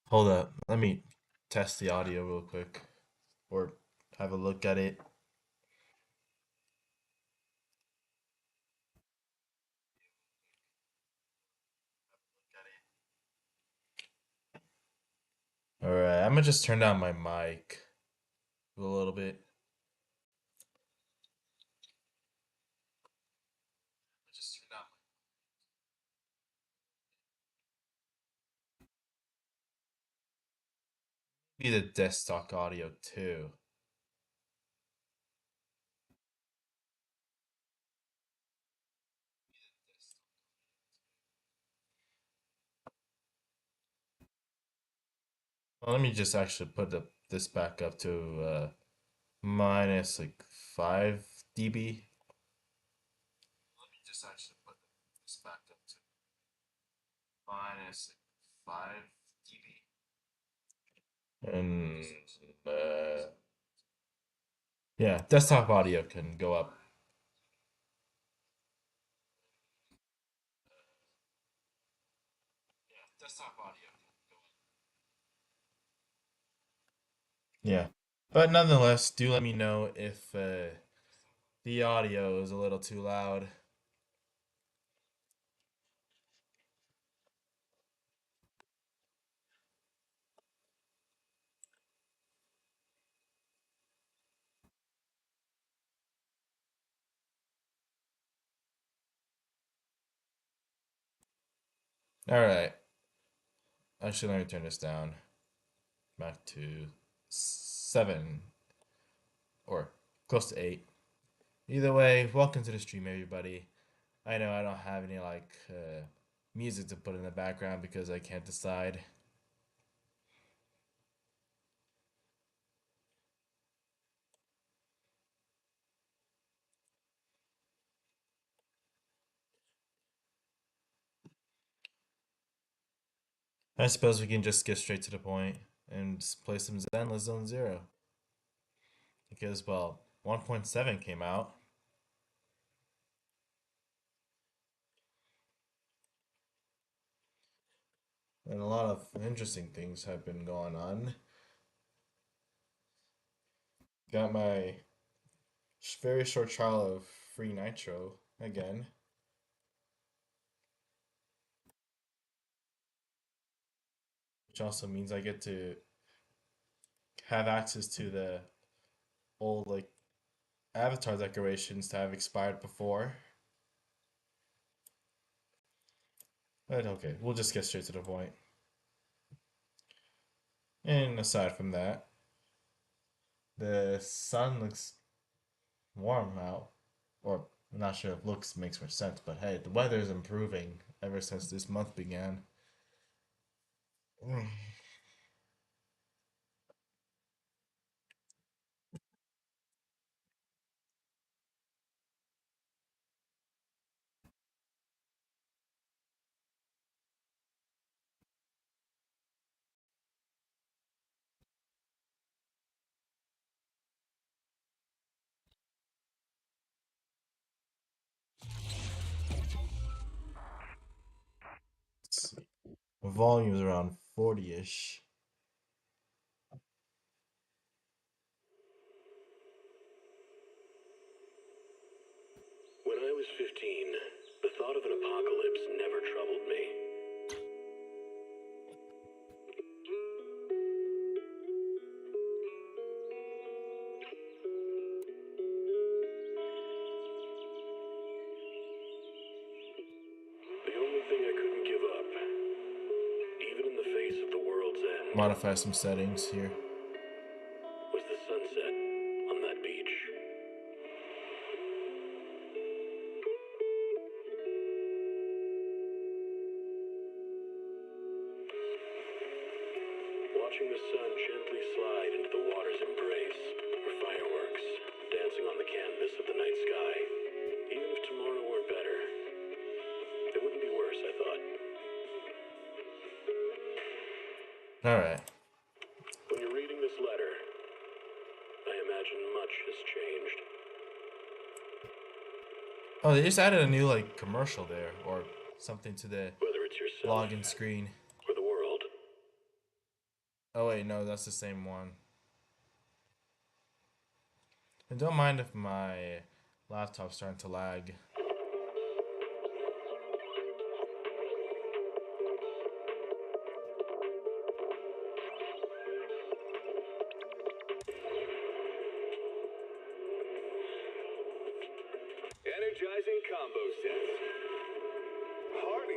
Hold up. Let me test the audio real quick or have a look at it. All right, I'm gonna just turn down my mic a little bit. Just turn down maybe the desktop audio too. Well, let me just actually put this back up to minus like 5 dB. Let me just actually put this back up to minus like 5 dB. And yeah, desktop audio can go up. Yeah, desktop audio can go up. Yeah. But nonetheless, do let me know if the audio is a little too loud. All right. Actually, let me turn this down back to 7 or close to 8. Either way, welcome to the stream, everybody. I know I don't have any music to put in the background because I can't decide. I suppose we can just get straight to the point and play some Zenless Zone Zero because, well, 1.7 came out. And a lot of interesting things have been going on. Got my very short trial of free Nitro again. Which also means I get to have access to the old avatar decorations that have expired before. But okay, we'll just get straight to the point. And aside from that, the sun looks warm out. Or I'm not sure if looks makes more sense, but hey, the weather is improving ever since this month began. Let's see. Volume's around 40-ish. When I was 15, the thought of an apocalypse never troubled me. The only thing I couldn't give up, even in the face of the world's end, Modify some settings here. was the sunset on that beach. Watching the sun gently slide into the water's embrace, or fireworks dancing on the canvas of the night sky. Even if tomorrow weren't better, it wouldn't be worse, I thought. Alright. When you're reading this letter, I imagine much has changed. Oh, they just added a new commercial there or something to the Whether it's yourself login screen. or the world, Oh wait, no, that's the same one. And don't mind if my laptop's starting to lag. Energizing combo sets. Party.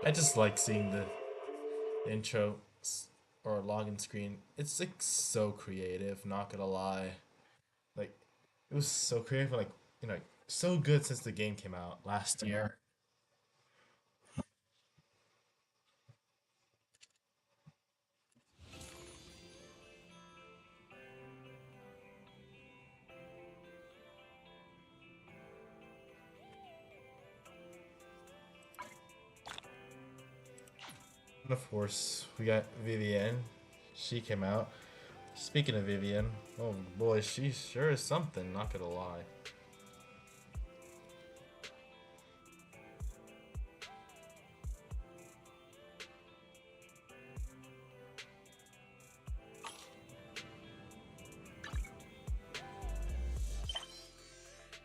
I just like seeing the intro or login screen. It's like so creative, not gonna lie. Like it was so creative, like so good since the game came out last year. And of course, we got Vivienne. She came out. Speaking of Vivienne, oh boy, she sure is something, not gonna lie.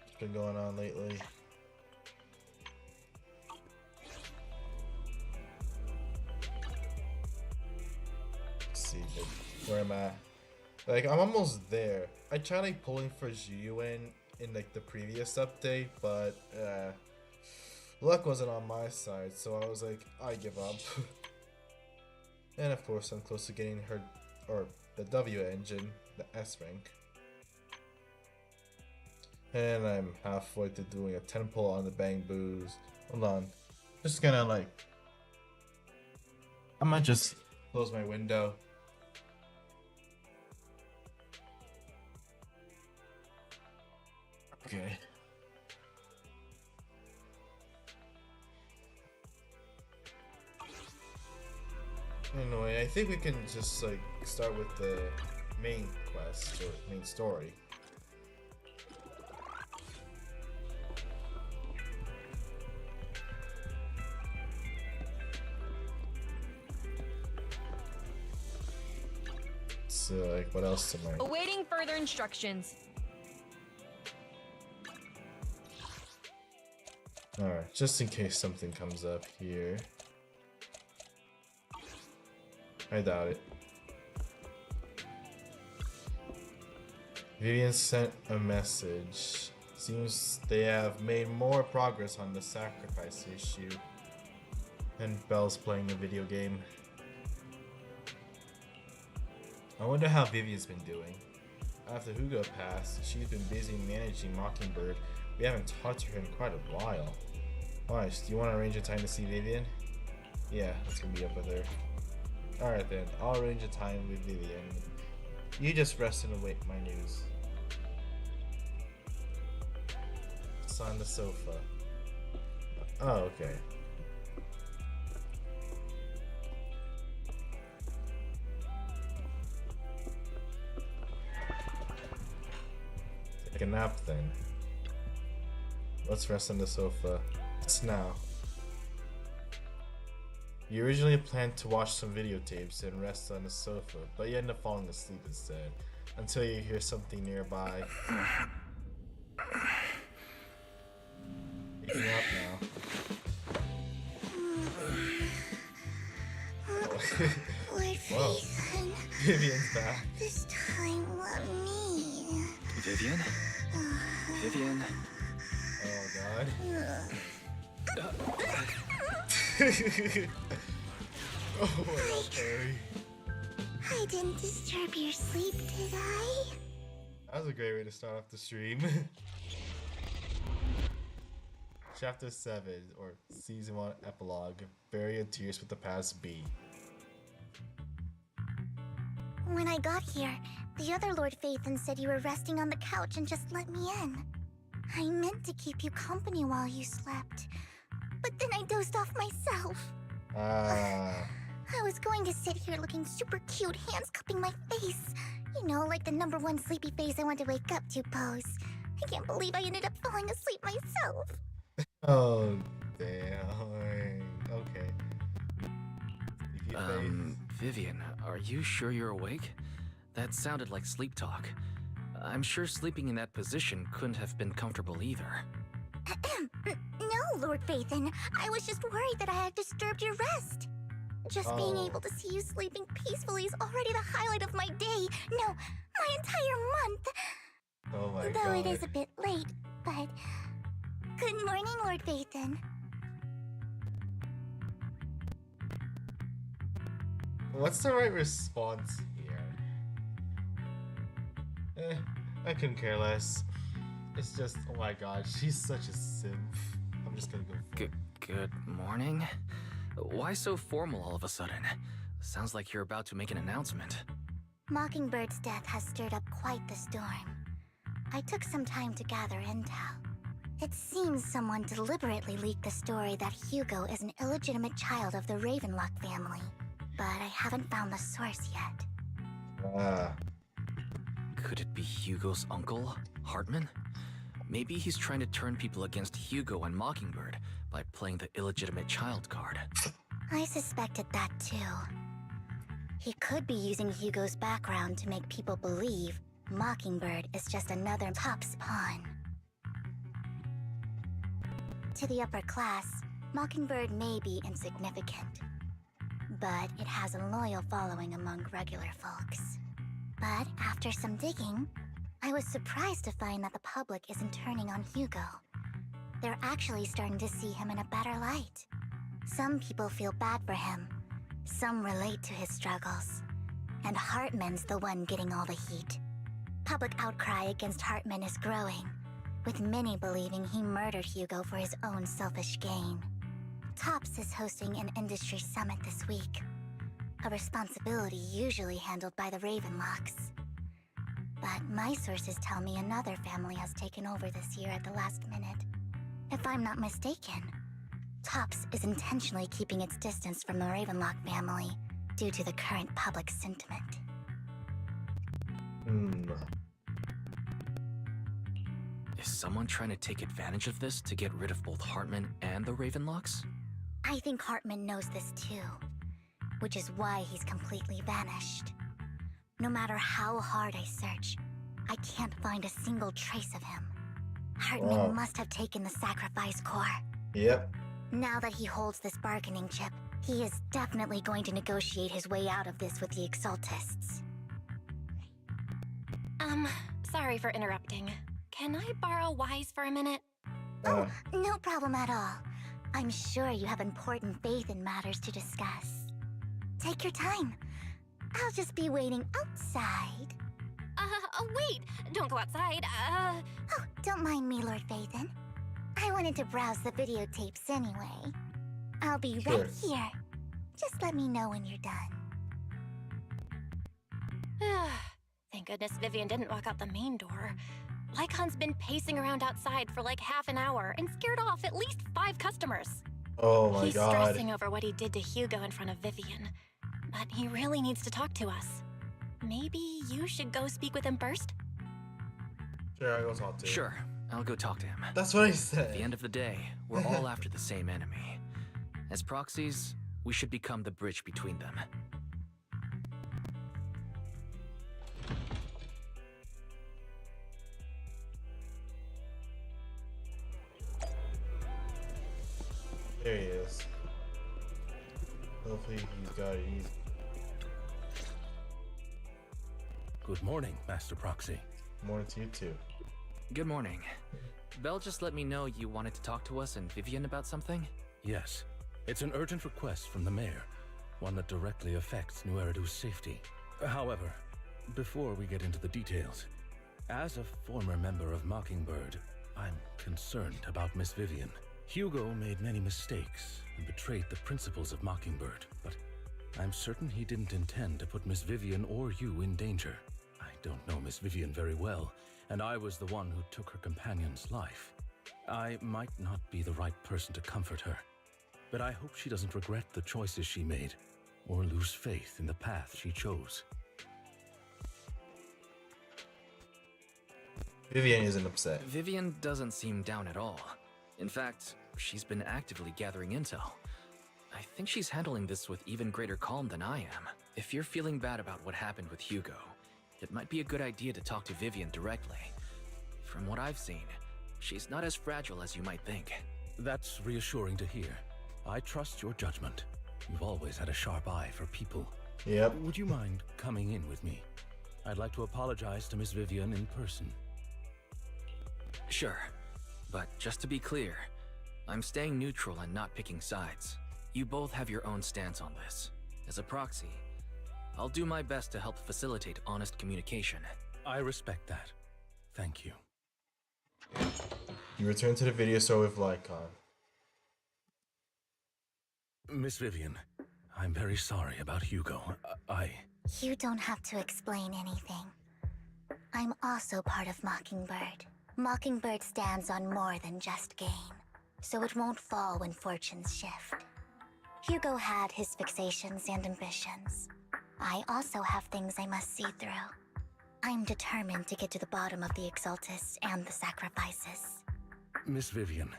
What's been going on lately? Let's see where I'm at. Like, I'm almost there. I tried like pulling for Zhiyuan in like the previous update, but luck wasn't on my side, so I was like, I give up. And of course, I'm close to getting her, or the W engine, the S rank. And I'm halfway to doing a 10 pull on the Bang Boos. Hold on. Just gonna like, I might just close my window. Okay. Anyway, I think we can just like start with the main quest or main story. So like, what else am I? Awaiting further instructions. Alright, just in case something comes up here. I doubt it. Vivian sent a message. Seems they have made more progress on the sacrifice issue. And Belle's playing a video game. I wonder how Vivian's been doing. After Hugo passed, she's been busy managing Mockingbird. We haven't talked to her in quite a while. Nice, do you want to arrange a time to see Vivian? Yeah, that's gonna be up with her. Alright then, I'll arrange a time with Vivian. You just rest and await my news. It's on the sofa. Oh, okay. Take a nap then. Let's rest on the sofa. It's now. You originally planned to watch some videotapes and rest on the sofa, but you end up falling asleep instead, until you hear something nearby. Waking up now. Whoa. Vivian's back. This time, let me. Vivian? Vivian? Oh god. Oh my god, Terry. I didn't disturb your sleep, did I? That was a great way to start off the stream. Chapter 7, or Season 1 Epilogue, Bury of Tears with the Past B. When I got here, the other Lord Phaethon said you were resting on the couch and just let me in. I meant to keep you company while you slept, but then I dozed off myself. Ah. I was going to sit here looking super cute, hands cupping my face. You know, like the #1 sleepy face I want to wake up to pose. I can't believe I ended up falling asleep myself. Oh, damn. Okay. Sleepy face. Vivian, are you sure you're awake? That sounded like sleep talk. I'm sure sleeping in that position couldn't have been comfortable either. No, Lord Phaethon. I was just worried that I had disturbed your rest. Just being able to see you sleeping peacefully is already the highlight of my day. No, my entire month. Oh my Though god. it is a bit late, but... Good morning, Lord Phaethon. What's the right response here? I couldn't care less. It's just, oh my god, she's such a simp. I'm just gonna go for it. Good morning? Why so formal all of a sudden? Sounds like you're about to make an announcement. Mockingbird's death has stirred up quite the storm. I took some time to gather intel. It seems someone deliberately leaked the story that Hugo is an illegitimate child of the Ravenlock family, but I haven't found the source yet. Ah. Could it be Hugo's uncle, Hartman? Maybe he's trying to turn people against Hugo and Mockingbird by playing the illegitimate child card. I suspected that too. He could be using Hugo's background to make people believe Mockingbird is just another Top's pawn. To the upper class, Mockingbird may be insignificant, but it has a loyal following among regular folks. But after some digging, I was surprised to find that the public isn't turning on Hugo. They're actually starting to see him in a better light. Some people feel bad for him, some relate to his struggles, and Hartman's the one getting all the heat. Public outcry against Hartman is growing, with many believing he murdered Hugo for his own selfish gain. Tops is hosting an industry summit this week, a responsibility usually handled by the Ravenlocks. But my sources tell me another family has taken over this year at the last minute. If I'm not mistaken, Tops is intentionally keeping its distance from the Ravenlock family due to the current public sentiment. Is someone trying to take advantage of this to get rid of both Hartman and the Ravenlocks? I think Hartman knows this too, which is why he's completely vanished. No matter how hard I search, I can't find a single trace of him. Hartman must have taken the sacrifice core. Yep. Now that he holds this bargaining chip, he is definitely going to negotiate his way out of this with the Exaltists. Sorry for interrupting. Can I borrow Wise for a minute? Oh, no problem at all. I'm sure you have important faith in matters to discuss. Take your time. I'll just be waiting outside. Wait! Don't go outside, Oh, don't mind me, Lord Phaethon. I wanted to browse the videotapes anyway. I'll be right here. Just let me know when you're done. Thank goodness Vivian didn't walk out the main door. Lycon's been pacing around outside for like half an hour and scared off at least 5 customers. Oh my He's god. stressing over what he did to Hugo in front of Vivian. But he really needs to talk to us. Maybe you should go speak with him first? Sure, I will talk to him. Sure, I'll go talk to him. That's what I At said. the end of the day, we're all after the same enemy. As proxies, we should become the bridge between them. There he is. Hopefully he's got it easy. Good morning, Master Proxy. Morning to you too. Good morning. Belle just let me know you wanted to talk to us and Vivian about something? Yes, it's an urgent request from the mayor, one that directly affects New Eridu's safety. However, before we get into the details, as a former member of Mockingbird, I'm concerned about Miss Vivian. Hugo made many mistakes and betrayed the principles of Mockingbird, but I'm certain he didn't intend to put Miss Vivian or you in danger. I don't know Miss Vivian very well, and I was the one who took her companion's life. I might not be the right person to comfort her. but I hope she doesn't regret the choices she made, or lose faith in the path she chose. Vivian isn't upset. Vivian doesn't seem down at all. In fact, she's been actively gathering intel. I think she's handling this with even greater calm than I am. If you're feeling bad about what happened with Hugo, it might be a good idea to talk to Vivian directly. From what I've seen, she's not as fragile as you might think. That's reassuring to hear. I trust your judgment. You've always had a sharp eye for people. Yep. Would you mind coming in with me? I'd like to apologize to Miss Vivian in person. Sure, but just to be clear, I'm staying neutral and not picking sides. You both have your own stance on this. As a proxy, I'll do my best to help facilitate honest communication. I respect that. Thank you. You return to the video store with Lycon. Miss Vivian, I'm very sorry about Hugo. You don't have to explain anything. I'm also part of Mockingbird. Mockingbird stands on more than just gain, so it won't fall when fortunes shift. Hugo had his fixations and ambitions. I also have things I must see through. I'm determined to get to the bottom of the Exaltists and the sacrifices. Miss Vivian,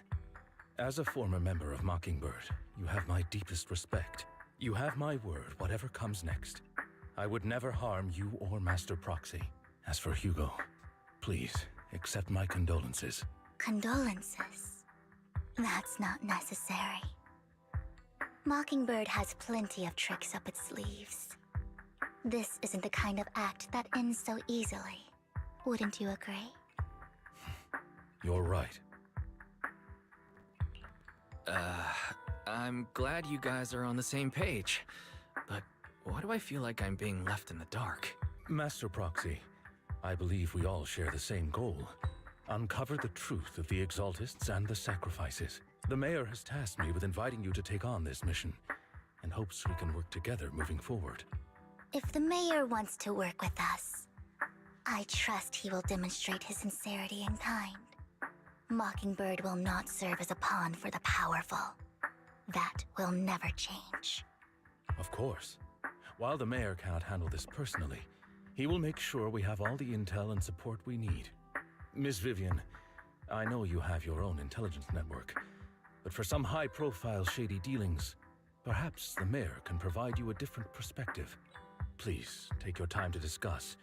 as a former member of Mockingbird, you have my deepest respect. You have my word, whatever comes next. I would never harm you or Master Proxy. As for Hugo, please accept my condolences. Condolences? That's not necessary. Mockingbird has plenty of tricks up its sleeves. This isn't the kind of act that ends so easily. Wouldn't you agree? You're right. I'm glad you guys are on the same page, but why do I feel like I'm being left in the dark? Master Proxy, I believe we all share the same goal. Uncover the truth of the Exaltists and the sacrifices. The Mayor has tasked me with inviting you to take on this mission, and hopes we can work together moving forward. If the Mayor wants to work with us, I trust he will demonstrate his sincerity in kind. Mockingbird will not serve as a pawn for the powerful. That will never change. Of course. While the Mayor cannot handle this personally, he will make sure we have all the intel and support we need. Miss Vivian, I know you have your own intelligence network, but for some high-profile shady dealings, perhaps the Mayor can provide you a different perspective. Please, take your time to discuss.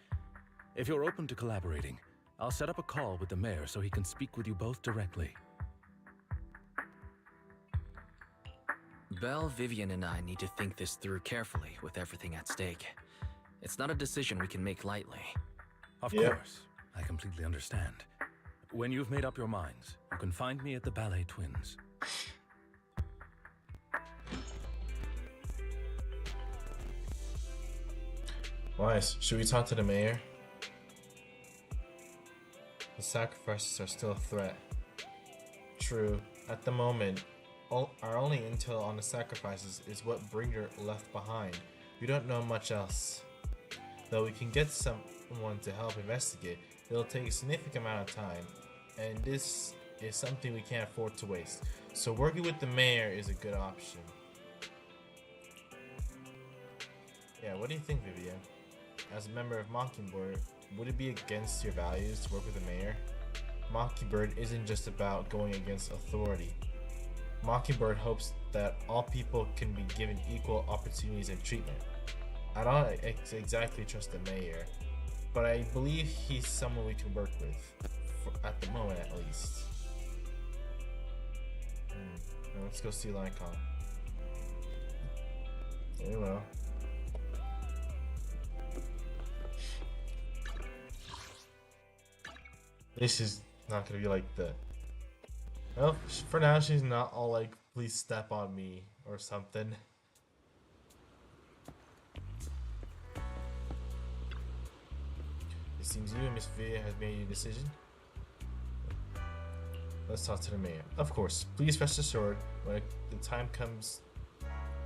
If you're open to collaborating, I'll set up a call with the Mayor so he can speak with you both directly. Belle, Vivian, and I need to think this through carefully with everything at stake. It's not a decision we can make lightly. Of course, I completely understand. When you've made up your minds, you can find me at the Ballet Twins. Wise, should we talk to the Mayor? The sacrifices are still a threat. True, at the moment, our only intel on the sacrifices is what Bringer left behind. We don't know much else. Though we can get someone to help investigate, it'll take a significant amount of time, and this is something we can't afford to waste. So working with the Mayor is a good option. Yeah, what do you think, Vivian? As a member of Mockingbird, would it be against your values to work with the Mayor? Mockingbird isn't just about going against authority. Mockingbird hopes that all people can be given equal opportunities and treatment. I don't exactly trust the Mayor, but I believe he's someone we can work with, at the moment at least. Now let's go see Lycon. Very well. This is not gonna be like the... Well, for now she's not all like, please step on me or something. It seems you and Miss Via has made your decision. Let's talk to the Mayor. Of course, please rest assured, when the time comes,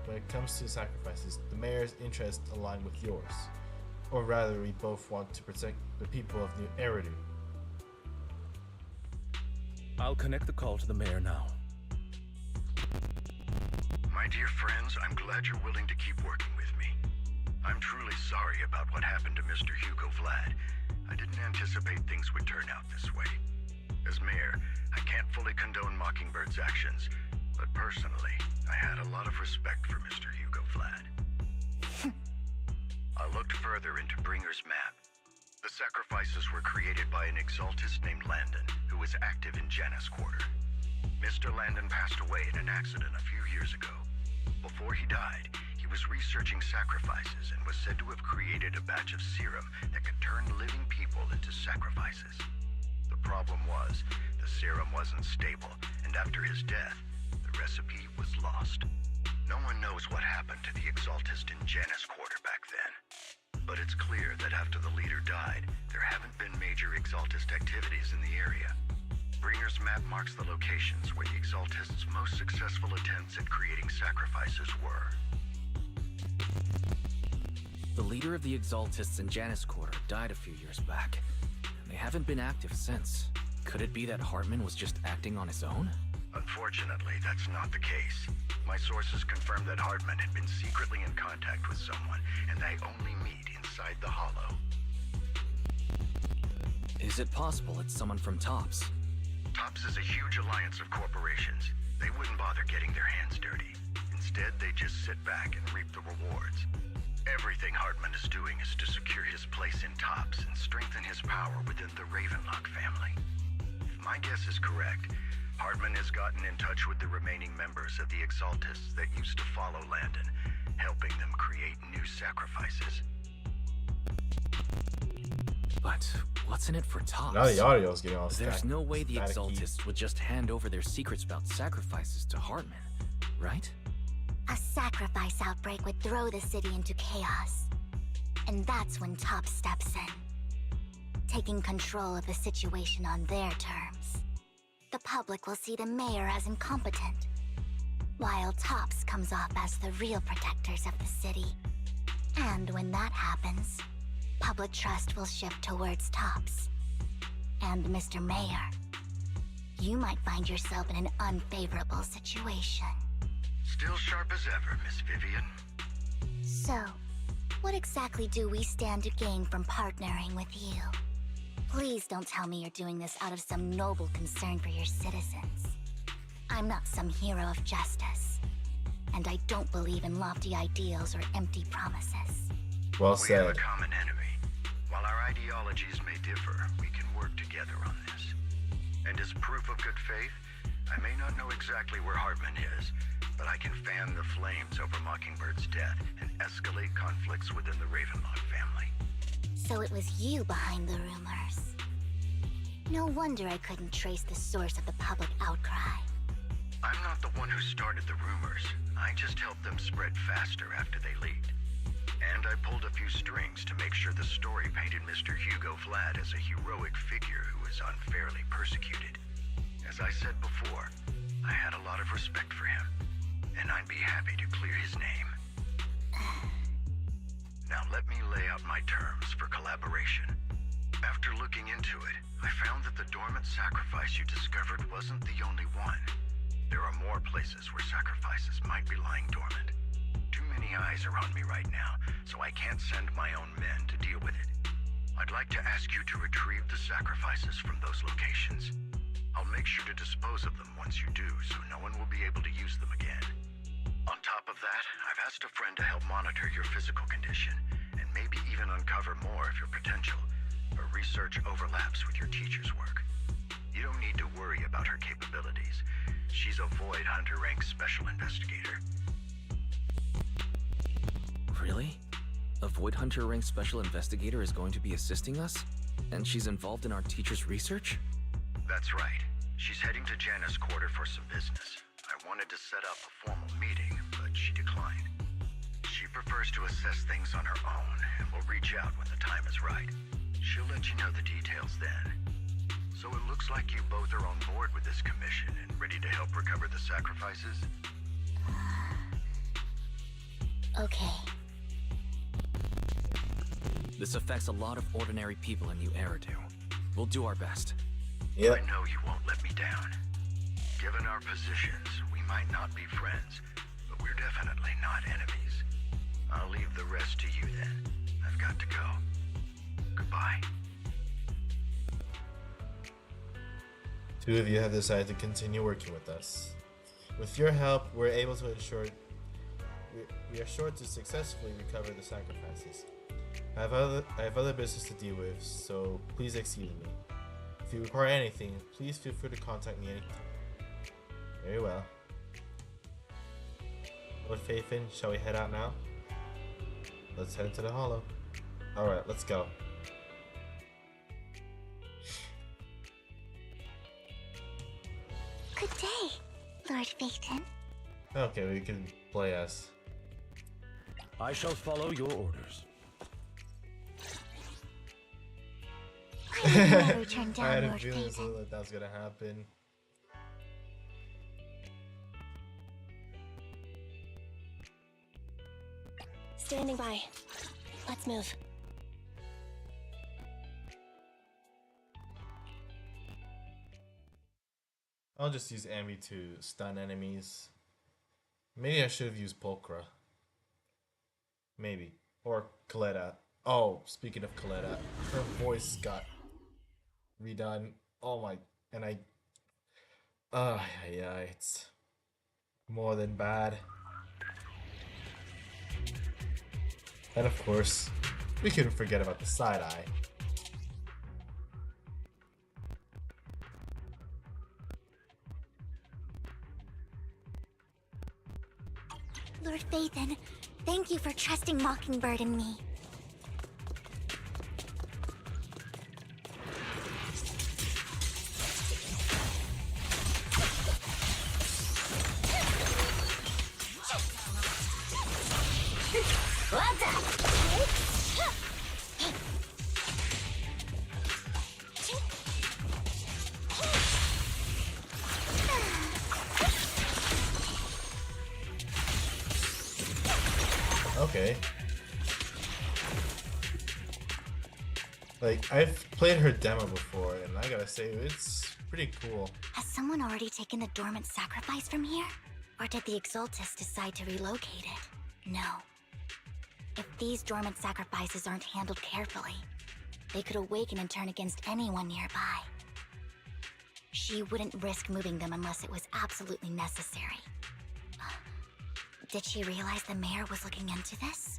when it comes to sacrifices, the Mayor's interests align with yours. Or rather, we both want to protect the people of New Eridu. I'll connect the call to the Mayor now. My dear friends, I'm glad you're willing to keep working with me. I'm truly sorry about what happened to Mr. Hugo Vlad. I didn't anticipate things would turn out this way. As mayor, I can't fully condone Mockingbird's actions, but personally, I had a lot of respect for Mr. Hugo Vlad. I looked further into Bringer's map. The sacrifices were created by an exaltist named Landon, who was active in Janus Quarter. Mr. Landon passed away in an accident a few years ago. Before he died, he was researching sacrifices and was said to have created a batch of serum that could turn living people into sacrifices. The problem was, the serum wasn't stable, and after his death, the recipe was lost. No one knows what happened to the exaltist in Janus Quarter back then. But it's clear that after the leader died, there haven't been major exaltist activities in the area. Bringer's map marks the locations where the exaltists' most successful attempts at creating sacrifices were. The leader of the exaltists in Janus Quarter died a few years back, and they haven't been active since. Could it be that Hartman was just acting on his own? Unfortunately, that's not the case. My sources confirmed that Hartman had been secretly in contact with someone, and they only meet inside the Hollow. Is it possible it's someone from TOPS? TOPS is a huge alliance of corporations. They wouldn't bother getting their hands dirty. Instead, they just sit back and reap the rewards. Everything Hartman is doing is to secure his place in TOPS and strengthen his power within the Ravenlock family. If my guess is correct, Hartman has gotten in touch with the remaining members of the exaltists that used to follow Landon, helping them create new sacrifices. But what's in it for TOPS? Now the audio's getting all There's stacked. no way the Staticky. exaltists would just hand over their secrets about sacrifices to Hartman, right? A sacrifice outbreak would throw the city into chaos. And that's when TOPS steps in, taking control of the situation on their terms. The public will see the mayor as incompetent, while TOPS comes off as the real protectors of the city. And when that happens, public trust will shift towards TOPS. And Mr. Mayor, you might find yourself in an unfavorable situation. Still sharp as ever, Miss Vivian. So, what exactly do we stand to gain from partnering with you? Please don't tell me you're doing this out of some noble concern for your citizens. I'm not some hero of justice, and I don't believe in lofty ideals or empty promises. Well We have a said. common enemy. While our ideologies may differ, we can work together on this. And as proof of good faith, I may not know exactly where Hartman is, but I can fan the flames over Mockingbird's death and escalate conflicts within the Ravenlock family. So it was you behind the rumors. No wonder I couldn't trace the source of the public outcry. I'm not the one who started the rumors. I just helped them spread faster after they leaked. And I pulled a few strings to make sure the story painted Mr. Hugo Vlad as a heroic figure who was unfairly persecuted. As I said before, I had a lot of respect for him, and I'd be happy to clear his name. Now let me lay out my terms for collaboration. After looking into it, I found that the dormant sacrifice you discovered wasn't the only one. There are more places where sacrifices might be lying dormant. Too many eyes are on me right now, so I can't send my own men to deal with it. I'd like to ask you to retrieve the sacrifices from those locations. I'll make sure to dispose of them once you do, so no one will be able to use them again. On top of that, I've asked a friend to help monitor your physical condition, and maybe even uncover more of your potential. Her research overlaps with your teacher's work. You don't need to worry about her capabilities. She's a Void Hunter rank special investigator. Really? A Void Hunter rank special investigator is going to be assisting us? And she's involved in our teacher's research? That's right. She's heading to Janus Quarter for some business. I wanted to set up a formal meeting, but she declined. She prefers to assess things on her own, and will reach out when the time is right. She'll let you know the details then. So it looks like you both are on board with this commission and ready to help recover the sacrifices? Okay. This affects a lot of ordinary people in New Eridu. We'll do our best. Yep. I know you won't let me down. Given our positions, we might not be friends, but We're definitely not enemies. I'll leave the rest to you then. I've got to go. Goodbye. Two of you have decided to continue working with us. With your help, we're able to ensure we are sure to successfully recover the sacrifices. I have other business to deal with, so please excuse me. If you require anything, please feel free to contact me anytime. Very well. Lord Faithin, shall we head out now? Let's head into the hollow. Alright, let's go. Good day, Lord Phaeton. Okay, we can play as. I shall follow your orders. I would never turn I down had a Lord feeling Phaeton. something like that was gonna happen. Standing by. Let's move. I'll just use Ambi to stun enemies. Maybe I should have used Pulchra. Maybe. Or Coletta. Oh, speaking of Coletta, her voice got redone. Oh my, and I... yeah, it's more than bad. And of course, we couldn't forget about the side eye. Lord Phaeton, thank you for trusting Mockingbird and me. Okay. Like, I've played her demo before, and I gotta say, it's pretty cool. Has someone already taken the dormant sacrifice from here? Or did the Exaltus decide to relocate it? No. If these dormant sacrifices aren't handled carefully, they could awaken and turn against anyone nearby. She wouldn't risk moving them unless it was absolutely necessary. Did she realize the mayor was looking into this?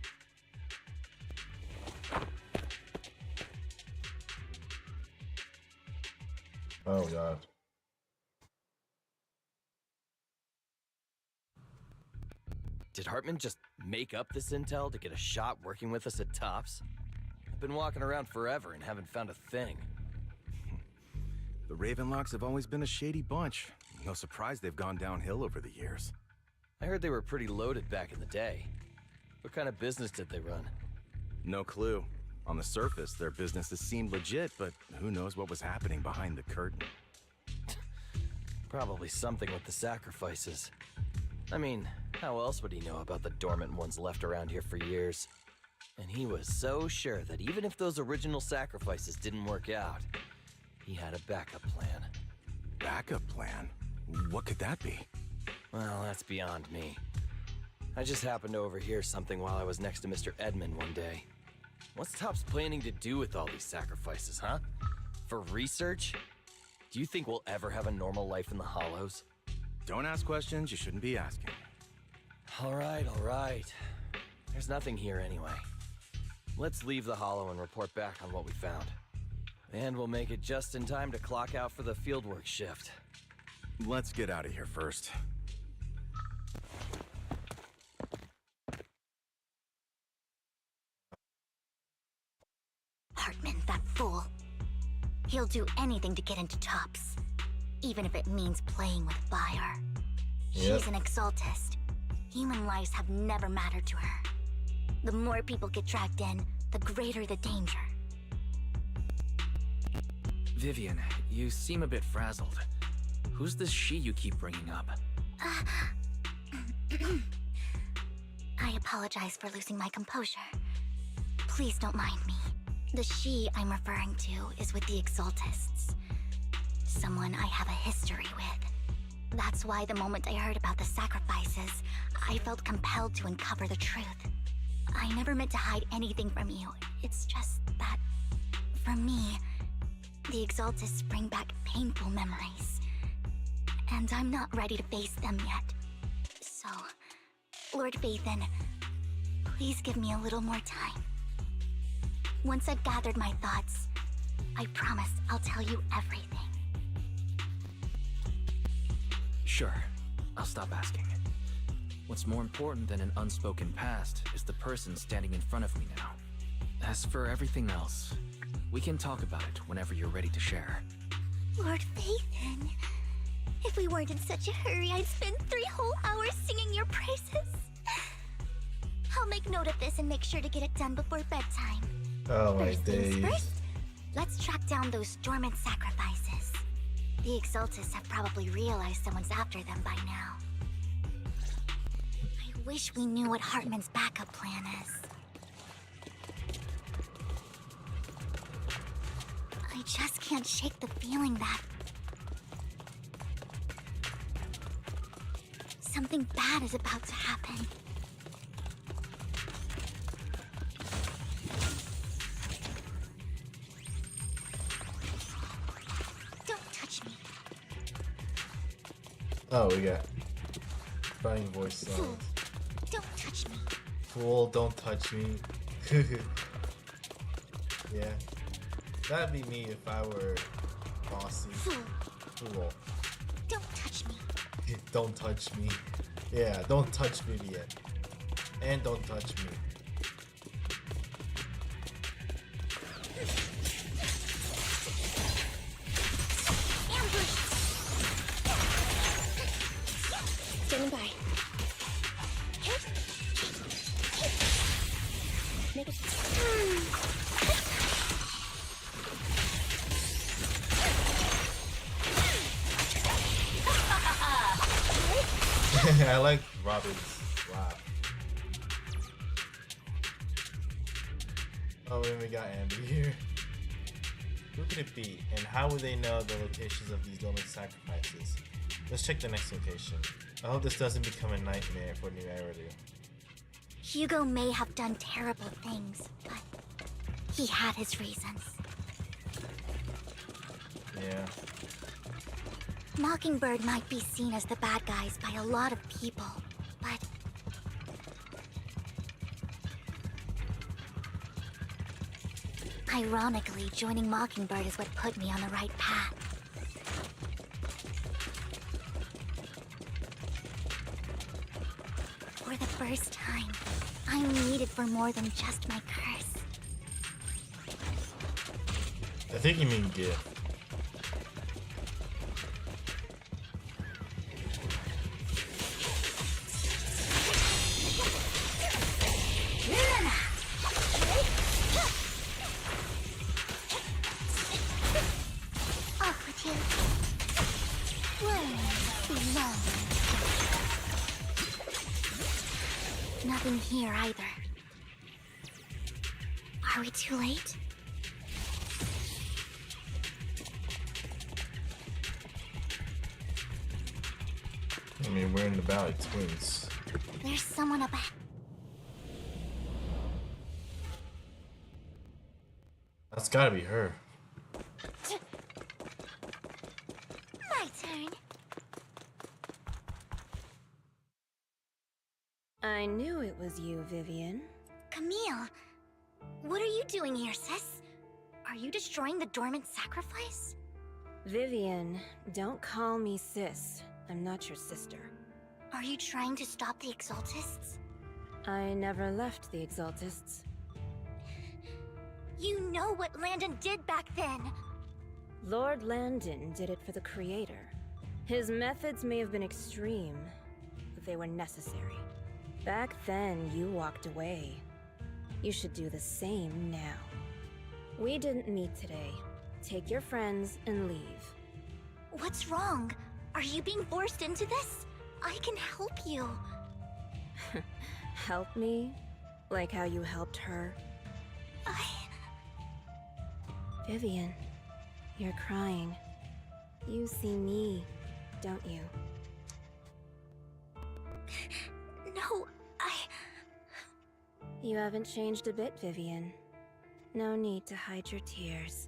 Oh god. Did Hartman just make up this intel to get a shot working with us at Tops? I've been walking around forever and haven't found a thing. The Ravenlocks have always been a shady bunch. No surprise they've gone downhill over the years. I heard they were pretty loaded back in the day. What kind of business did they run? No clue. On the surface, their businesses seemed legit, but who knows what was happening behind the curtain. Probably something with the sacrifices. I mean, how else would he know about the dormant ones left around here for years? And he was so sure that even if those original sacrifices didn't work out, he had a backup plan. Backup plan? What could that be? Well, that's beyond me. I just happened to overhear something while I was next to Mr. Edmund one day. What's Topps planning to do with all these sacrifices, huh? For research? Do you think we'll ever have a normal life in the Hollows? Don't ask questions you shouldn't be asking. All right. There's nothing here anyway. Let's leave the Hollow and report back on what we found. And we'll make it just in time to clock out for the fieldwork shift. Let's get out of here first. Hartman, that fool. He'll do anything to get into Tops, even if it means playing with fire. Yep. She's an Exaltist. Human lives have never mattered to her. The more people get dragged in, the greater the danger. Vivian, you seem a bit frazzled. Who's this she you keep bringing up? I apologize for losing my composure. Please don't mind me. The she I'm referring to is with the Exaltists. Someone I have a history with. That's why the moment I heard about the sacrifices, I felt compelled to uncover the truth. I never meant to hide anything from you. It's just that, for me, the Exaltists bring back painful memories. And I'm not ready to face them yet. So, Lord Vathan, please give me a little more time. Once I've gathered my thoughts, I promise I'll tell you everything. Sure, I'll stop asking. What's more important than an unspoken past is the person standing in front of me now. As for everything else, we can talk about it whenever you're ready to share. Lord Vathan, if we weren't in such a hurry, I'd spend 3 whole hours singing your praises. I'll make note of this and make sure to get it done before bedtime. Oh my First things days. first, let's track down those dormant sacrifices. The Exaltists have probably realized someone's after them by now. I wish we knew what Hartman's backup plan is. I just can't shake the feeling that something bad is about to happen. Don't touch me. Oh, we got crying voice songs. Fool, don't touch me. Fool, don't touch me. Yeah. That'd be me if I were bossy. Fool, Fool. don't touch me. Don't touch me. Yeah, don't touch Vivian. And don't touch me. Ambush! Standing by. Make it. I like Robin's laugh. Oh, and we got Andy here. Who could it be, and how would they know the locations of these dormant sacrifices? Let's check the next location. I hope this doesn't become a nightmare for New Eridu. Hugo may have done terrible things, but he had his reasons. Yeah. Mockingbird might be seen as the bad guys by a lot of people, but ironically, joining Mockingbird is what put me on the right path. For the first time, I'm needed for more than just my curse. I think you mean gift. Off with you. Won't be long. Nothing here either. Are we too late? I mean, we're in the Valley Twins. There's someone up ahead. That's gotta be her. My turn. I knew it was you, Vivian. Camille, what are you doing here, sis? Are you destroying the dormant sacrifice? Vivian, don't call me sis. I'm not your sister. Are you trying to stop the Exaltists? I never left the Exaltists. You know what Landon did back then! Lord Landon did it for the Creator. His methods may have been extreme, but they were necessary. Back then, you walked away. You should do the same now. We didn't meet today. Take your friends and leave. What's wrong? Are you being forced into this? I can help you. Help me? Like how you helped her? Vivian, you're crying. You see me, don't you? No. No, You haven't changed a bit, Vivian. No need to hide your tears.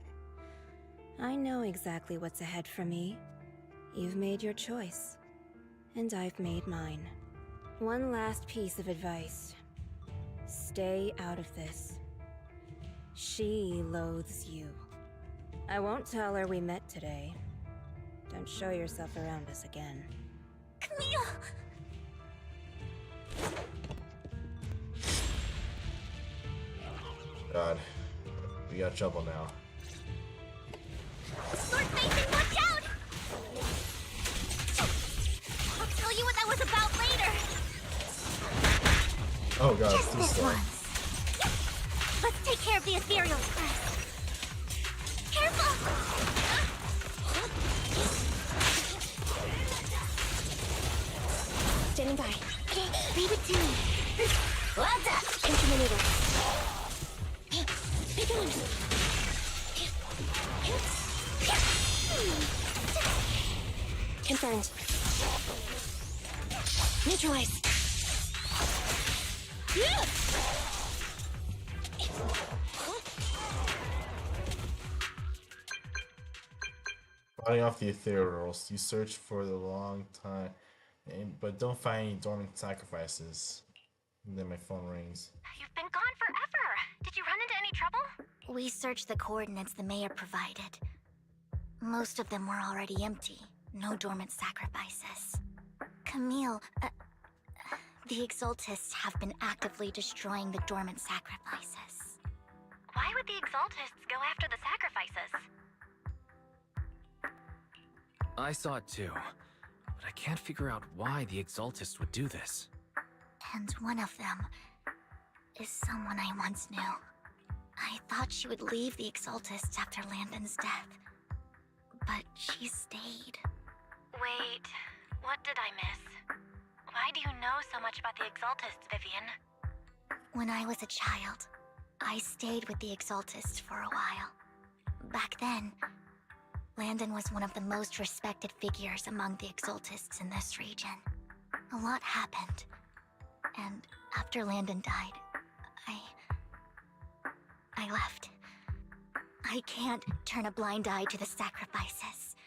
I know exactly what's ahead for me. You've made your choice, and I've made mine. One last piece of advice. Stay out of this. She loathes you. I won't tell her we met today. Don't show yourself around us again. Camille! God, we got trouble now. Sword facing, watch out! I'll tell you what that was about later. Oh god, Just too this slow. once. Let's take care of the ethereals first. Careful! Standing by. Leave it to me. Well done. Intermaneuver. Begin. Confirmed. Neutralize. Fighting off the ethereals, you search for the long time, but don't find any dormant sacrifices. And then my phone rings. You've been gone forever. Did you run into any trouble? We searched the coordinates the mayor provided. Most of them were already empty. No dormant sacrifices. Camille, the Exaltists have been actively destroying the dormant sacrifices. Why would the Exaltists go after the sacrifices? I saw it too, but I can't figure out why the Exaltists would do this. And one of them is someone I once knew. I thought she would leave the Exaltists after Landon's death, but she stayed. Wait, what did I miss? Why do you know so much about the Exaltists, Vivian? When I was a child, I stayed with the Exaltists for a while. Back then, Landon was one of the most respected figures among the Exaltists in this region. A lot happened, and after Landon died, I left. I can't turn a blind eye to the sacrifices.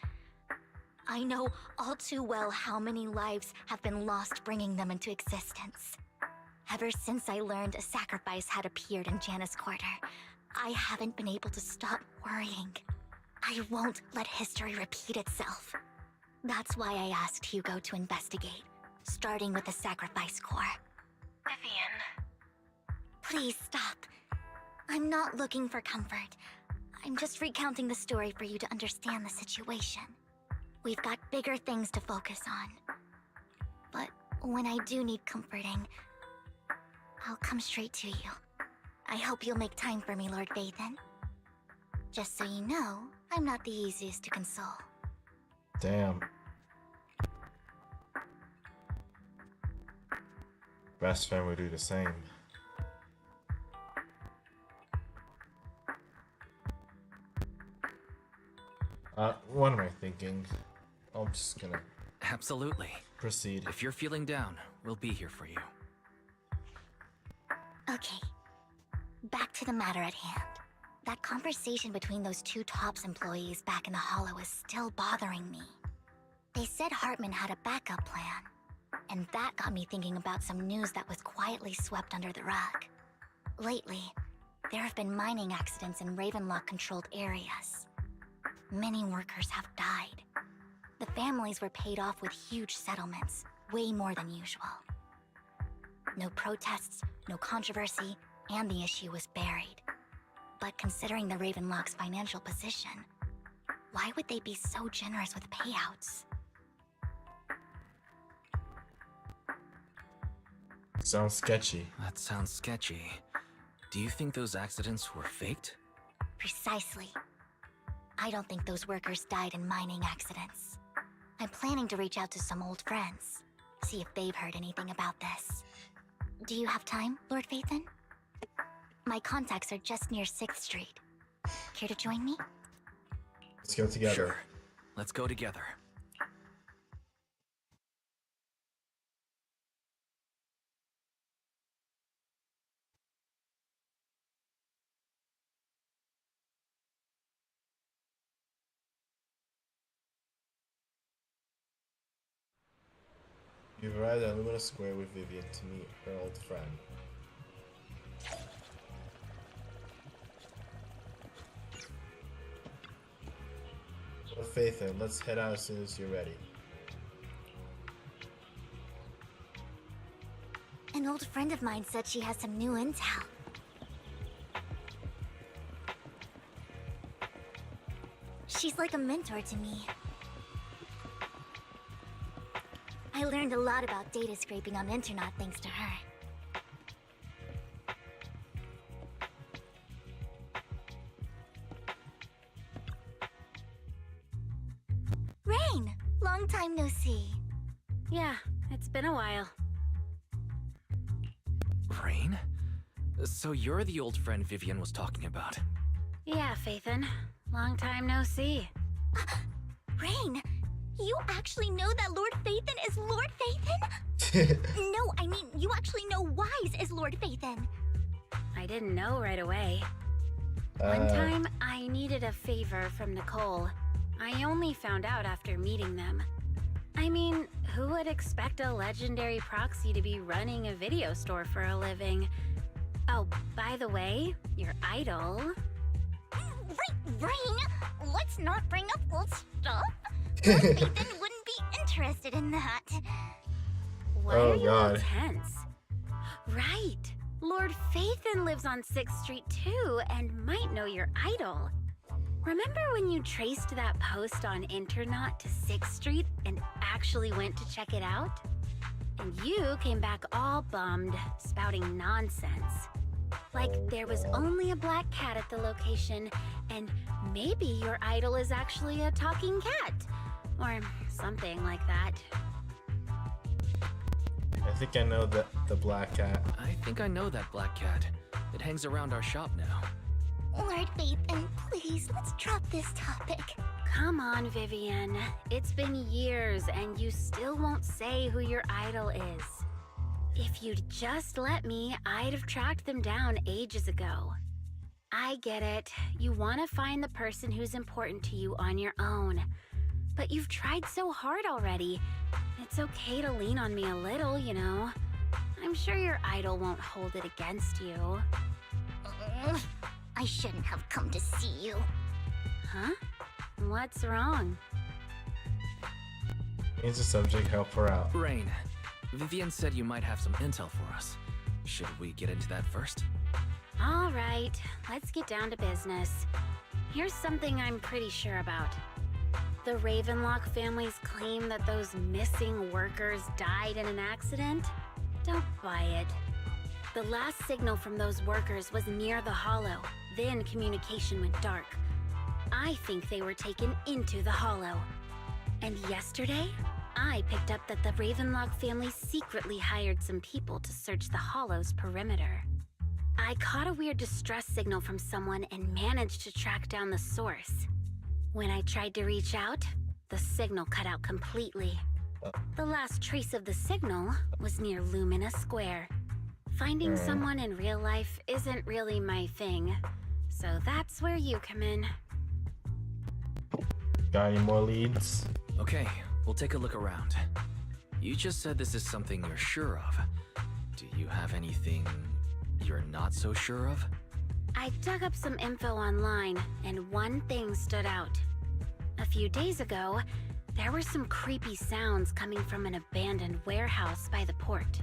I know all too well how many lives have been lost bringing them into existence. Ever since I learned a sacrifice had appeared in Janus Quarter, I haven't been able to stop worrying. I won't let history repeat itself. That's why I asked Hugo to investigate, starting with the Sacrifice Corps. Vivian. Please stop. I'm not looking for comfort. I'm just recounting the story for you to understand the situation. We've got bigger things to focus on. But when I do need comforting, I'll come straight to you. I hope you'll make time for me, Lord Vathan. Just so you know, I'm not the easiest to console. Damn. Best friend would do the same. What am I thinking? I'm just gonna Absolutely. proceed. If you're feeling down, we'll be here for you. Okay. Back to the matter at hand. That conversation between those two TOPS employees back in the Hollow is still bothering me. They said Hartman had a backup plan, and that got me thinking about some news that was quietly swept under the rug. Lately, there have been mining accidents in Ravenlock-controlled areas. Many workers have died. The families were paid off with huge settlements, way more than usual. No protests, no controversy, and the issue was buried. But considering the Ravenlock's financial position, why would they be so generous with payouts? Sounds sketchy. That sounds sketchy. Do you think those accidents were faked? Precisely. I don't think those workers died in mining accidents. I'm planning to reach out to some old friends, see if they've heard anything about this. Do you have time, Lord Vathan? My contacts are just near 6th Street. Care to join me? Let's go together. Sure. Let's go together. You've arrived at Lumina Square with Vivian to meet her old friend. Well, Faithin, let's head out as soon as you're ready. An old friend of mine said she has some new intel. She's like a mentor to me. I learned a lot about data scraping on the internet thanks to her. Rain! Long time no see. Yeah, it's been a while. Rain? So you're the old friend Vivian was talking about. Yeah, Faithin. Long time no see. Rain! You actually know that Lord Faithin is Lord Faithin? No, I mean, you actually know Wise is Lord Faithin. I didn't know right away. One time, I needed a favor from Nicole. I only found out after meeting them. I mean, who would expect a legendary proxy to be running a video store for a living? Oh, by the way, your idol... Rain, let's not bring up old stuff. Lord Faithin wouldn't be interested in that. Why Oh, are you God. all tense? Right. Lord Faithin lives on 6th Street too, and might know your idol. Remember when you traced that post on Internet to 6th Street and actually went to check it out? And you came back all bummed, spouting nonsense. Like there was only a black cat at the location, and maybe your idol is actually a talking cat. Or something like that. I think I know the black cat. I think I know that black cat. It hangs around our shop now. Lord Faithin, please, let's drop this topic. Come on, Vivian. It's been years, and you still won't say who your idol is. If you'd just let me, I'd have tracked them down ages ago. I get it. You want to find the person who's important to you on your own. But you've tried so hard already. It's okay to lean on me a little, you know. I'm sure your idol won't hold it against you. I shouldn't have come to see you. Huh? What's wrong? Change the subject, help her out. Rain, Vivian said you might have some intel for us. Should we get into that first? All right, let's get down to business. Here's something I'm pretty sure about. The Ravenlock family's claim that those missing workers died in an accident? Don't buy it. The last signal from those workers was near the Hollow. Then communication went dark. I think they were taken into the Hollow. And yesterday, I picked up that the Ravenlock family secretly hired some people to search the Hollow's perimeter. I caught a weird distress signal from someone and managed to track down the source. When I tried to reach out, the signal cut out completely. The last trace of the signal was near Lumina Square. Finding someone in real life isn't really my thing, so that's where you come in. Got any more leads? Okay, we'll take a look around. You just said this is something you're sure of. Do you have anything you're not so sure of? I dug up some info online, and one thing stood out. A few days ago, there were some creepy sounds coming from an abandoned warehouse by the port.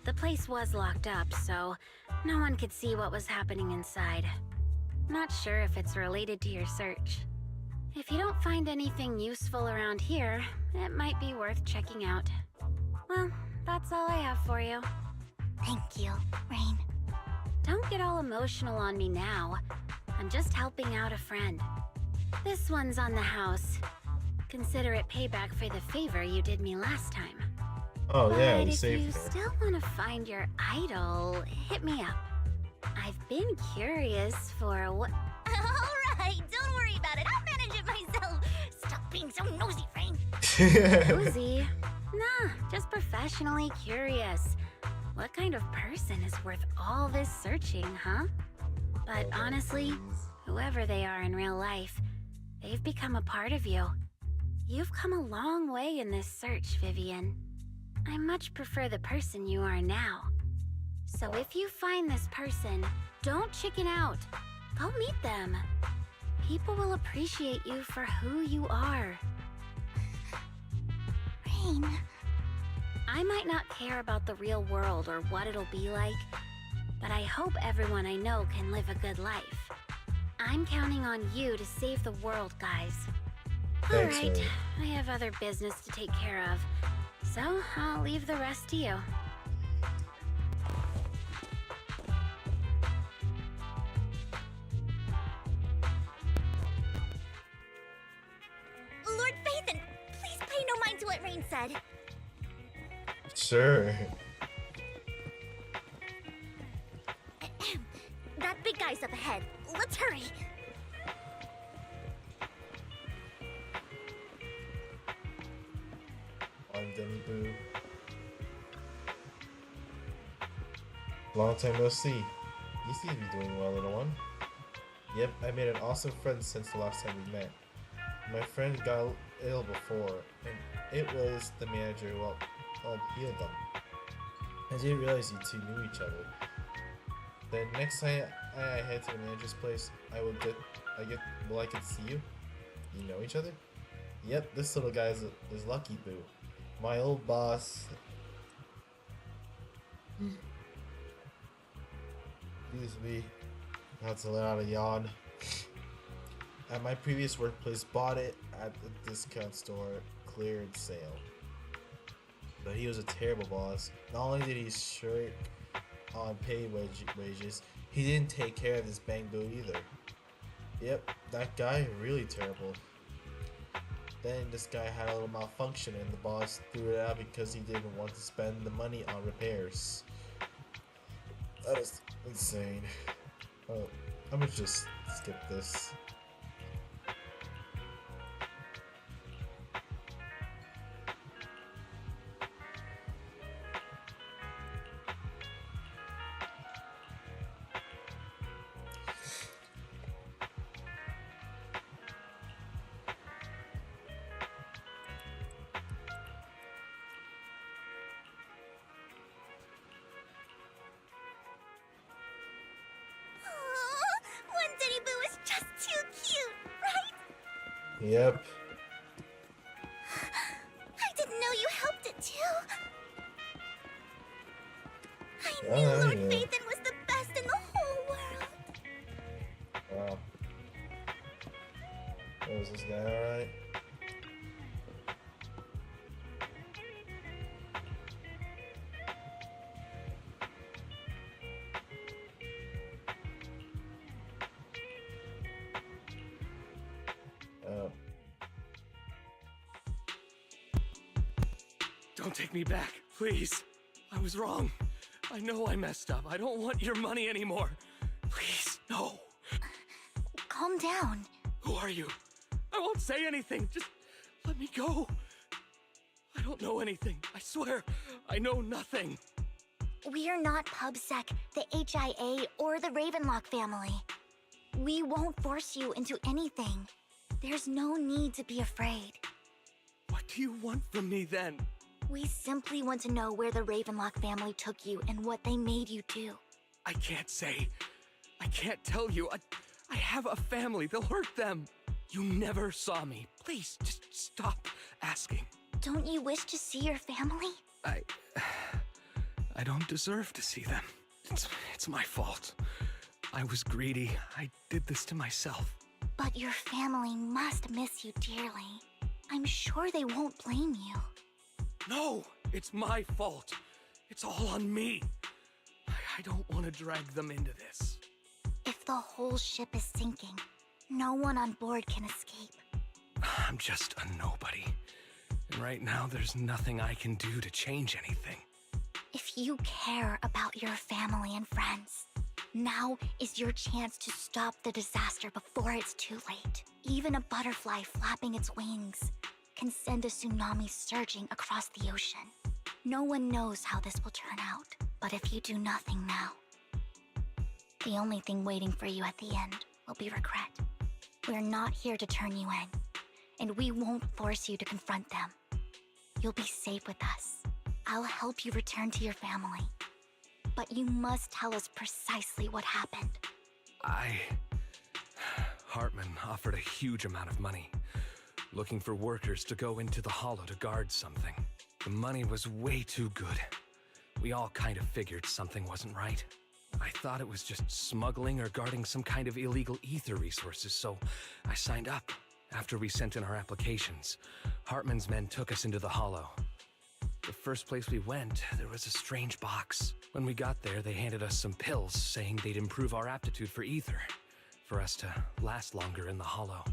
The place was locked up, so no one could see what was happening inside. Not sure if it's related to your search. If you don't find anything useful around here, it might be worth checking out. Well, that's all I have for you. Thank you, Rain. Don't get all emotional on me now. I'm just helping out a friend. This one's on the house. Consider it payback for the favor you did me last time. Oh yeah, But we if you saved her. still want to find your idol, hit me up. I've been curious for what... Alright, don't worry about it. I'll manage it myself. Stop being so nosy, Rain. Nosy? Nah, just professionally curious. What kind of person is worth all this searching, huh? But honestly, whoever they are in real life, they've become a part of you. You've come a long way in this search, Vivian. I much prefer the person you are now. So if you find this person, don't chicken out. Go meet them. People will appreciate you for who you are. Rain. I might not care about the real world or what it'll be like, but I hope everyone I know can live a good life. I'm counting on you to save the world, guys. Thanks, Alright, Rain. I have other business to take care of, so I'll leave the rest to you. Lord Phaethon, please pay no mind to what Rain said. Sure. That big guy's up ahead. Let's hurry. I'm Denny Boo. Long time no see. You seem to be doing well, little one. Yep, I made an awesome friend since the last time we met. My friend got ill before, and it was the manager who helped heal them. I didn't realize you two knew each other. Then next time I head to the manager's place, will I get to see you? You know each other? Yep, this little guy is Lucky Boo. My old boss. Excuse me. Had to let out a yawn. At my previous workplace, bought it at the discount store, cleared sale. But he was a terrible boss. Not only did he shirk on pay wages, he didn't take care of his bang boot either. Yep, that guy, really terrible. Then this guy had a little malfunction and the boss threw it out because he didn't want to spend the money on repairs. That is insane. Oh, I'm gonna just skip this. One Denny Boo is just too cute, right? Yep. I didn't know you helped it too. I Oh, knew Lord yeah. Phaethon was the best in the whole world. Wow. Oh, is this guy alright? Oh. Don't take me back, please. I was wrong. I know I messed up. I don't want your money anymore. Please, no. Calm down. Who are you? I won't say anything. Just let me go. I don't know anything. I swear, I know nothing. We're not PubSec, the HIA, or the Ravenlock family. We won't force you into anything. There's no need to be afraid. What do you want from me then? We simply want to know where the Ravenlock family took you and what they made you do. I can't say. I can't tell you. I have a family. They'll hurt them. You never saw me. Please, just stop asking. Don't you wish to see your family? I don't deserve to see them. It's my fault. I was greedy. I did this to myself. But your family must miss you dearly. I'm sure they won't blame you. No, it's my fault. It's all on me. I don't want to drag them into this. If the whole ship is sinking, no one on board can escape. I'm just a nobody. And right now, there's nothing I can do to change anything. If you care about your family and friends, now is your chance to stop the disaster before it's too late. Even a butterfly flapping its wings can send a tsunami surging across the ocean. No one knows how this will turn out, but if you do nothing now, the only thing waiting for you at the end will be regret. We're not here to turn you in, and we won't force you to confront them. You'll be safe with us, I'll help you return to your family. But you must tell us precisely what happened. Hartman offered a huge amount of money, looking for workers to go into the hollow to guard something. The money was way too good. We all kind of figured something wasn't right. I thought it was just smuggling or guarding some kind of illegal ether resources, so I signed up. After we sent in our applications, Hartman's men took us into the hollow. The first place we went, there was a strange box. When we got there, they handed us some pills, saying they'd improve our aptitude for ether, for us to last longer in the hollow.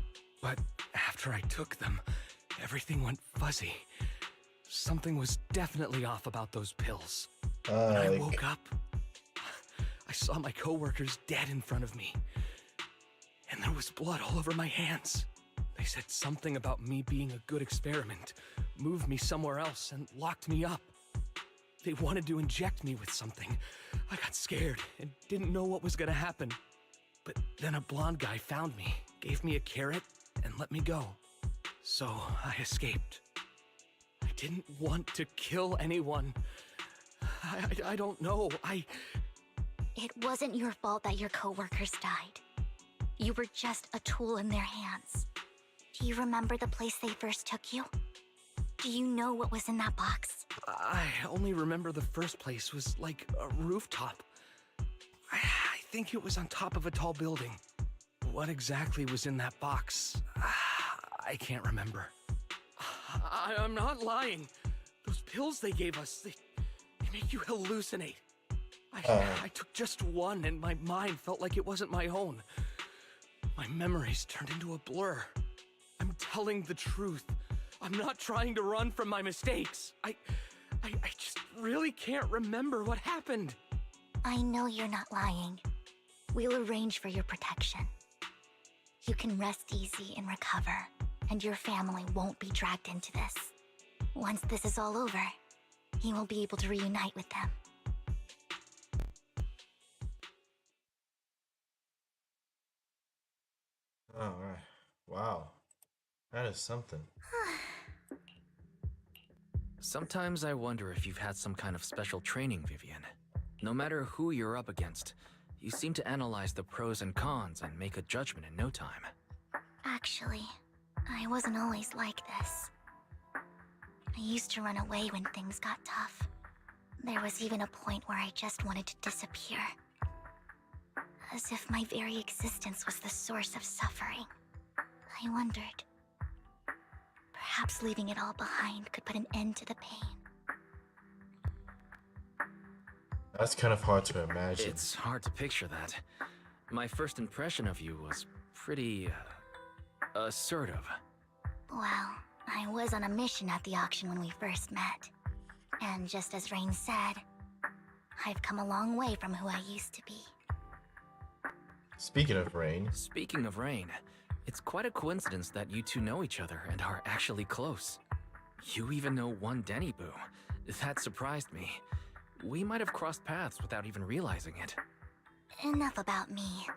But after I took them, everything went fuzzy. Something was definitely off about those pills. When I woke up, I saw my coworkers dead in front of me. And there was blood all over my hands. They said something about me being a good experiment, moved me somewhere else, and locked me up. They wanted to inject me with something. I got scared and didn't know what was gonna happen. But then a blonde guy found me, gave me a carrot, and let me go. So I escaped. I didn't want to kill anyone. I don't know. It wasn't your fault that your coworkers died. You were just a tool in their hands. Do you remember the place they first took you? Do you know what was in that box? I only remember the first place was like a rooftop. I think it was on top of a tall building. What exactly was in that box? I can't remember. I'm not lying. Those pills they gave us, they make you hallucinate. I took just one and my mind felt like it wasn't my own. My memories turned into a blur. I'm telling the truth. I'm not trying to run from my mistakes. I just really can't remember what happened. I know you're not lying. We'll arrange for your protection. You can rest easy and recover, and your family won't be dragged into this. Once this is all over, you will be able to reunite with them. All right. Wow. That is something. Sometimes I wonder if you've had some kind of special training, Vivian. No matter who you're up against, you seem to analyze the pros and cons and make a judgment in no time. Actually, I wasn't always like this. I used to run away when things got tough. There was even a point where I just wanted to disappear. As if my very existence was the source of suffering. I wondered. Perhaps leaving it all behind could put an end to the pain. That's kind of hard to imagine. It's hard to picture that. My first impression of you was pretty, assertive. Well, I was on a mission at the auction when we first met. And just as Rain said, I've come a long way from who I used to be. Speaking of Rain, it's quite a coincidence that you two know each other and are actually close. You even know one Denny Boo. That surprised me. We might have crossed paths without even realizing it. Enough about me.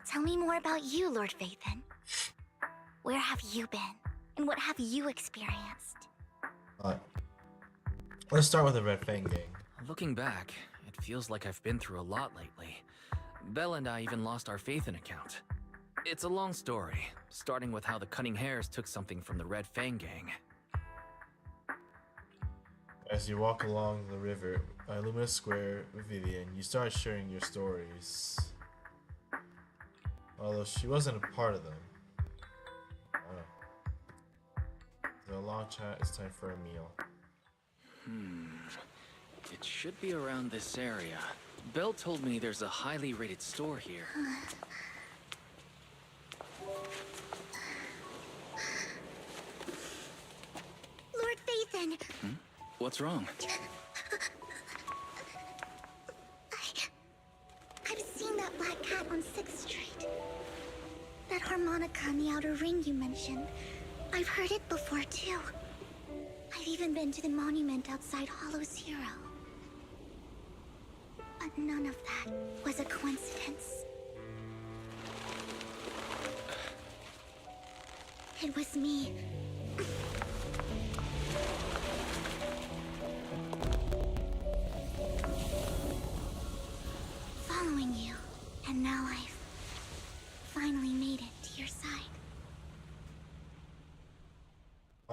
Tell me more about you, Lord Phaethon. Where have you been? And what have you experienced? Let's start with the Red Fang gang. Looking back, it feels like I've been through a lot lately. Belle and I even lost our Phaethon account. It's a long story, starting with how the Cunning Hares took something from the Red Fang gang. As you walk along the river by Luminous Square with Vivian, you start sharing your stories. Although she wasn't a part of them. After a long chat, it's time for a meal. It should be around this area. Belle told me there's a highly rated store here. Lord Phaethon! What's wrong? I've seen that black cat on 6th Street. That harmonica in the outer ring you mentioned. I've heard it before, too. I've even been to the monument outside Hollow Zero. But none of that was a coincidence. It was me.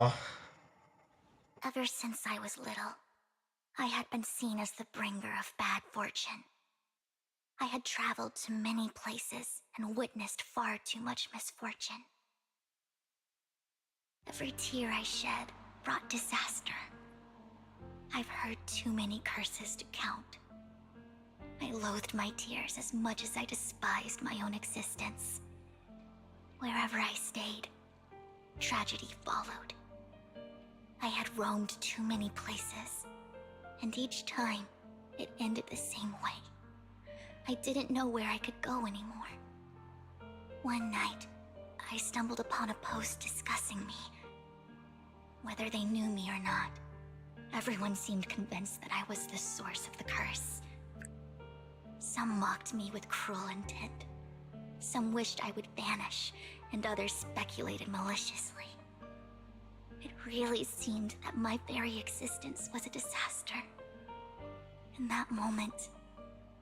Oh, Ever since I was little, I had been seen as the bringer of bad fortune. I had traveled to many places and witnessed far too much misfortune. Every tear I shed brought disaster. I've heard too many curses to count. I loathed my tears as much as I despised my own existence. Wherever I stayed, tragedy followed. I had roamed too many places, and each time, it ended the same way. I didn't know where I could go anymore. One night, I stumbled upon a post discussing me. Whether they knew me or not, everyone seemed convinced that I was the source of the curse. Some mocked me with cruel intent. Some wished I would vanish, and others speculated maliciously. It really seemed that my very existence was a disaster. In that moment,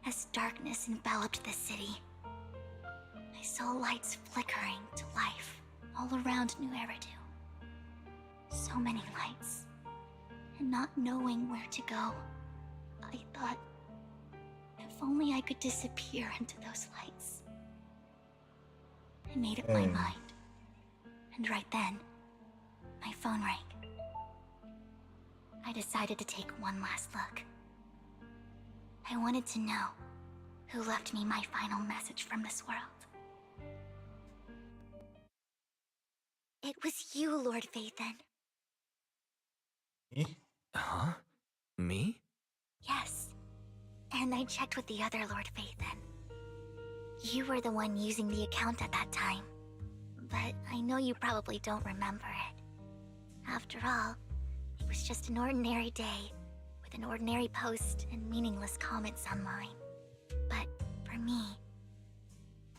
as darkness enveloped the city, I saw lights flickering to life all around New Eridu. So many lights, and not knowing where to go, I thought, if only I could disappear into those lights. I made up my mind, and right then, my phone rang. I decided to take one last look. I wanted to know who left me my final message from this world. It was you, Lord Vathan. me? Huh? Me? Yes. And I checked with the other Lord Vathan. You were the one using the account at that time. But I know you probably don't remember it. After all, it was just an ordinary day, with an ordinary post and meaningless comments online. But for me,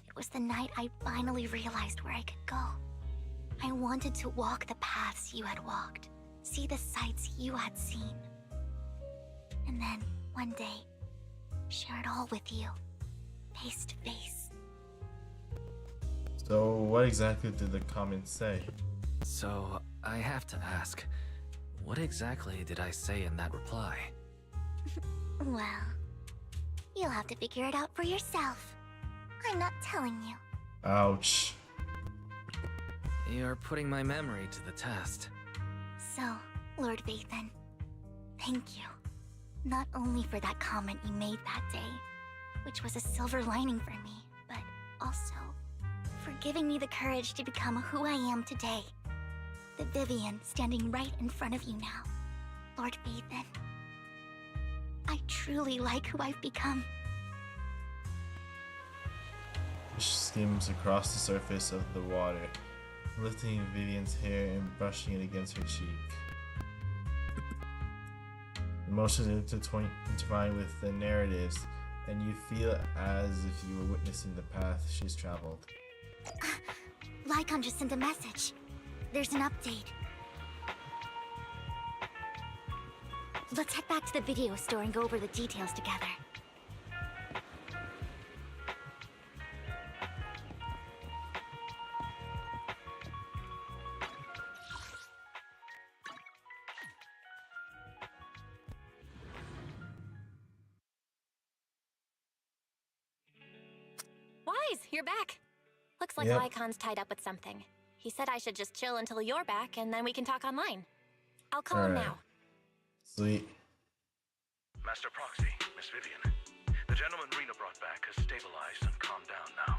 it was the night I finally realized where I could go. I wanted to walk the paths you had walked, see the sights you had seen. And then, one day, share it all with you, face to face. So, what exactly did the comment say? So, I have to ask, what exactly did I say in that reply? Well, you'll have to figure it out for yourself. I'm not telling you. Ouch. You're putting my memory to the test. So, Lord Vathan, thank you. Not only for that comment you made that day, which was a silver lining for me, but also for giving me the courage to become who I am today. The Vivian standing right in front of you now. Lord Vathan, I truly like who I've become. She skims across the surface of the water, lifting Vivian's hair and brushing it against her cheek. Emotions intertwine with the narratives, and you feel as if you were witnessing the path she's traveled. Lycon just sent a message. There's an update. Let's head back to the video store and go over the details together. Wise, you're back. Looks like Yep. Lycon's tied up with something. He said I should just chill until you're back, and then we can talk online. I'll call him Alright. now. Sweet. Master Proxy, Miss Vivian. The gentleman Rena brought back has stabilized and calmed down now.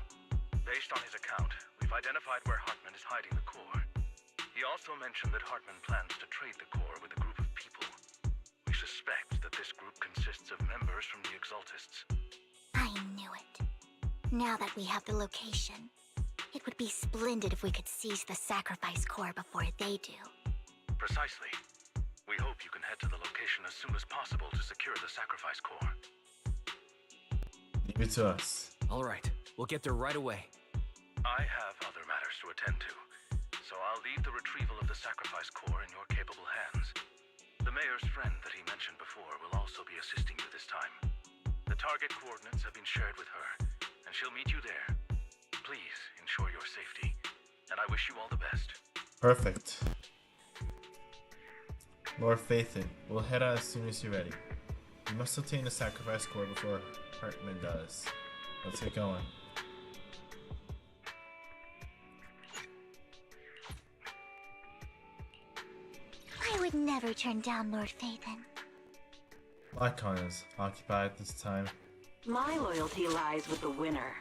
Based on his account, we've identified where Hartman is hiding the core. He also mentioned that Hartman plans to trade the core with a group of people. We suspect that this group consists of members from the Exaltists. I knew it. Now that we have the location, it would be splendid if we could seize the sacrifice core before they do. Precisely. We hope you can head to the location as soon as possible to secure the sacrifice core. Leave it to us. Alright, we'll get there right away. I have other matters to attend to, so I'll leave the retrieval of the sacrifice core in your capable hands. The mayor's friend that he mentioned before will also be assisting you this time. The target coordinates have been shared with her, and she'll meet you there. Please ensure your safety, and I wish you all the best. Perfect. Lord Phaethon, we'll head out as soon as you're ready. You must obtain the sacrifice core before Hartman does. Let's get going. I would never turn down Lord Phaethon. Icon is occupied this time. My loyalty lies with the winner.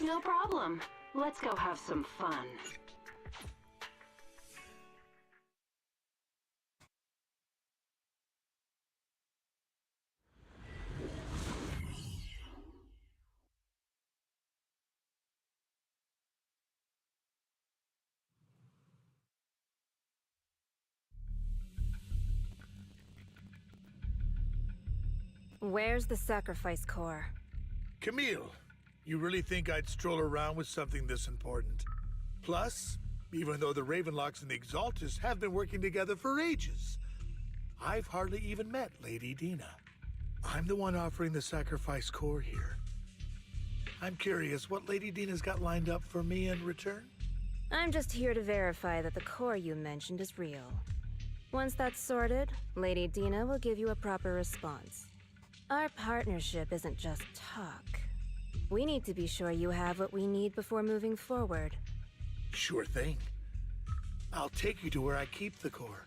No problem. Let's go have some fun. Where's the sacrifice core? Camille, you really think I'd stroll around with something this important? Plus, even though the Ravenlocks and the Exaltus have been working together for ages, I've hardly even met Lady Dina. I'm the one offering the sacrifice core here. I'm curious what Lady Dina's got lined up for me in return? I'm just here to verify that the core you mentioned is real. Once that's sorted, Lady Dina will give you a proper response. Our partnership isn't just talk. We need to be sure you have what we need before moving forward. Sure thing. I'll take you to where I keep the core.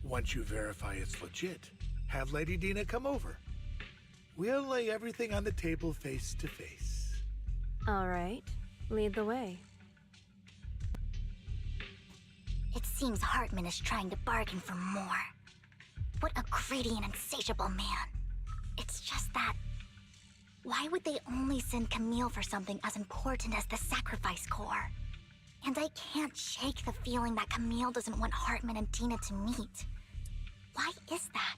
Once you verify it's legit, have Lady Dina come over. We'll lay everything on the table face to face. All right, lead the way. It seems Hartman is trying to bargain for more. What a greedy and insatiable man. It's just that... why would they only send Camille for something as important as the sacrifice core? And I can't shake the feeling that Camille doesn't want Hartman and Dina to meet. Why is that?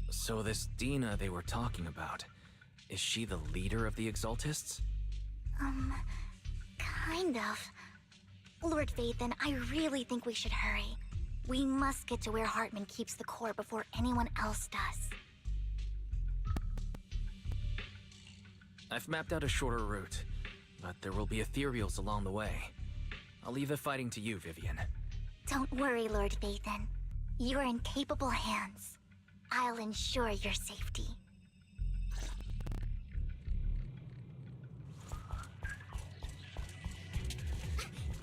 So this Dina they were talking about, is she the leader of the Exaltists? Kind of. Lord Phaethon, I really think we should hurry. We must get to where Hartman keeps the core before anyone else does. I've mapped out a shorter route, but there will be ethereals along the way. I'll leave the fighting to you, Vivian. Don't worry, Lord Phaethon. You're in capable hands. I'll ensure your safety.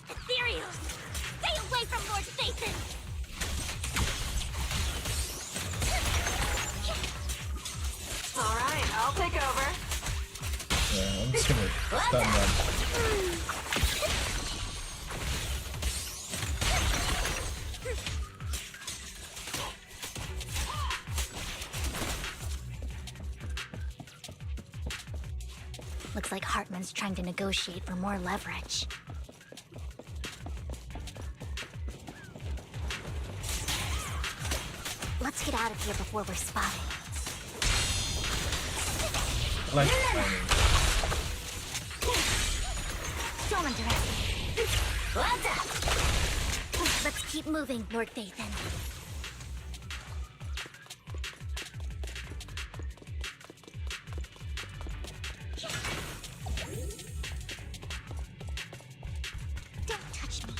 Ethereals! Stay away from Lord Phaethon! Alright, I'll take over. Yeah, I'm just gonna stun them. Looks like Hartman's trying to negotiate for more leverage. Let's get out of here before we're spotted. I like timing. Don't underestimate. Let's keep moving, Lord Phaethon. Don't touch me.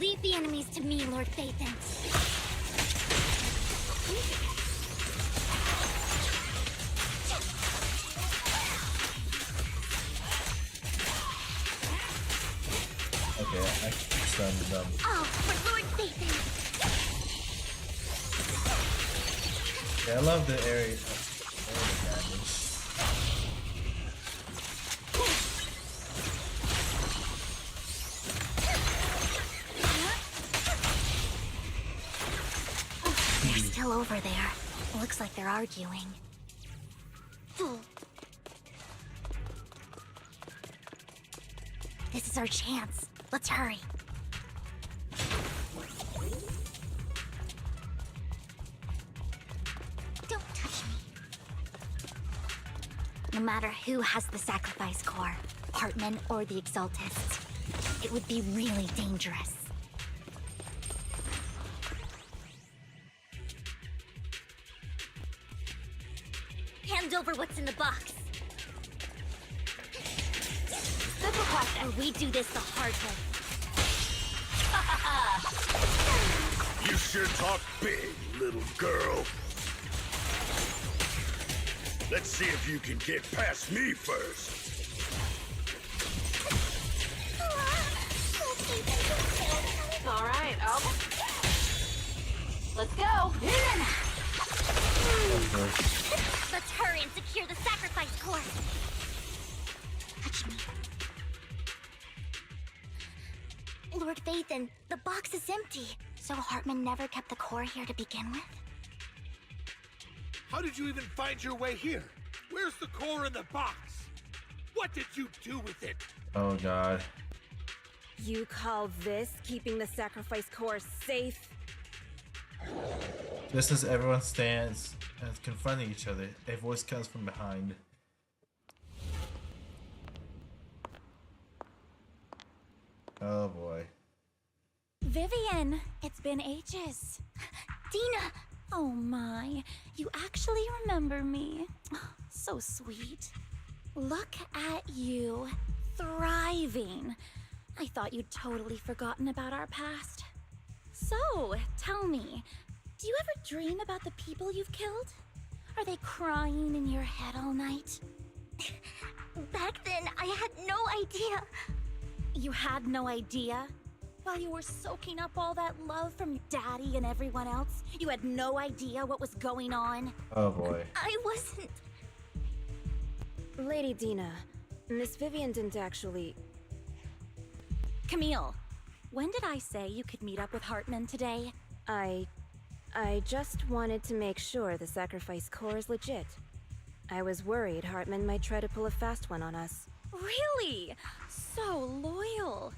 Leave the enemies to me, Lord Phaethon. Okay, I stunned them. Oh, for Lord Phaethon! Yeah, I love the area damage. They're still over there. Looks like they're arguing. This is our chance. Let's hurry. Don't touch me. No matter who has the sacrifice core, Hartman or the Exaltists, it would be really dangerous. Hand over what's in the box. Or we do this the hard way. sure talk big, little girl. Let's see if you can get past me first. All right, let's go. Let's hurry and secure the sacrifice core. Touch me. Lord Vathan, the box is empty. So Hartman never kept the core here to begin with? How did you even find your way here? Where's the core in the box? What did you do with it? Oh god. You call this keeping the sacrifice core safe? Just as everyone stands and confronting each other, a voice comes from behind. Oh boy. Vivian, it's been ages. Dina! Oh my, you actually remember me. So sweet. Look at you, thriving. I thought you'd totally forgotten about our past. So, tell me, do you ever dream about the people you've killed? Are they crying in your head all night? Back then, I had no idea. You had no idea? While you were soaking up all that love from your daddy and everyone else, you had no idea what was going on? Oh boy. I wasn't... Lady Dina, Miss Vivian didn't actually... Camille, when did I say you could meet up with Hartman today? I just wanted to make sure the sacrifice core is legit. I was worried Hartman might try to pull a fast one on us. Really? So loyal.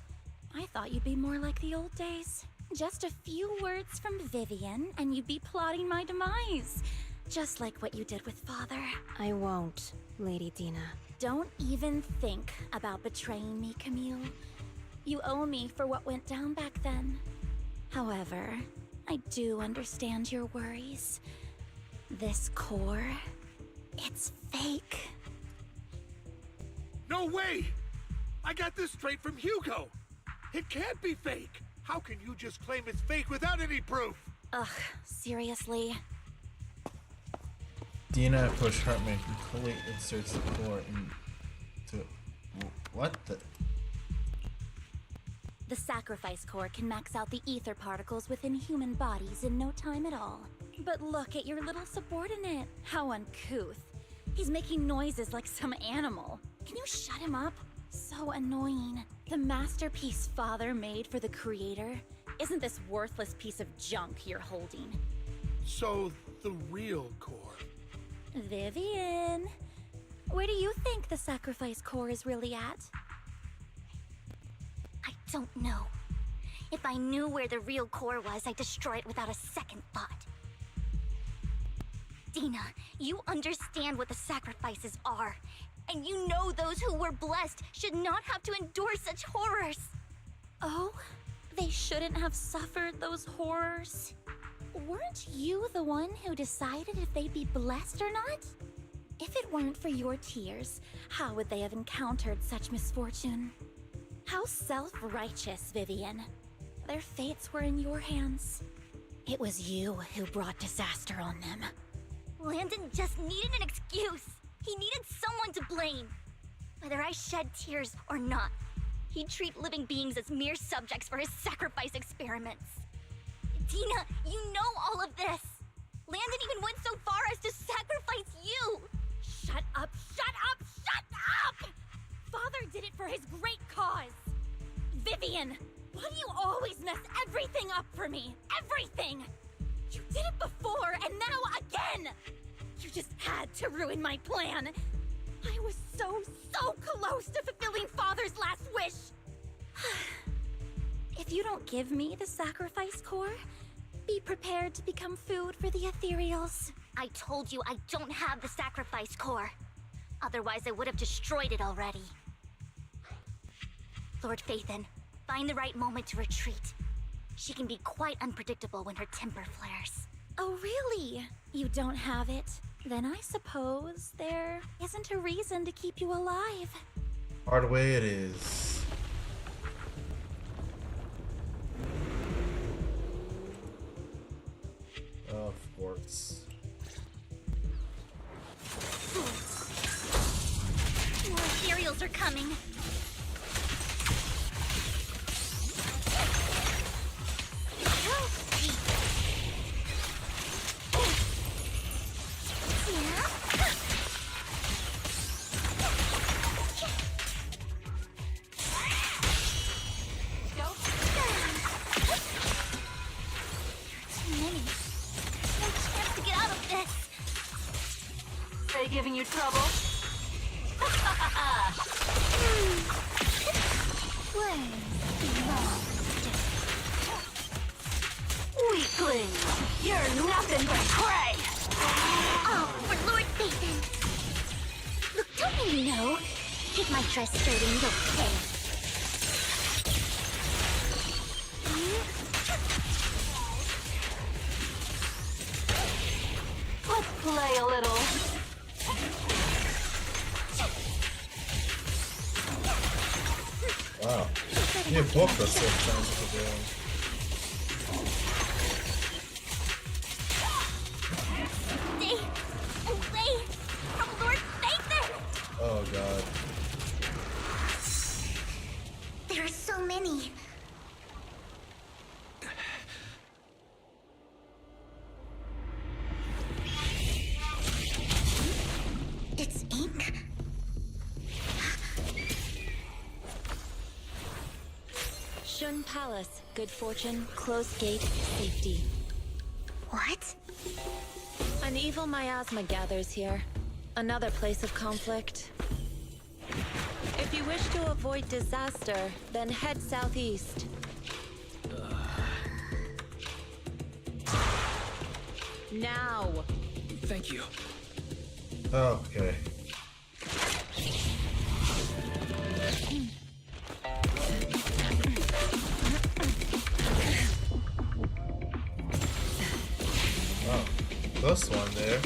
I thought you'd be more like the old days. Just a few words from Vivian, and you'd be plotting my demise. Just like what you did with Father. I won't, Lady Dina. Don't even think about betraying me, Camille. You owe me for what went down back then. However, I do understand your worries. This core, it's fake. No way! I got this straight from Hugo. It can't be fake. How can you just claim it's fake without any proof? Ugh, seriously? Dina pushed Hartman completely inserts the core into... What the... The sacrifice core can max out the ether particles within human bodies in no time at all. But look at your little subordinate. How uncouth. He's making noises like some animal. Can you shut him up? So annoying. The masterpiece Father made for the Creator isn't this worthless piece of junk you're holding. So, the real core. Vivian, where do you think the sacrifice core is really at? I don't know. If I knew where the real core was, I'd destroy it without a second thought. Dina, you understand what the sacrifices are. And you know those who were blessed should not have to endure such horrors. Oh, they shouldn't have suffered those horrors. Weren't you the one who decided if they'd be blessed or not? If it weren't for your tears, how would they have encountered such misfortune? How self-righteous, Vivian. Their fates were in your hands. It was you who brought disaster on them. Landon just needed an excuse. He needed someone to blame. Whether I shed tears or not, he'd treat living beings as mere subjects for his sacrifice experiments. Dina, you know all of this. Landon even went so far as to sacrifice you. Shut up, shut up, shut up! Father did it for his great cause. Vivian, why do you always mess everything up for me? Everything! You did it before, and now again! You just had to ruin my plan. I was so close to fulfilling Father's last wish. If you don't give me the sacrifice core, be prepared to become food for the ethereals. I told you I don't have the sacrifice core. Otherwise, I would have destroyed it already. Lord Phaethon, find the right moment to retreat. She can be quite unpredictable when her temper flares. Oh, really? You don't have it? Then I suppose there isn't a reason to keep you alive. Hard way it is. coming. They giving you trouble? Weakling! You're nothing but prey! Oh, for Lord Phaethon! Look, don't you know? Take my dress skirt and you'll pay. Let's play a little. Wow. You both are so challenging to do. Stay away from Lord Phaethon! Oh god. There are so many. It's ink? Shun Palace, good fortune, closed gate, safety. What? An evil miasma gathers here. Another place of conflict. If you wish to avoid disaster, then head southeast. Now! Thank you. Oh, okay. Oh, this one there.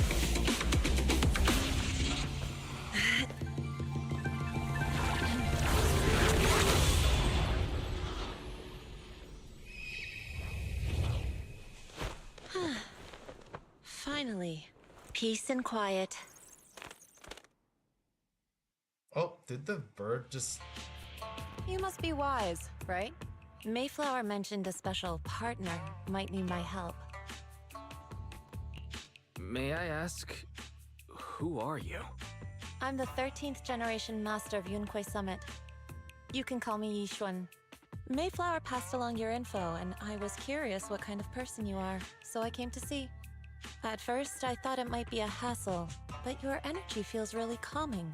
Finally, peace and quiet. Oh, did the bird just... You must be wise, right? Mayflower mentioned a special partner might need my help. May I ask, who are you? I'm the 13th generation master of Yunque Summit. You can call me Yishuan. Mayflower passed along your info, and I was curious what kind of person you are, so I came to see. At first, I thought it might be a hassle, but your energy feels really calming.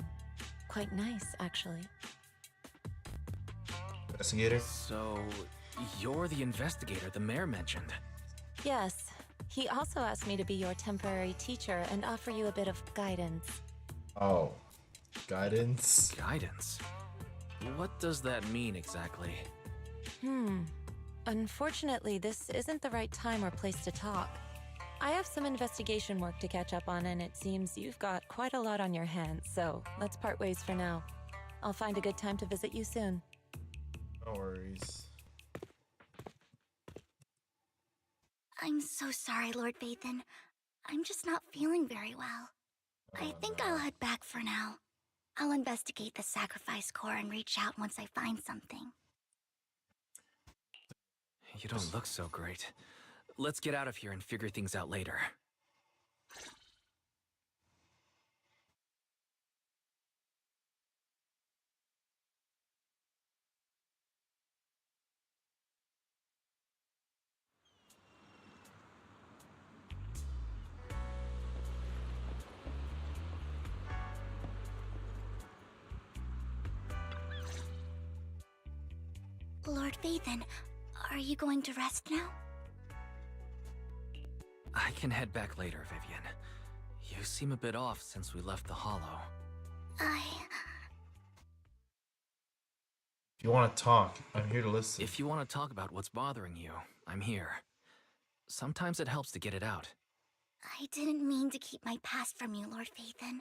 Quite nice, actually. Investigator? So, you're the investigator the mayor mentioned. Yes. He also asked me to be your temporary teacher and offer you a bit of guidance. Oh. Guidance? Guidance? What does that mean exactly? Unfortunately, this isn't the right time or place to talk. I have some investigation work to catch up on, and it seems you've got quite a lot on your hands, so let's part ways for now. I'll find a good time to visit you soon. No worries. I'm so sorry, Lord Phaethon. I'm just not feeling very well. I think I'll head back for now. I'll investigate the sacrifice core and reach out once I find something. You don't look so great. Let's get out of here and figure things out later. Lord Phaethon, are you going to rest now? I can head back later, Vivian. You seem a bit off since we left the Hollow. If you want to talk, I'm here to listen. If you want to talk about what's bothering you, I'm here. Sometimes it helps to get it out. I didn't mean to keep my past from you, Lord Phaethon.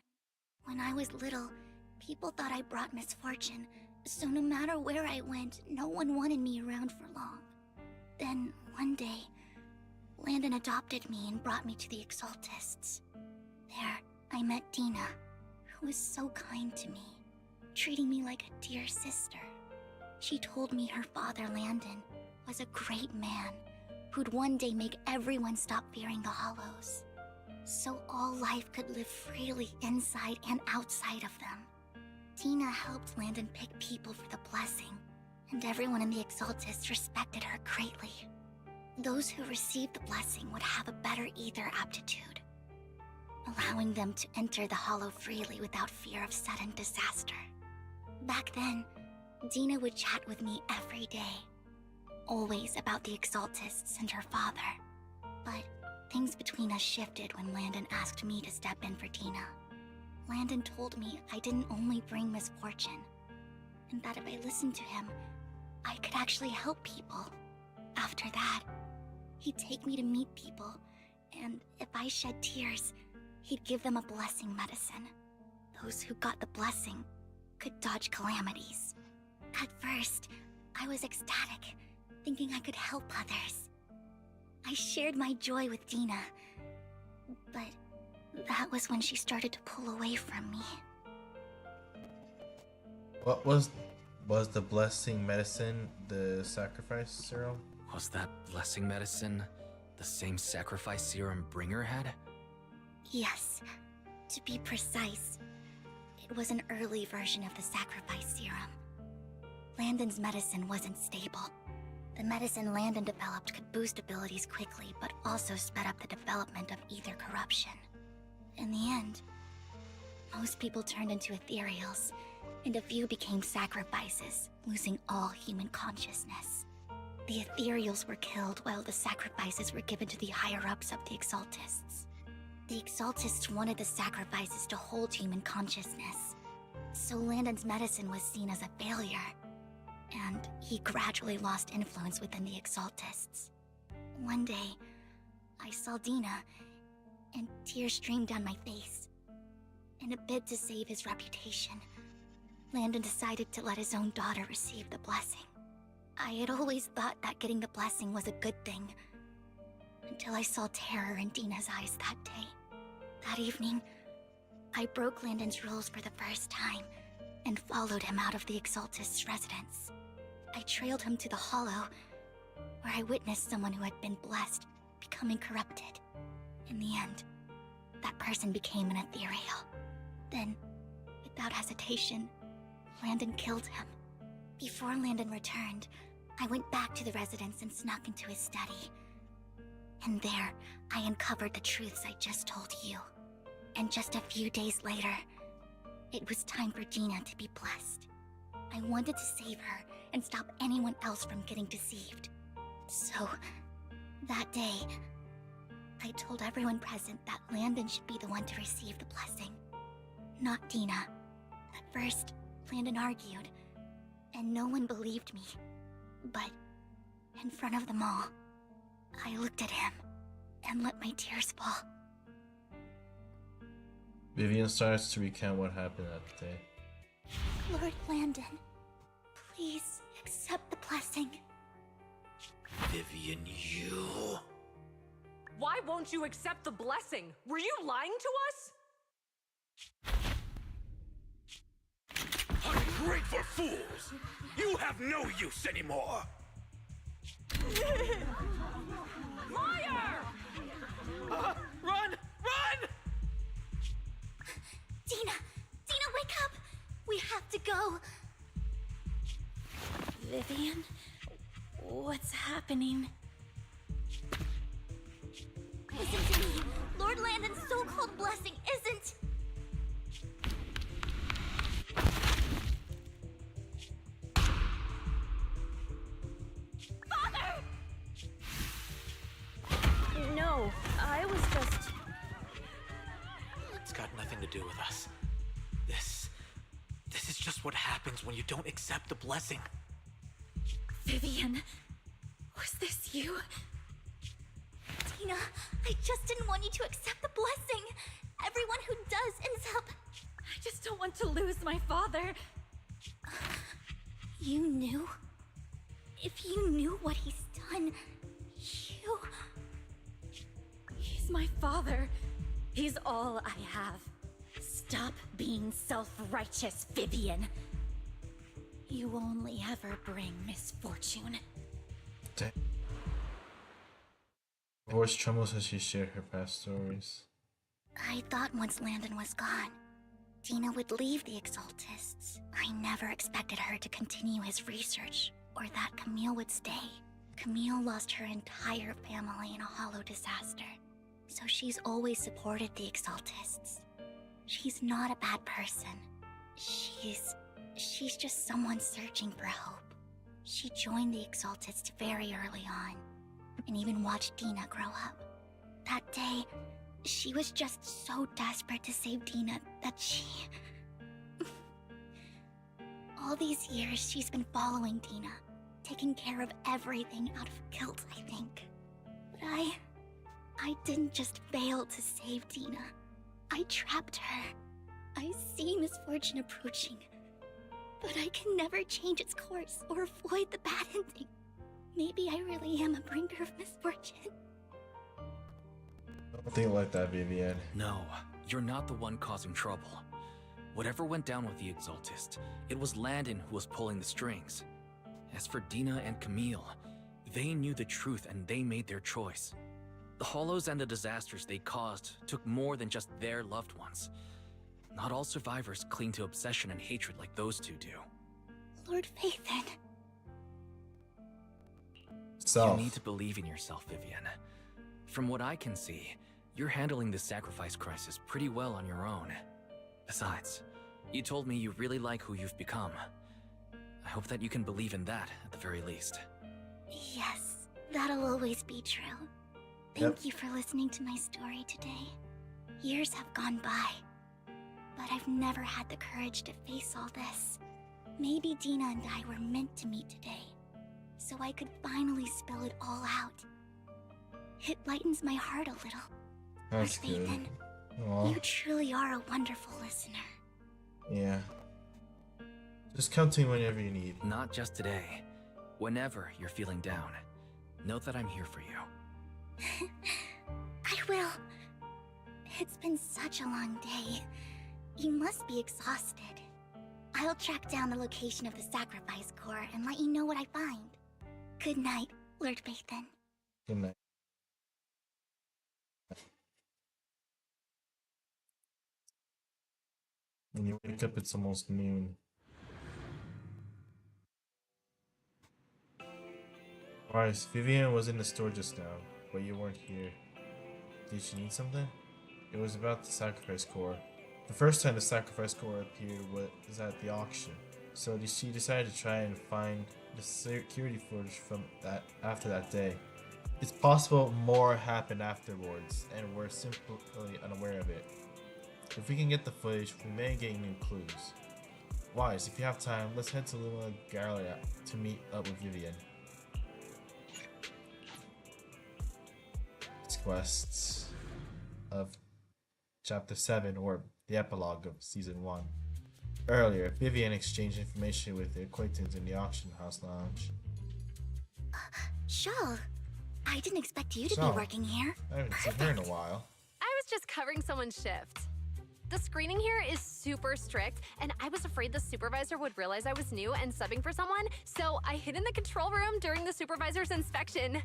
When I was little, people thought I brought misfortune, so no matter where I went, no one wanted me around for long. Then, one day, Landon adopted me and brought me to the Exaltists. There, I met Dina, who was so kind to me. treating me like a dear sister. She told me her father, Landon, was a great man who'd one day make everyone stop fearing the Hollows, so all life could live freely inside and outside of them. Tina helped Landon pick people for the blessing, and everyone in the Exaltists respected her greatly. Those who received the blessing would have a better ether aptitude, allowing them to enter the Hollow freely without fear of sudden disaster. Back then, Dina would chat with me every day, always about the Exaltists and her father. But things between us shifted when Landon asked me to step in for Dina. Landon told me I didn't only bring misfortune, and that if I listened to him, I could actually help people. After that, he'd take me to meet people, and if I shed tears, he'd give them a blessing medicine. Those who got the blessing could dodge calamities. At first, I was ecstatic, thinking I could help others. I shared my joy with Dina, but that was when she started to pull away from me. What was the blessing medicine the sacrifice serum? Was that blessing medicine the same sacrifice serum Bringer had? Yes. To be precise, it was an early version of the sacrifice serum. Landon's medicine wasn't stable. The medicine Landon developed could boost abilities quickly, but also sped up the development of ether corruption. In the end, most people turned into ethereals, and a few became sacrifices, losing all human consciousness. The ethereals were killed while the sacrifices were given to the higher-ups of the Exaltists. The Exaltists wanted the sacrifices to hold human consciousness, so Landon's medicine was seen as a failure, and he gradually lost influence within the Exaltists. One day, I saw Dina, and tears streamed down my face. In a bid to save his reputation, Landon decided to let his own daughter receive the blessing. I had always thought that getting the blessing was a good thing, until I saw terror in Dina's eyes that day. That evening, I broke Landon's rules for the first time, and followed him out of the Exaltist's residence. I trailed him to the Hollow, where I witnessed someone who had been blessed becoming corrupted. In the end, that person became an ethereal. Then, without hesitation, Landon killed him. Before Landon returned, I went back to the residence and snuck into his study. And there, I uncovered the truths I just told you. And just a few days later, it was time for Dina to be blessed. I wanted to save her and stop anyone else from getting deceived. So, that day, I told everyone present that Landon should be the one to receive the blessing, not Dina. At first, Landon argued, and no one believed me. But, in front of them all, I looked at him and let my tears fall. Vivian starts to recount what happened that day. Lord Landon, please accept the blessing. Vivian, you... Why won't you accept the blessing? Were you lying to us? Ungrateful fools! You have no use anymore! Liar! Run! Run! Dina! Dina, wake up! We have to go! Vivian? What's happening? Listen to me! Lord Landon's so-called blessing isn't... Father! No, I was just... It's got nothing to do with us. This is just what happens when you don't accept the blessing. Vivian, was this you? Tina, I just didn't want you to accept the blessing. Everyone who does ends up... I just don't want to lose my father. You knew? If you knew what he's done, you... He's my father. He's all I have. Stop being self-righteous, Vivian. You only ever bring misfortune. Her voice trembles as she shared her past stories. I thought once Landon was gone, Dina would leave the Exaltists. I never expected her to continue his research, or that Camille would stay. Camille lost her entire family in a hollow disaster, so she's always supported the Exaltists. She's not a bad person. She's just someone searching for hope. She joined the Exaltists very early on, and even watched Dina grow up. That day, she was just so desperate to save Dina that she... All these years, she's been following Dina, taking care of everything out of guilt, I think. But I didn't just fail to save Dina. I trapped her. I see misfortune approaching, but I can never change its course or avoid the bad ending. Maybe I really am a bringer of misfortune. Don't think like that, Vivian. No, you're not the one causing trouble. Whatever went down with the Exaltist, it was Landon who was pulling the strings. As for Dina and Camille, they knew the truth and they made their choice. The hollows and the disasters they caused took more than just their loved ones. Not all survivors cling to obsession and hatred like those two do. Lord Phaethon. You need to believe in yourself, Vivian. From what I can see, you're handling this sacrifice crisis pretty well on your own. Besides, you told me you really like who you've become. I hope that you can believe in that, at the very least. Yes, that'll always be true. Thank you for listening to my story today. Years have gone by, but I've never had the courage to face all this. Maybe Dina and I were meant to meet today, so I could finally spill it all out. It lightens my heart a little. That's good. Phaethon, Aww. you truly are a wonderful listener. Yeah. Just come to me whenever you need. Not just today. Whenever you're feeling down, know that I'm here for you. I will. It's been such a long day. You must be exhausted. I'll track down the location of the sacrifice core and let you know what I find. Good night, Lord Phaethon. Good night. When you wake up, it's almost noon. Alright, Vivian was in the store just now, but you weren't here. Did she need something? It was about the sacrifice core. The first time the sacrifice core appeared was at the auction, so she decided to try and find the security footage from that after that day. It's possible more happened afterwards, and we're simply unaware of it. If we can get the footage, we may gain new clues. Wise, if you have time, let's head to Luna Galleria to meet up with Vivian. Quests of Chapter 7, or the epilogue of Season 1. Earlier, Vivian exchanged information with the acquaintance in the auction house lounge. Shaw, I didn't expect you to be working here. I haven't seen her in a while. I was just covering someone's shift. The screening here is super strict, and I was afraid the supervisor would realize I was new and subbing for someone, so I hid in the control room during the supervisor's inspection.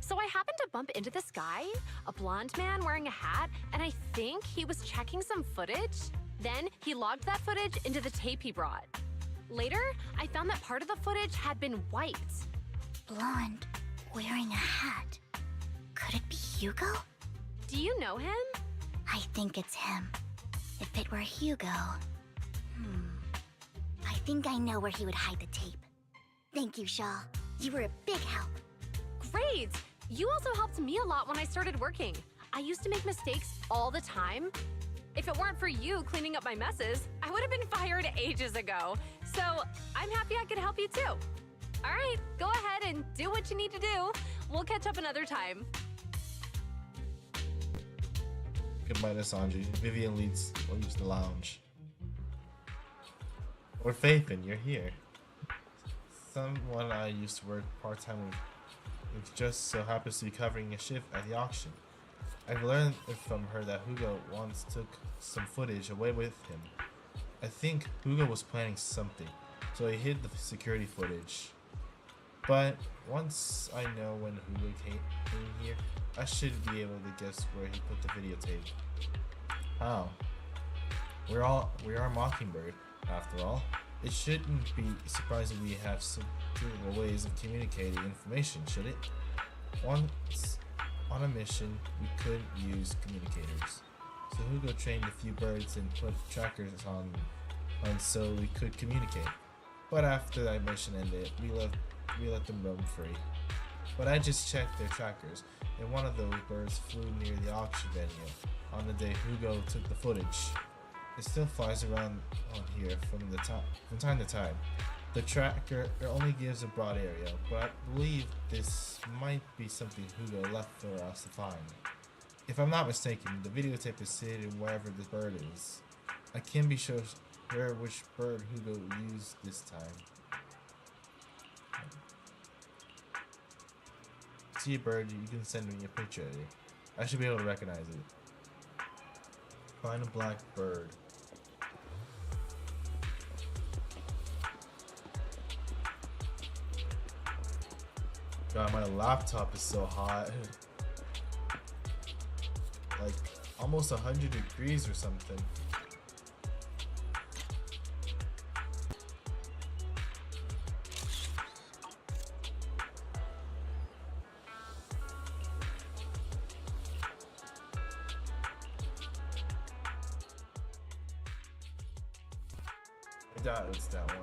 So I happened to bump into this guy, a blonde man wearing a hat, and I think he was checking some footage. Then he logged that footage into the tape he brought. Later, I found that part of the footage had been wiped. Blonde, wearing a hat. Could it be Hugo? Do you know him? I think it's him. If it were Hugo... I think I know where he would hide the tape. Thank you, Shaw. You were a big help. Great! You also helped me a lot when I started working. I used to make mistakes all the time. If it weren't for you cleaning up my messes, I would have been fired ages ago. So I'm happy I could help you too. All right, go ahead and do what you need to do. We'll catch up another time. Goodbye to Sanji. Vivian leaves the lounge. Or Phaethon, you're here. Someone I used to work part-time with just so happens to be covering a shift at the auction. I've learned from her that Hugo once took some footage away with him. I think Hugo was planning something, so he hid the security footage. But once I know when Hugo came here, I should be able to guess where he put the videotape. How? We are Mockingbird, after all. It shouldn't be surprising we have subtle ways of communicating information, should it? Once on a mission, we could use communicators. So Hugo trained a few birds and put trackers on so we could communicate. But after that mission ended, we let them roam free. But I just checked their trackers, and one of those birds flew near the auction venue on the day Hugo took the footage. It still flies around on here from time to time. The tracker only gives a broad area, but I believe this might be something Hugo left for us to find. If I'm not mistaken, the videotape is sitting wherever the bird is. I can be sure which bird Hugo used this time. See a bird, you can send me a picture of it. I should be able to recognize it. Find a black bird. God, my laptop is so hot. Like almost 100 degrees or something. I doubt it's that one.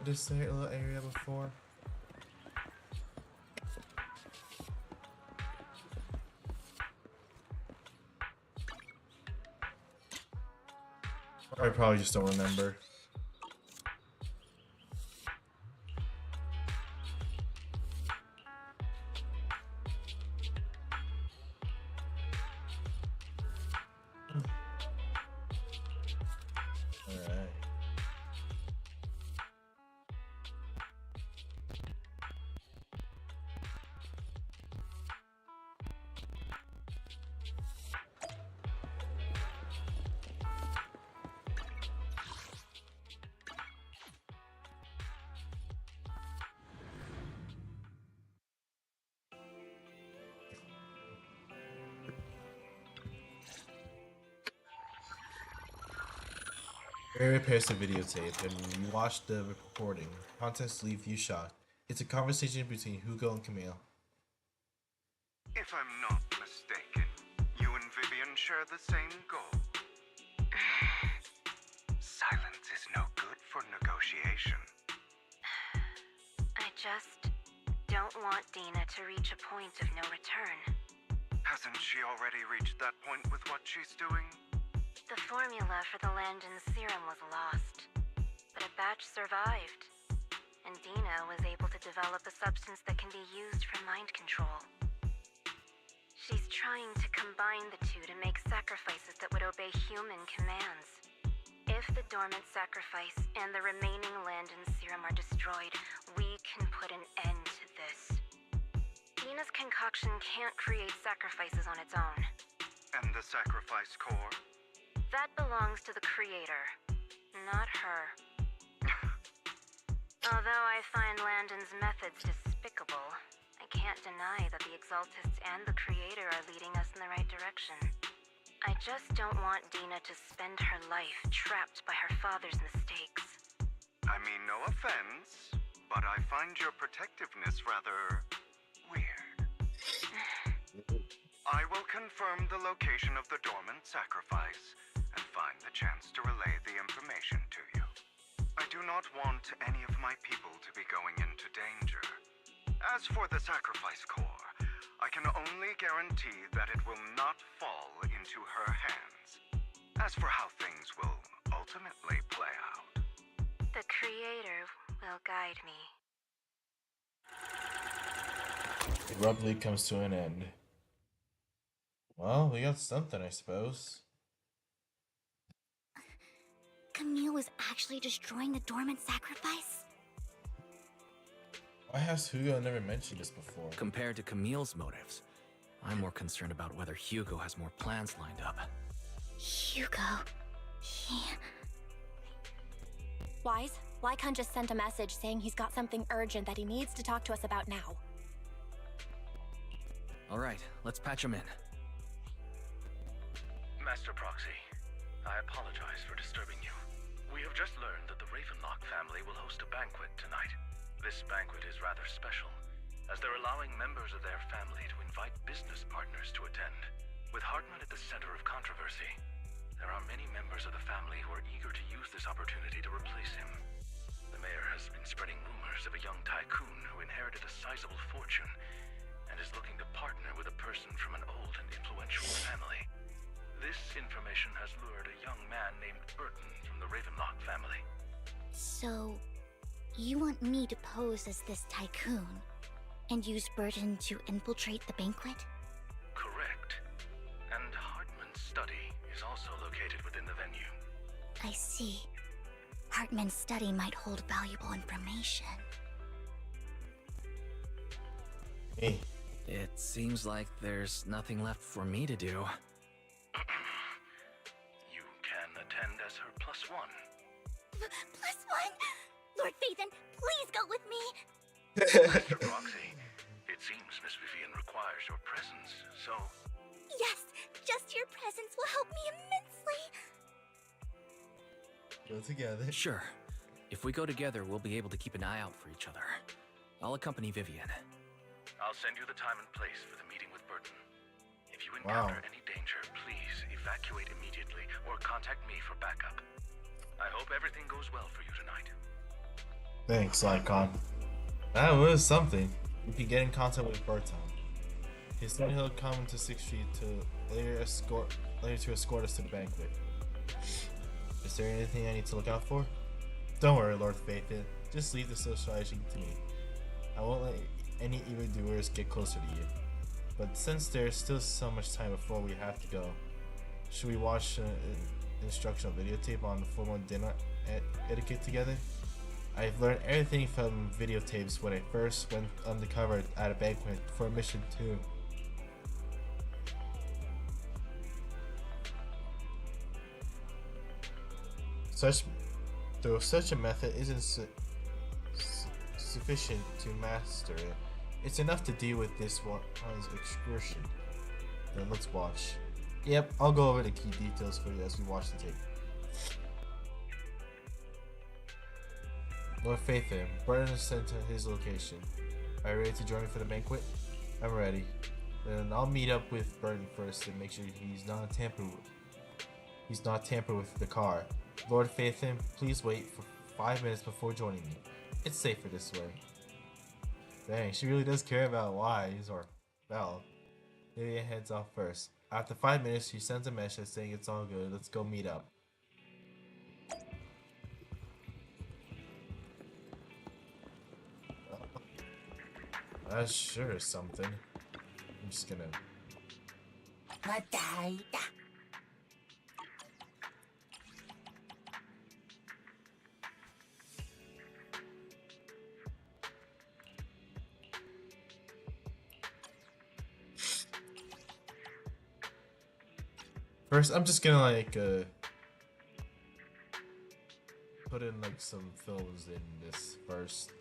This little area before. I probably just don't remember. Alright. Barry repairs the videotape, and when you watch the recording, context leave you shocked. It's a conversation between Hugo and Camille. If I'm not mistaken, you and Vivian share the same goal. Silence is no good for negotiation. I just don't want Dina to reach a point of no return. Hasn't she already reached that point with what she's doing? The formula for the Landon serum was lost, but a batch survived, and Dina was able to develop a substance that can be used for mind control. She's trying to combine the two to make sacrifices that would obey human commands. If the dormant sacrifice and the remaining Landon serum are destroyed, we can put an end to this. Dina's concoction can't create sacrifices on its own. And the sacrifice core? That belongs to the creator, not her. Although I find Landon's methods despicable, I can't deny that the Exaltists and the creator are leading us in the right direction. I just don't want Dina to spend her life trapped by her father's mistakes. I mean, no offense, but I find your protectiveness rather weird. I will confirm the location of the dormant sacrifice and find the chance to relay the information to you. I do not want any of my people to be going into danger. As for the sacrifice core, I can only guarantee that it will not fall into her hands. As for how things will ultimately play out, The creator will guide me. abruptly comes to an end. Well, we got something, I suppose. Camille was actually destroying the dormant sacrifice? Why has Hugo never mentioned this before? Compared to Camille's motives, I'm more concerned about whether Hugo has more plans lined up. Hugo... he... Wise, Lycon just sent a message saying he's got something urgent that he needs to talk to us about now. Alright, let's patch him in. Master Proxy, I apologize for disturbing you. We have just learned that the Ravenlock family will host a banquet tonight. This banquet is rather special, as they're allowing members of their family to invite business partners to attend. With Hartman at the center of controversy, there are many members of the family who are eager to use this opportunity to replace him. The mayor has been spreading rumors of a young tycoon who inherited a sizable fortune and is looking to partner with a person from an old and influential family. This information has lured a young man named Burton from the Ravenlock family. So, you want me to pose as this tycoon and use Burton to infiltrate the banquet? Correct. And Hartman's study is also located within the venue. I see. Hartman's study might hold valuable information. Hey. It seems like there's nothing left for me to do. You can attend as her +1. +1? Lord Phaethon, please go with me! Master Proxy, it seems Miss Vivian requires your presence, so... Yes, just your presence will help me immensely! Go together. Sure. If we go together, we'll be able to keep an eye out for each other. I'll accompany Vivian. I'll send you the time and place for the meeting with Burton. If you encounter any danger, please evacuate immediately or contact me for backup. I hope everything goes well for you tonight. Thanks, Lycon. That was something. We can get in contact with Burton. He said he'll come to 6th Street to later to escort us to the banquet. Is there anything I need to look out for? Don't worry, Lord Phaethon. Just leave the socializing to me. I won't let any evildoers get closer to you. But since there's still so much time before we have to go, should we watch an instructional videotape on formal dinner etiquette together? I've learned everything from videotapes when I first went undercover at a banquet for mission 2. Though such a method isn't sufficient to master it, it's enough to deal with this one's excursion. Then let's watch. Yep, I'll go over the key details for you as we watch the tape. Lord Phaethon, Burton has sent to his location. Are you ready to join me for the banquet? I'm ready. Then I'll meet up with Burton first and make sure he's not tampered with the car. Lord Phaethon, please wait for 5 minutes before joining me. It's safer this way. Dang, she really does care about Wise or Belle. Vivian heads off first. After 5 minutes, she sends a message saying it's all good. Let's go meet up. That sure is something. I'm just gonna... First, I'm just gonna like put in like some films in this first.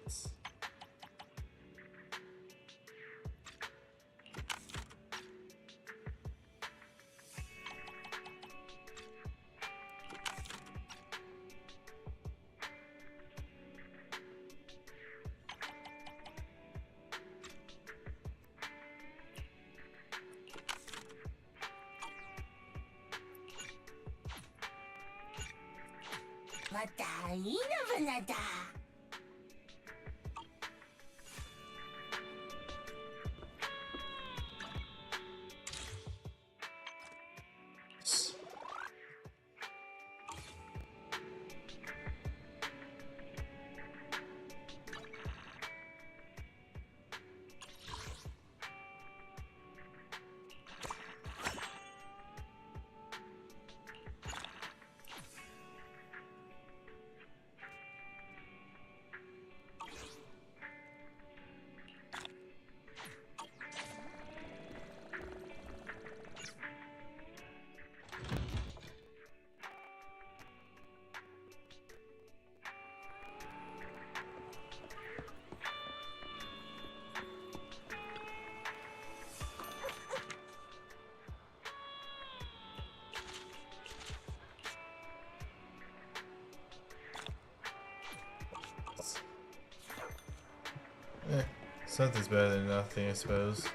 Something's better than nothing, I suppose.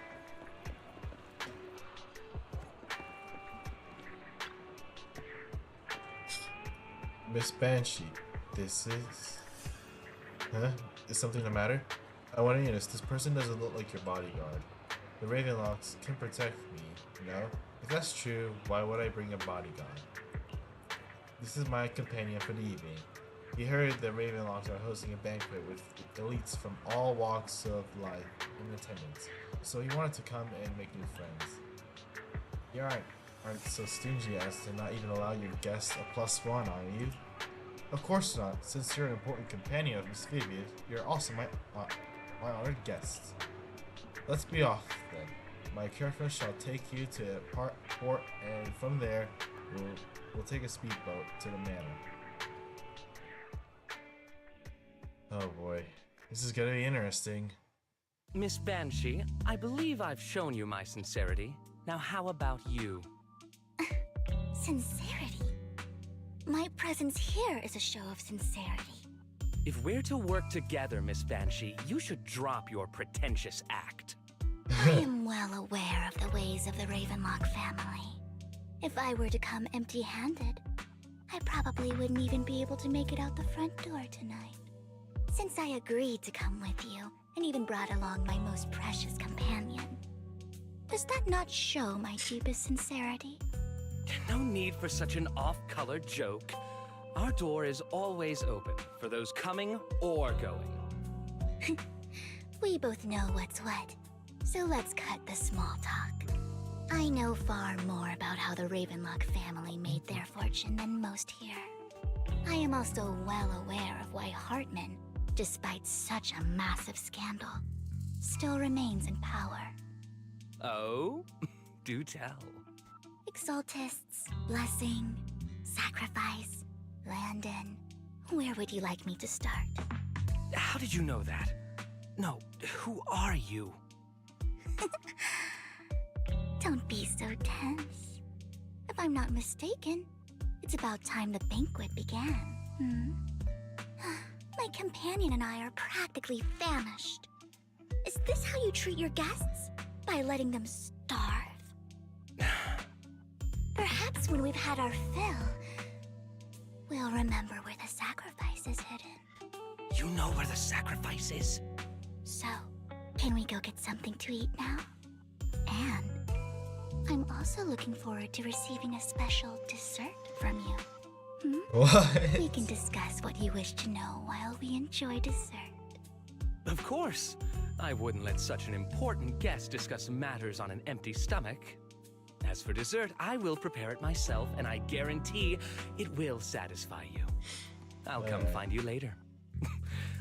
Miss Banshee, this is... Huh? Is something the matter? I want to notice, this person doesn't look like your bodyguard. The Ravenlocks can protect me, you know? If that's true, why would I bring a bodyguard? This is my companion for the evening. He heard the Ravenlocks are hosting a banquet with elites from all walks of life in attendance, so he wanted to come and make new friends. You aren't so stingy as to not even allow your guests a +1, are you? Of course not. Since you're an important companion of Miss Phoebe, you're also my honored guest. Let's be off then. My character shall take you to port, and from there, we'll take a speedboat to the manor. Oh boy, this is gonna be interesting. Miss Banshee, I believe I've shown you my sincerity. Now how about you? Sincerity? My presence here is a show of sincerity. If we're to work together, Miss Banshee, you should drop your pretentious act. I am well aware of the ways of the Ravenlock family. If I were to come empty-handed, I probably wouldn't even be able to make it out the front door tonight. Since I agreed to come with you, and even brought along my most precious companion, does that not show my deepest sincerity? No need for such an off-color joke. Our door is always open for those coming or going. We both know what's what, so let's cut the small talk. I know far more about how the Ravenlock family made their fortune than most here. I am also well aware of why Hartman, despite such a massive scandal, still remains in power. Oh? Do tell. Exaltists, blessing, sacrifice, Landon. Where would you like me to start? How did you know that? No, who are you? Don't be so tense. If I'm not mistaken, it's about time the banquet began. My companion and I are practically famished. Is this how you treat your guests? By letting them starve? Perhaps when we've had our fill, we'll remember where the sacrifice is hidden. You know where the sacrifice is? So, can we go get something to eat now? And I'm also looking forward to receiving a special dessert from you. What? We can discuss what you wish to know while we enjoy dessert. Of course. I wouldn't let such an important guest discuss matters on an empty stomach. As for dessert, I will prepare it myself, and I guarantee it will satisfy you. I'll come find you later.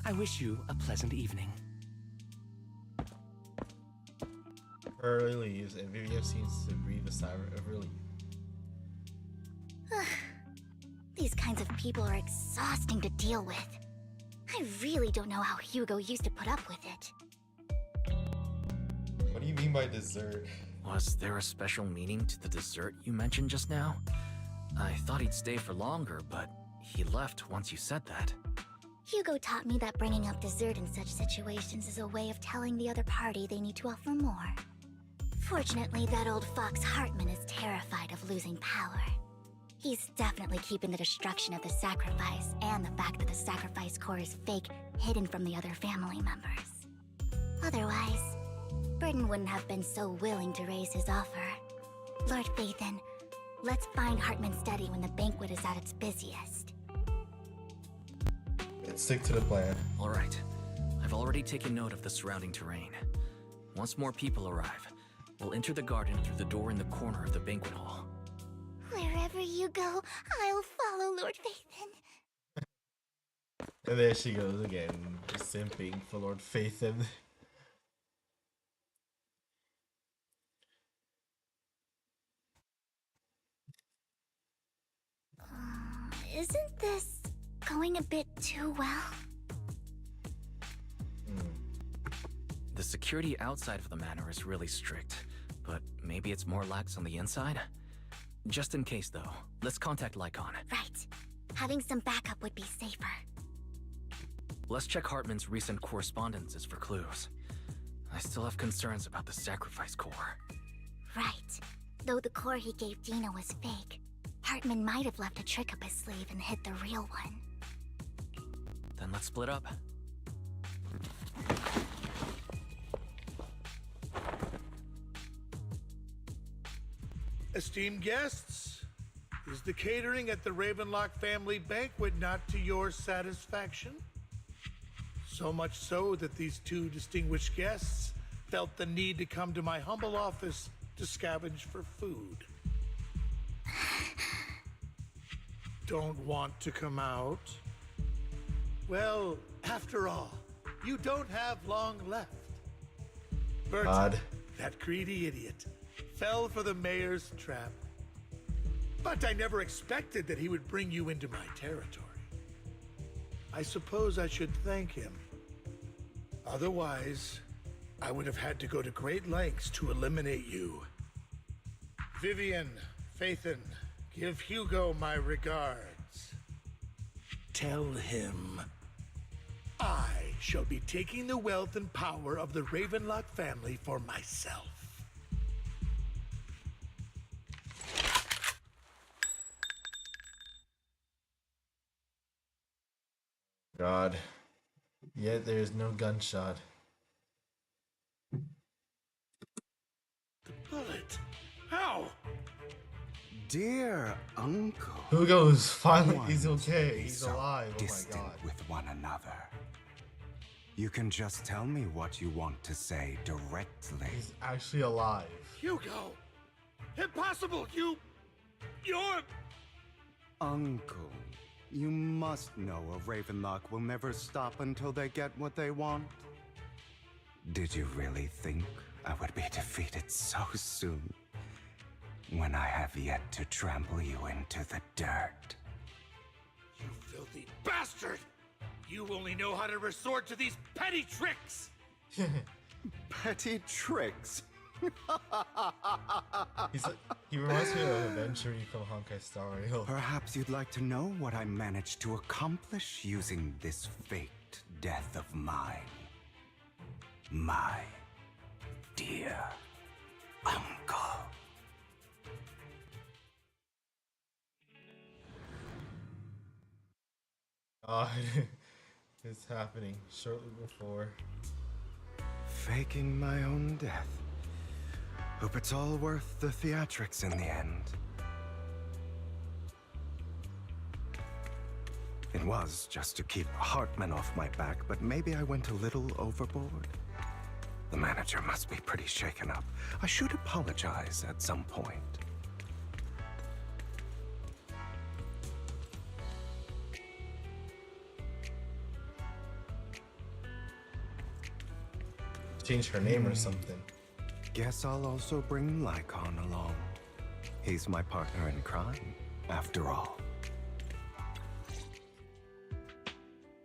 I wish you a pleasant evening. Hurley leaves, and Vivian seems to breathe a sigh of relief. These kinds of people are exhausting to deal with. I really don't know how Hugo used to put up with it. What do you mean by dessert? Was there a special meaning to the dessert you mentioned just now? I thought he'd stay for longer, but he left once you said that. Hugo taught me that bringing up dessert in such situations is a way of telling the other party they need to offer more. Fortunately, that old fox Hartman is terrified of losing power. He's definitely keeping the destruction of the sacrifice and the fact that the sacrifice core is fake hidden from the other family members. Otherwise, Burden wouldn't have been so willing to raise his offer. Lord Phaethon, let's find Hartman's study when the banquet is at its busiest. Let's stick to the plan. All right. I've already taken note of the surrounding terrain. Once more people arrive, we'll enter the garden through the door in the corner of the banquet hall. Wherever you go, I'll follow, Lord Phaethon. And there she goes again, simping for Lord Phaethon. Isn't this going a bit too well? The security outside of the manor is really strict, but maybe it's more lax on the inside? Just in case, though, let's contact Lycon. Right. Having some backup would be safer. Let's check Hartman's recent correspondences for clues. I still have concerns about the sacrifice core. Right. Though the core he gave Dina was fake, Hartman might have left a trick up his sleeve and hid the real one. Then let's split up. Esteemed guests, is the catering at the Ravenlock family banquet not to your satisfaction? So much so that these two distinguished guests felt the need to come to my humble office to scavenge for food. Don't want to come out? Well, after all, you don't have long left. Burton, that greedy idiot, fell for the mayor's trap. But I never expected that he would bring you into my territory. I suppose I should thank him. Otherwise, I would have had to go to great lengths to eliminate you. Vivian, Phaethon, give Hugo my regards. Tell him I shall be taking the wealth and power of the Ravenlock family for myself. God. Yet there is no gunshot. The bullet? How? Dear Uncle. Hugo's finally, he's Ones okay. be He's so alive. Oh my distant god. with one another. You can just tell me what you want to say directly. He's actually alive. Hugo! Impossible! You're... Uncle, you must know a Ravenlock will never stop until they get what they want. Did you really think I would be defeated so soon? When I have yet to trample you into the dirt. You filthy bastard! You only know how to resort to these petty tricks! Petty tricks? He reminds me of Adventure from Honkai Star Rail. Perhaps you'd like to know what I managed to accomplish using this faked death of mine. My dear uncle. God, it's happening shortly before. Faking my own death. Hope it's all worth the theatrics in the end. It was just to keep Hartman off my back, but maybe I went a little overboard. The manager must be pretty shaken up. I should apologize at some point. Change her name or something. Guess I'll also bring Lycon along. He's my partner in crime, after all.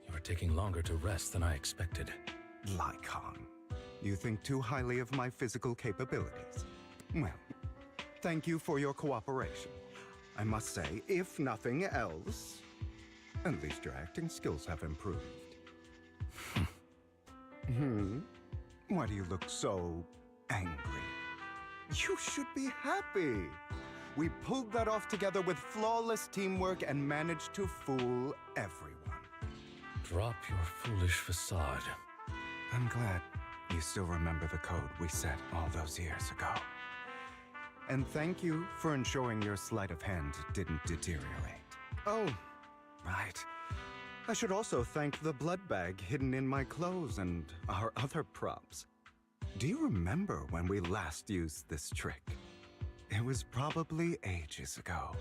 You're taking longer to rest than I expected. Lycon, you think too highly of my physical capabilities. Well, thank you for your cooperation. I must say, if nothing else, at least your acting skills have improved. Why do you look so angry? You should be happy. We pulled that off together with flawless teamwork and managed to fool everyone. Drop your foolish facade. I'm glad you still remember the code we set all those years ago. And thank you for ensuring your sleight of hand didn't deteriorate. Oh, right. I should also thank the blood bag hidden in my clothes and our other props. Do you remember when we last used this trick? It was probably ages ago.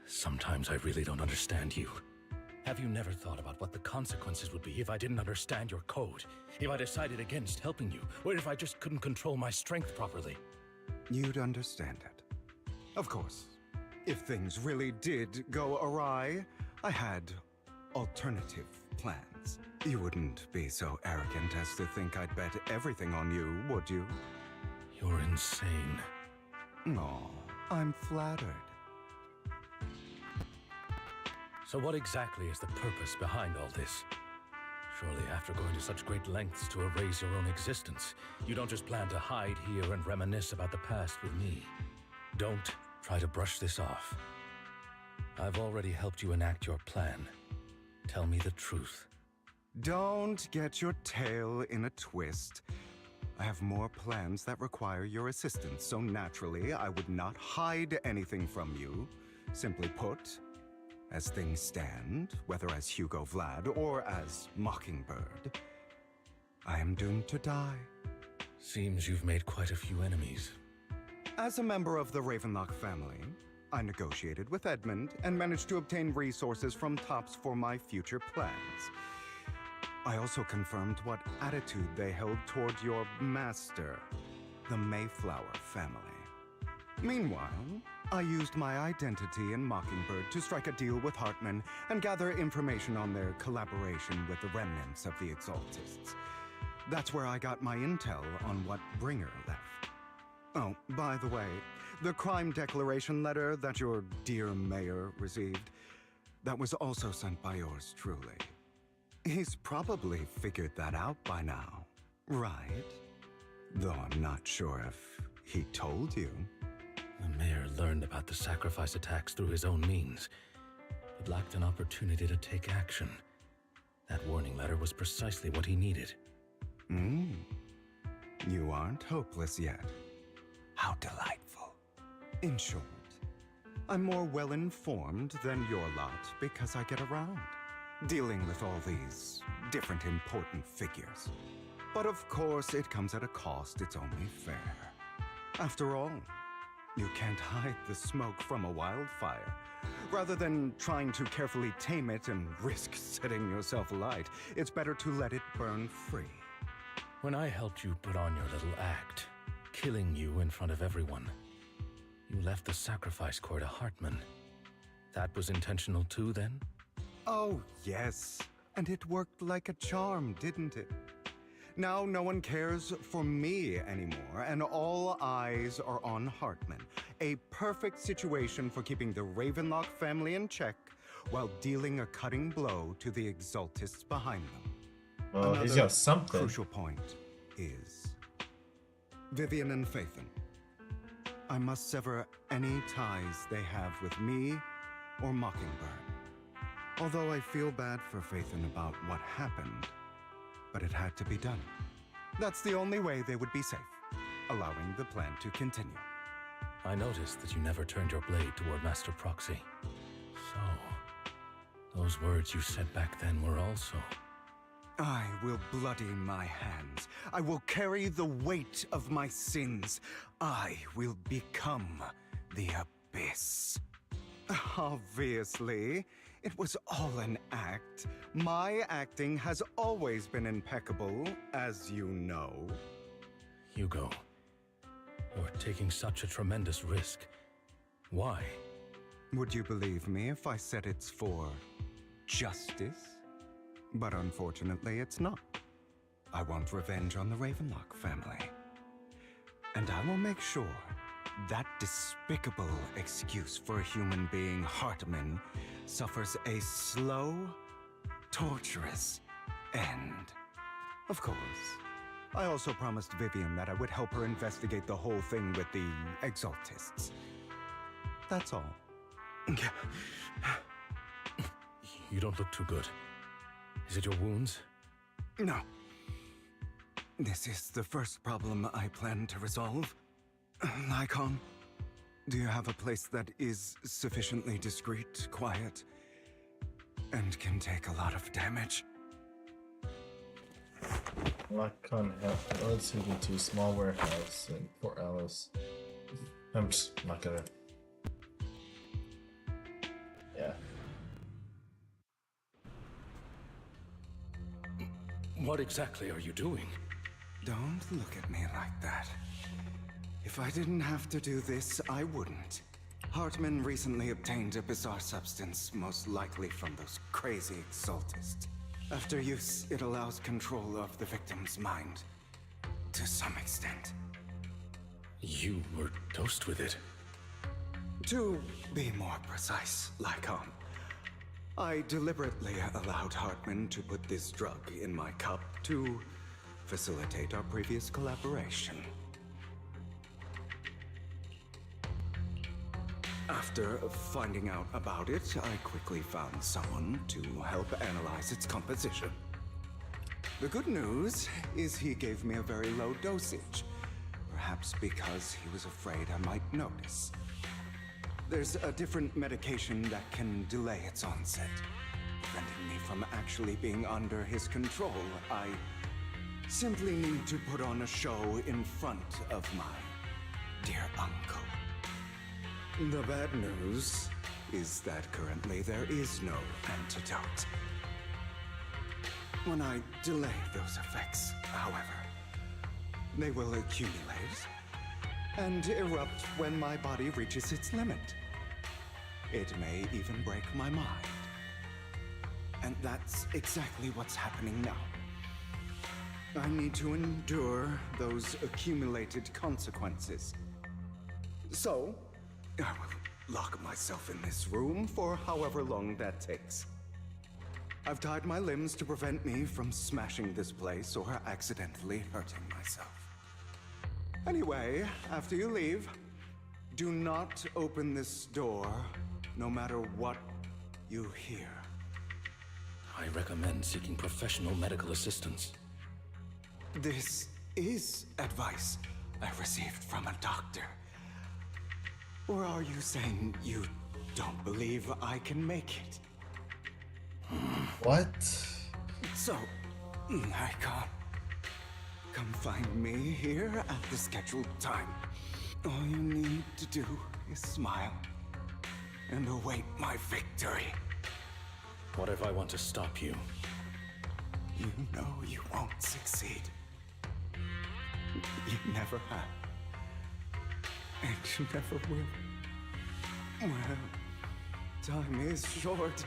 Sometimes I really don't understand you. Have you never thought about what the consequences would be if I didn't understand your code? If I decided against helping you, or if I just couldn't control my strength properly? You'd understand it. Of course, if things really did go awry, I had alternative plans. You wouldn't be so arrogant as to think I'd bet everything on you, would you? You're insane. No, I'm flattered. So what exactly is the purpose behind all this? Surely, after going to such great lengths to erase your own existence, you don't just plan to hide here and reminisce about the past with me. Don't try to brush this off. I've already helped you enact your plan. Tell me the truth. Don't get your tail in a twist. I have more plans that require your assistance, so naturally I would not hide anything from you. Simply put, as things stand, whether as Hugo Vlad or as Mockingbird, I am doomed to die. Seems you've made quite a few enemies. As a member of the Ravenlock family, I negotiated with Edmund and managed to obtain resources from Tops for my future plans. I also confirmed what attitude they held toward your master, the Mayflower family. Meanwhile, I used my identity in Mockingbird to strike a deal with Hartman and gather information on their collaboration with the remnants of the Exaltists. That's where I got my intel on what Bringer left. Oh, by the way, the crime declaration letter that your dear mayor received, that was also sent by yours truly. He's probably figured that out by now, right? Though I'm not sure if he told you. The mayor learned about the sacrifice attacks through his own means, but lacked an opportunity to take action. That warning letter was precisely what he needed. You aren't hopeless yet. How delightful. In short, I'm more well-informed than your lot because I get around, dealing with all these different important figures. But of course, it comes at a cost. It's only fair. After all, you can't hide the smoke from a wildfire. Rather than trying to carefully tame it and risk setting yourself alight, it's better to let it burn free. When I helped you put on your little act, killing you in front of everyone, you left the sacrifice core to Hartman. That was intentional too, then? Oh, yes. And it worked like a charm, didn't it? Now no one cares for me anymore, and all eyes are on Hartman. A perfect situation for keeping the Ravenlock family in check while dealing a cutting blow to the Exaltists behind them. Well, he's got something. Crucial point is Vivian and Phaethon. I must sever any ties they have with me or Mockingbird. Although I feel bad for Phaethon about what happened, but it had to be done. That's the only way they would be safe, allowing the plan to continue. I noticed that you never turned your blade toward Master Proxy. So, those words you said back then were also... I will bloody my hands. I will carry the weight of my sins. I will become the Abyss. Obviously, it was all an act. My acting has always been impeccable, as you know. Hugo, you're taking such a tremendous risk. Why? Would you believe me if I said it's for justice? But unfortunately, it's not. I want revenge on the Ravenlock family. And I will make sure that despicable excuse for a human being, Hartman, suffers a slow, torturous end. Of course, I also promised Vivian that I would help her investigate the whole thing with the Exaltists. That's all. You don't look too good. Is it your wounds? No. This is the first problem I plan to resolve. Lycon, do you have a place that is sufficiently discreet, quiet, and can take a lot of damage? Lycon have let's move into a small warehouse in Fort Alice. I'm just not gonna. Yeah. What exactly are you doing? Don't look at me like that. If I didn't have to do this, I wouldn't. Hartman recently obtained a bizarre substance, most likely from those crazy Exaltists. After use, it allows control of the victim's mind. To some extent. You were dosed with it? To be more precise, Lycon, I deliberately allowed Hartman to put this drug in my cup to facilitate our previous collaboration. After finding out about it, I quickly found someone to help analyze its composition. The good news is he gave me a very low dosage, perhaps because he was afraid I might notice. There's a different medication that can delay its onset, preventing me from actually being under his control. I simply need to put on a show in front of my dear uncle. The bad news is that currently there is no antidote. When I delay those effects, however, they will accumulate and erupt when my body reaches its limit. It may even break my mind. And that's exactly what's happening now. I need to endure those accumulated consequences. So, I will lock myself in this room for however long that takes. I've tied my limbs to prevent me from smashing this place or accidentally hurting myself. Anyway, after you leave, do not open this door, no matter what you hear. I recommend seeking professional medical assistance. This is advice I received from a doctor. Or are you saying you don't believe I can make it? What? So, Icon, come find me here at the scheduled time. All you need to do is smile and await my victory. What if I want to stop you? You know you won't succeed. You never have. And you never will. Well, time is short.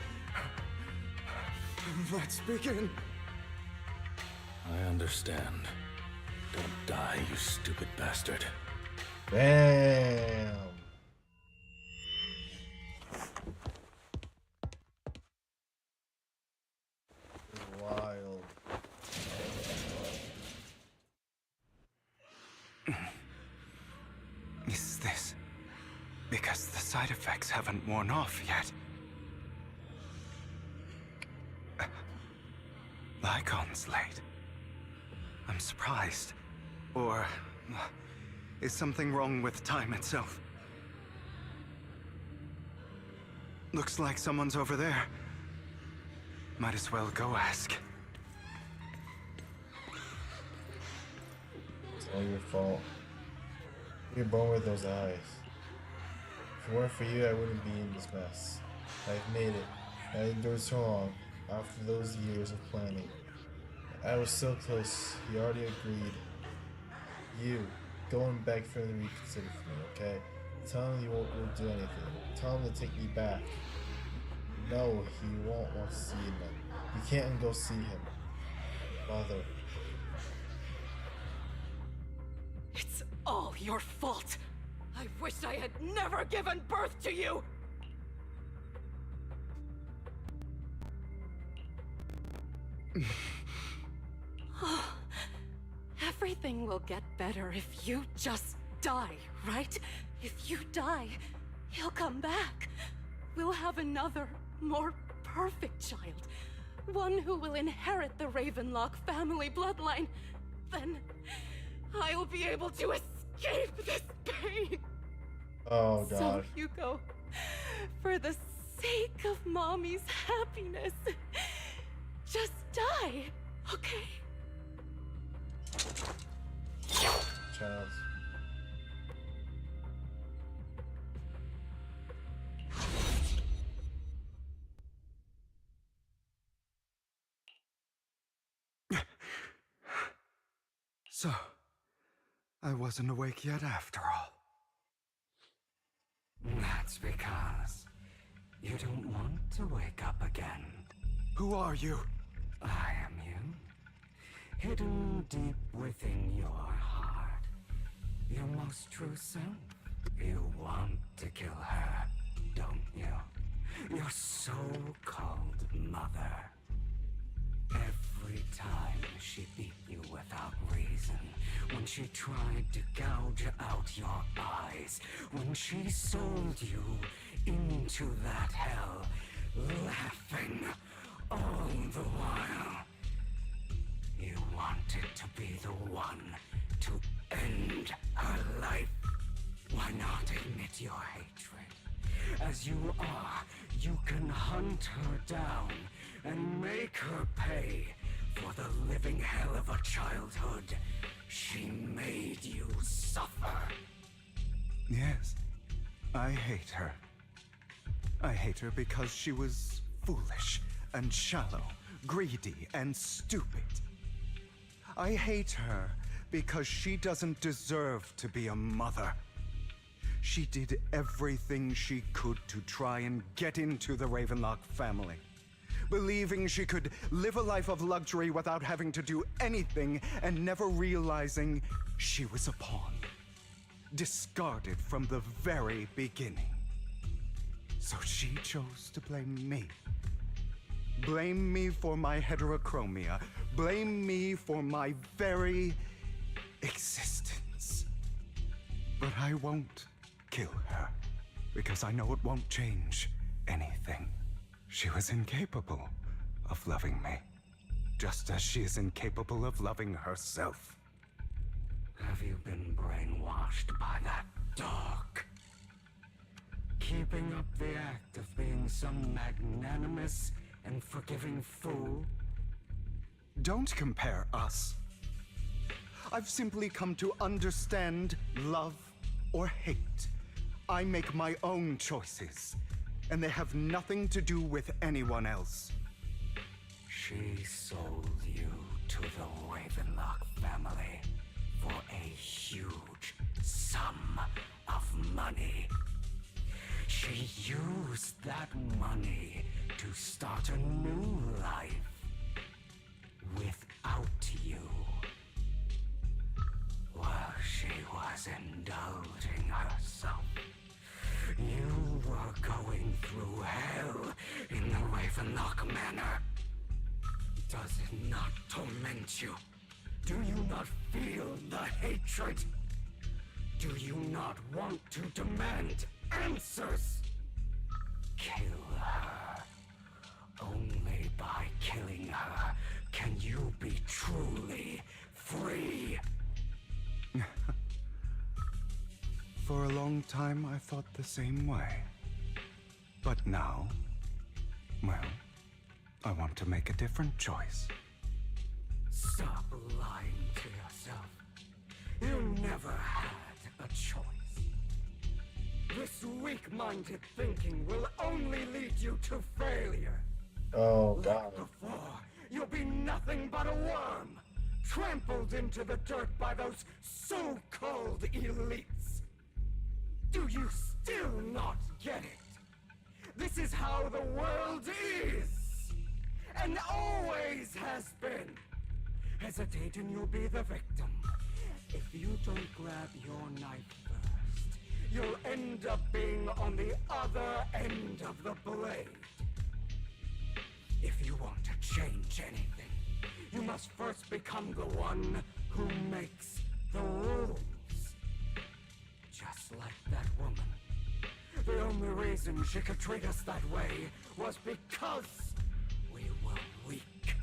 Let's begin. I understand. Don't die, you stupid bastard. Damn. Wild. Is this because the side effects haven't worn off yet? Lycon's late. I'm surprised. Or is something wrong with time itself? Looks like someone's over there. Might as well go ask. It's all your fault. You're born with those eyes. If it weren't for you, I wouldn't be in this mess. I've made it. I endured so long. After those years of planning, I was so close. He already agreed. You, go and beg for him to reconsider for me, okay? Tell him you won't do anything. Tell him to take me back. No, he won't want to see you then. You can't go see him. Mother. It's all your fault. I wish I had never given birth to you. Everything will get better if you just die, right? If you die, he'll come back. We'll have another, more perfect child. One who will inherit the Ravenlock family bloodline. Then I'll be able to escape this pain. Oh, God. So, Hugo, for the sake of Mommy's happiness, just die, okay? Child. So, I wasn't awake yet after all. That's because you don't want to wake up again. Who are you? I am you. Hidden deep within your heart. Your most true self. You want to kill her, don't you? your so-called mother. Every time she beat you without reason, when she tried to gouge out your eyes, when she sold you into that hell, laughing all the while. You wanted to be the one to end her life. Why not admit your hatred? As you are, you can hunt her down and make her pay for the living hell of a childhood she made you suffer. Yes, I hate her. I hate her because she was foolish and shallow, greedy and stupid. I hate her because she doesn't deserve to be a mother. She did everything she could to try and get into the Ravenlock family, believing she could live a life of luxury without having to do anything and never realizing she was a pawn, discarded from the very beginning. So she chose to blame me. Blame me for my heterochromia. Blame me for my very existence. But I won't kill her, because I know it won't change anything. She was incapable of loving me, just as she is incapable of loving herself. Have you been brainwashed by that dog? Keeping up the act of being some magnanimous and forgiving fool? Don't compare us. I've simply come to understand love or hate. I make my own choices, and they have nothing to do with anyone else. She sold you to the Ravenlock family for a huge sum of money. She used that money to start a new life without you. While she was indulging herself, you were going through hell in the Ravenlock Manor. Does it not torment you? Do you not feel the hatred? Do you not want to demand answers? Kill her. Only by killing her can you be truly free. For a long time, I thought the same way. But now, well, I want to make a different choice. Stop lying to yourself. You never had a choice. This weak-minded thinking will only lead you to failure. Oh, Like God. before, you'll be nothing but a worm, trampled into the dirt by those so-called elites. Do you still not get it? This is how the world is, and always has been. Hesitate and you'll be the victim. If you don't grab your knife first, you'll end up being on the other end of the blade. If you want to change anything, you must first become the one who makes the rules. Just like that woman. The only reason she could treat us that way was because we were weak.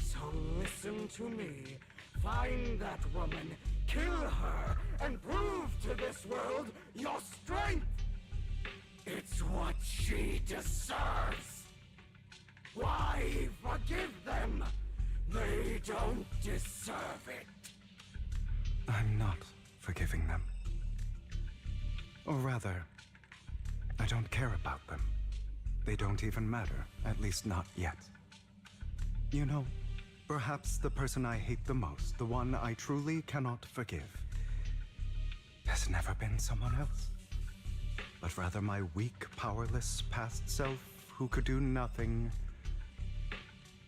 So listen to me. Find that woman, kill her, and prove to this world your strength. It's what she deserves. Why forgive them? They don't deserve it. I'm not forgiving them. Or rather, I don't care about them. They don't even matter, at least not yet. You know, perhaps the person I hate the most, the one I truly cannot forgive, has never been someone else, but rather my weak, powerless past self who could do nothing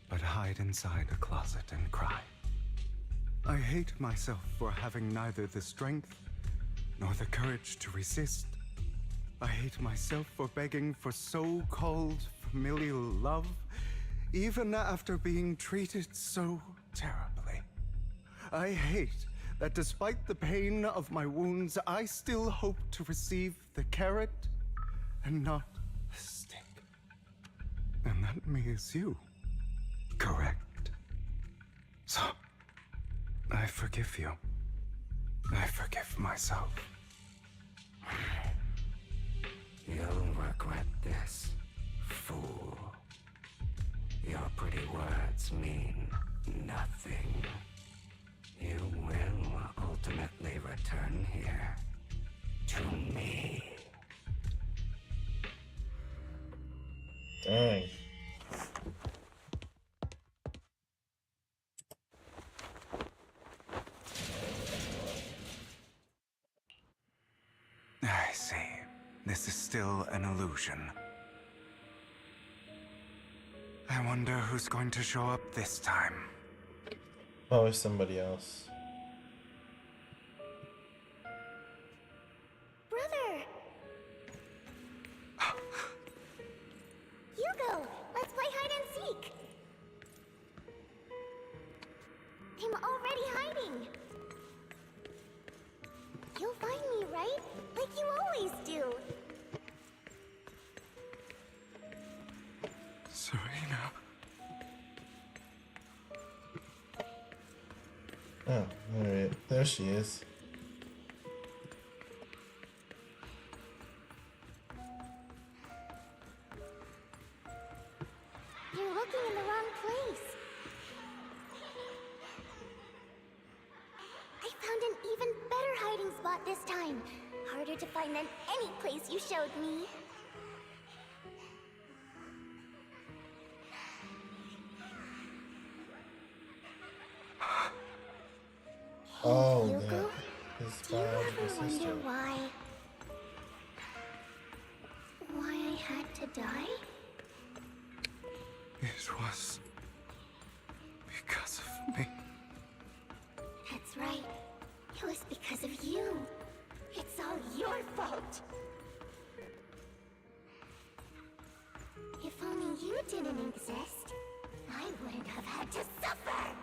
but hide inside a closet and cry. I hate myself for having neither the strength nor the courage to resist. I hate myself for begging for so-called familial love, even after being treated so terribly. I hate that despite the pain of my wounds, I still hope to receive the carrot and not the stick. And that means you, correct? So, I forgive you. I forgive myself. You'll regret this, fool. Your pretty words mean nothing. You will ultimately return here to me. Dang. I see. This is still an illusion. I wonder who's going to show up this time. Probably somebody else. Brother! Hugo, let's play hide and seek. I'm already hiding. You'll find me, right? Like you always do. Serena. Oh, alright. There she is. You're looking in the wrong place. I found an even better hiding spot this time. Harder to find than any place you showed me. Oh, Hugo, his do you biological ever sister. wonder why I had to die? It was because of me. That's right. It was because of you. It's all your fault. If only you didn't exist, I wouldn't have had to suffer.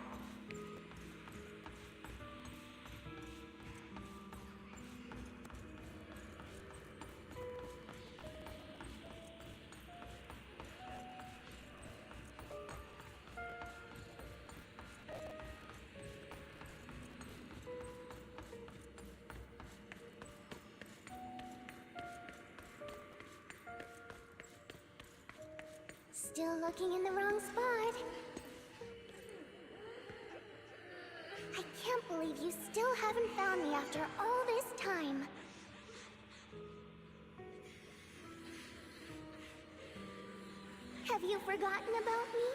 Still looking in the wrong spot. I can't believe you still haven't found me after all this time. Have you forgotten about me?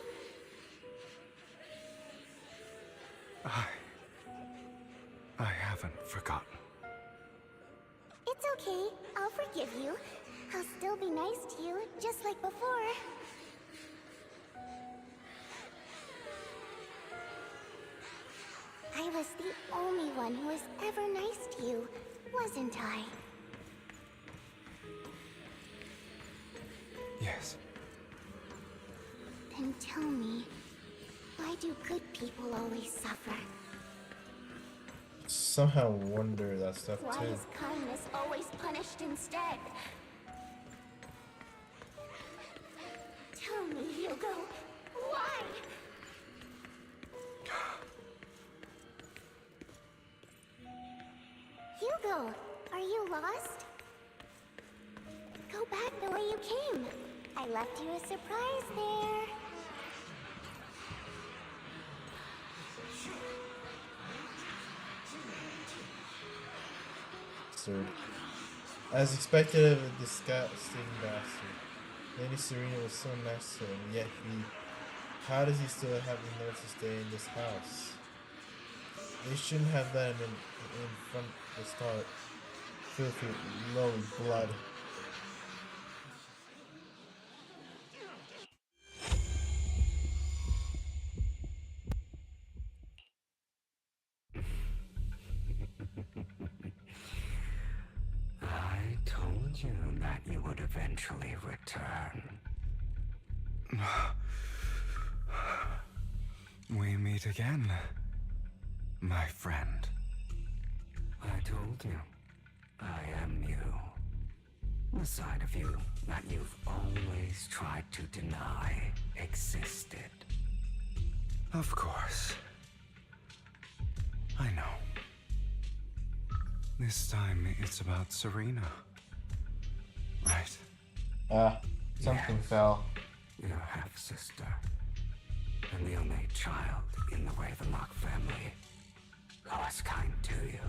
I haven't forgotten. It's okay. I'll forgive you. I'll still be nice to you, just like before. I was the only one who was ever nice to you, wasn't I? Yes. Then tell me, why do good people always suffer? Somehow wonder that stuff Why too. is kindness always punished instead? Tell me, Hugo, why? Hugo, are you lost? Go back the way you came. I left you a surprise there. Absurd. As expected of a disgusting bastard. Lady Serena was so nice to him, yet how does he still have the nerve to stay in this house? They shouldn't have let him in front of the start. Filthy, lowly blood. I told you that you would eventually return. We meet again, my friend. I told you, I am you. The side of you that you've always tried to deny existed. Of course. I know. This time it's about Serena. Right? Something fell. Your half-sister. And the only child in the Ravenlock family who was kind to you.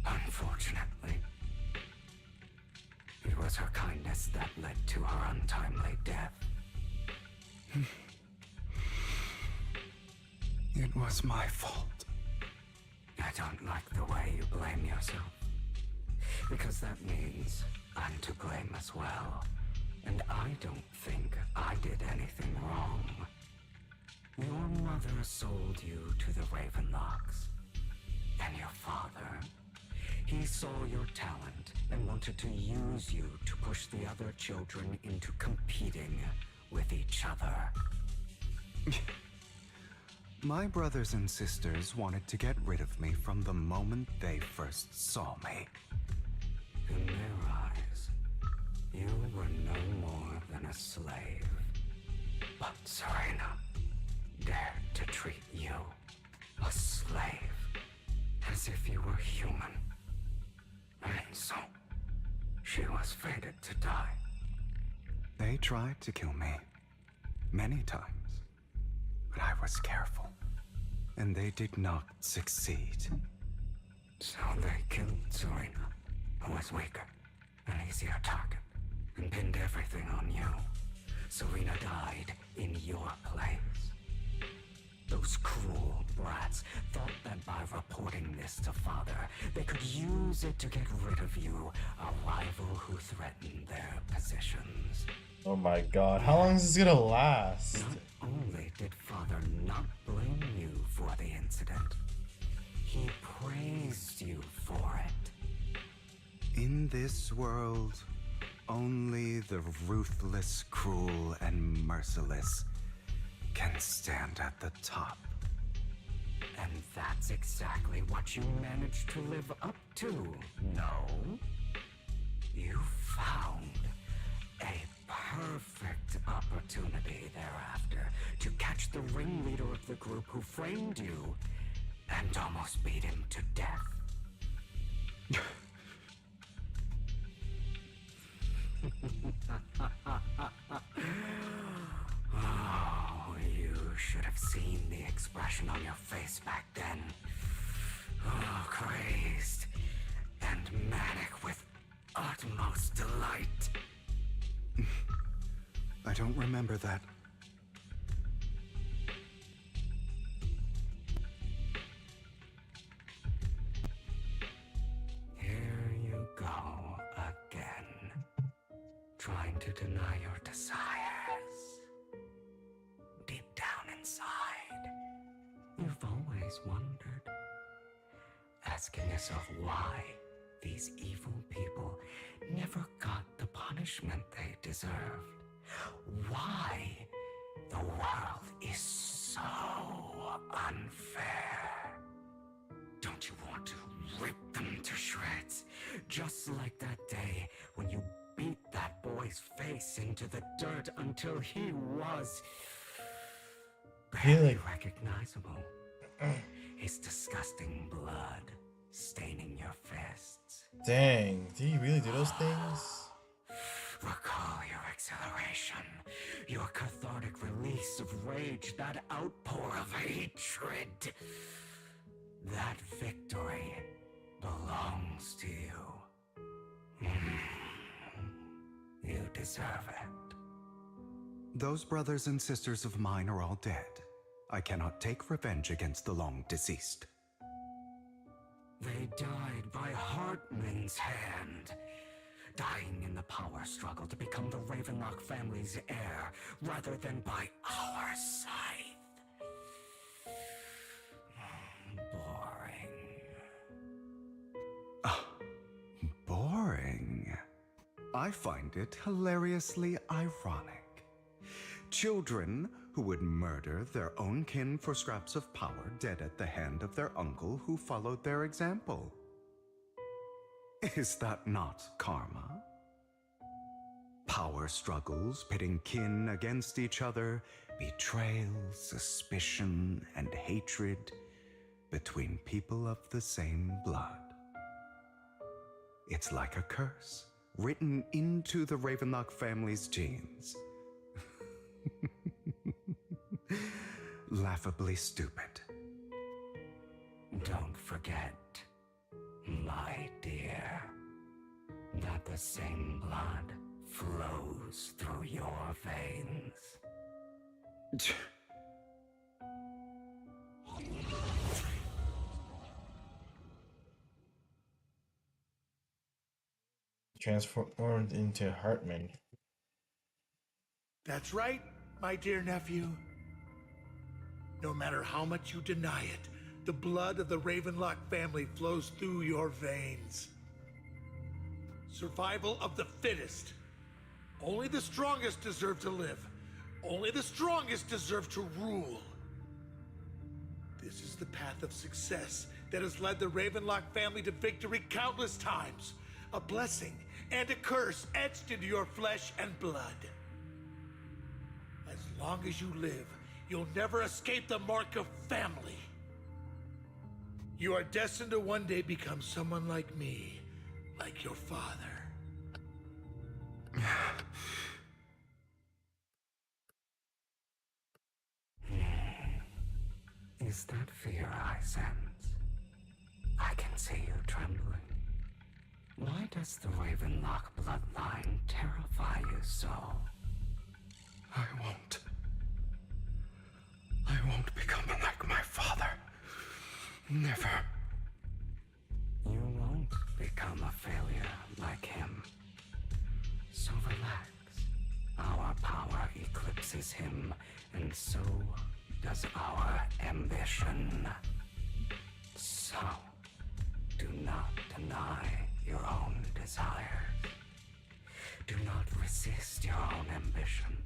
Unfortunately, it was her kindness that led to her untimely death. It was my fault. I don't like the way you blame yourself. Because that means I'm to blame as well. And I don't think I did anything wrong. Your mother sold you to the Ravenlocks. And your father, he saw your talent and wanted to use you to push the other children into competing with each other. My brothers and sisters wanted to get rid of me from the moment they first saw me. In their eyes, you were no more than a slave. But Serena dared to treat you, a slave, as if you were human. And so, she was fated to die. They tried to kill me many times, but I was careful, and they did not succeed. So they killed Serena, who was weaker, an easier target, and pinned everything on you. Serena died in your place. Those cruel brats thought that by reporting this to Father, they could use it to get rid of you, a rival who threatened their positions. Oh my god, how long is this gonna last? Not only did Father not blame you for the incident, he praised you for it. In this world, only the ruthless, cruel, and merciless can stand at the top. And that's exactly what you managed to live up to, no? You found a perfect opportunity thereafter to catch the ringleader of the group who framed you and almost beat him to death. Oh, you should have seen the expression on your face back then. Oh, crazed and manic with utmost delight. I don't remember that. Here you go again, trying to deny your desires. Deep down inside, you've always wondered, asking yourself why these evil people never got the punishment they deserved. Why the world is so unfair. Don't you want to rip them to shreds? Just like that day when you beat that boy's face into the dirt until he was barely recognizable. His disgusting blood staining your fists. Dang, did he really do those things? Recall your exhilaration, your cathartic release of rage, that outpour of hatred. That victory belongs to you. You deserve it. Those brothers and sisters of mine are all dead. I cannot take revenge against the long deceased. They died by Hartman's hand. Dying in the power struggle to become the Ravenlock family's heir, rather than by our scythe. Boring. Boring. I find it hilariously ironic. Children who would murder their own kin for scraps of power dead at the hand of their uncle who followed their example. Is that not karma? Power struggles pitting kin against each other, betrayal, suspicion, and hatred between people of the same blood. It's like a curse written into the Ravenlock family's genes. Laughably stupid. Don't forget, my dear, that the same blood flows through your veins. Transformed into Hartman. That's right, my dear nephew. No matter how much you deny it, the blood of the Ravenlock family flows through your veins. Survival of the fittest. Only the strongest deserve to live. Only the strongest deserve to rule. This is the path of success that has led the Ravenlock family to victory countless times. A blessing and a curse etched into your flesh and blood. As long as you live, you'll never escape the mark of family. You are destined to one day become someone like me, like your father. Is that fear I sense? I can see you trembling. Why does the Ravenlock bloodline terrify you so? I won't become like my father. Never. You won't become a failure like him. So relax. Our power eclipses him, and so does our ambition. So, do not deny your own desires. Do not resist your own ambition.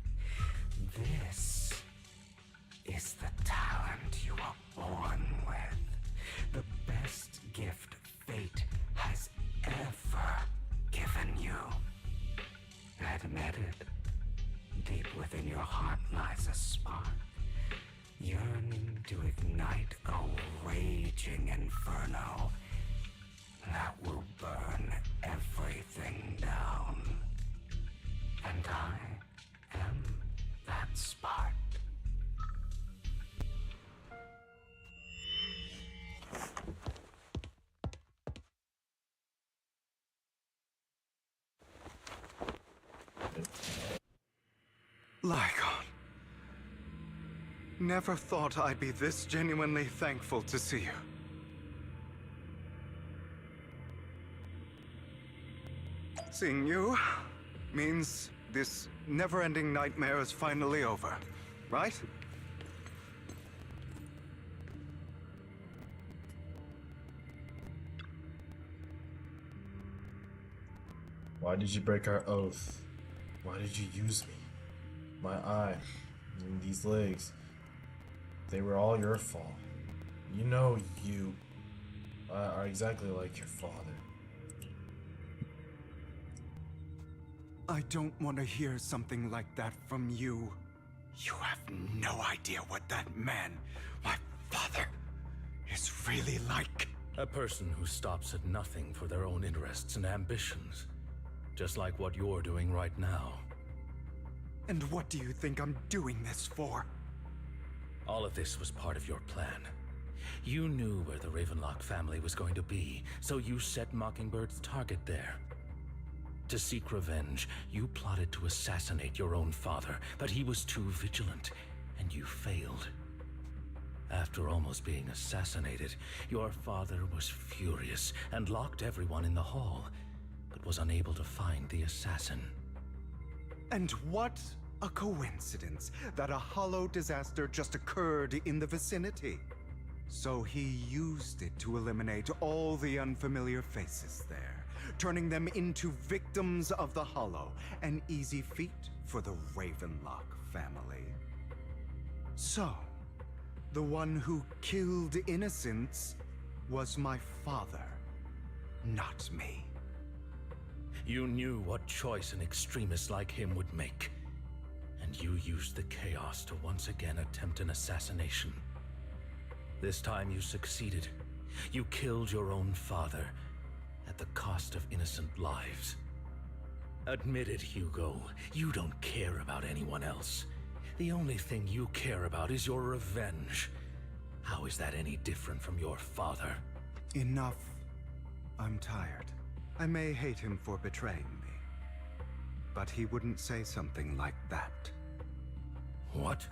This is the talent you are born with. The best gift fate has ever given you. Admit it. Deep within your heart lies a spark, yearning to ignite a raging inferno that will burn everything down. And I am that spark. Lygon. Never thought I'd be this genuinely thankful to see you. Seeing you means this never-ending nightmare is finally over, right? Why did you break our oath? Why did you use me? My eye, and these legs. They were all your fault. You know you are exactly like your father. I don't want to hear something like that from you. You have no idea what that man, my father, is really like. A person who stops at nothing for their own interests and ambitions. Just like what you're doing right now. And what do you think I'm doing this for? All of this was part of your plan. You knew where the Ravenlock family was going to be, so you set Mockingbird's target there. To seek revenge, you plotted to assassinate your own father, but he was too vigilant, and you failed. After almost being assassinated, your father was furious and locked everyone in the hall, but was unable to find the assassin. And what a coincidence that a hollow disaster just occurred in the vicinity. So he used it to eliminate all the unfamiliar faces there, turning them into victims of the Hollow, an easy feat for the Ravenlock family. So, the one who killed innocents was my father, not me. You knew what choice an extremist like him would make, and you used the chaos to once again attempt an assassination. This time you succeeded. You killed your own father at the cost of innocent lives. Admit it, Hugo. You don't care about anyone else. The only thing you care about is your revenge. How is that any different from your father? Enough. I'm tired. I may hate him for betraying me, but he wouldn't say something like that. What?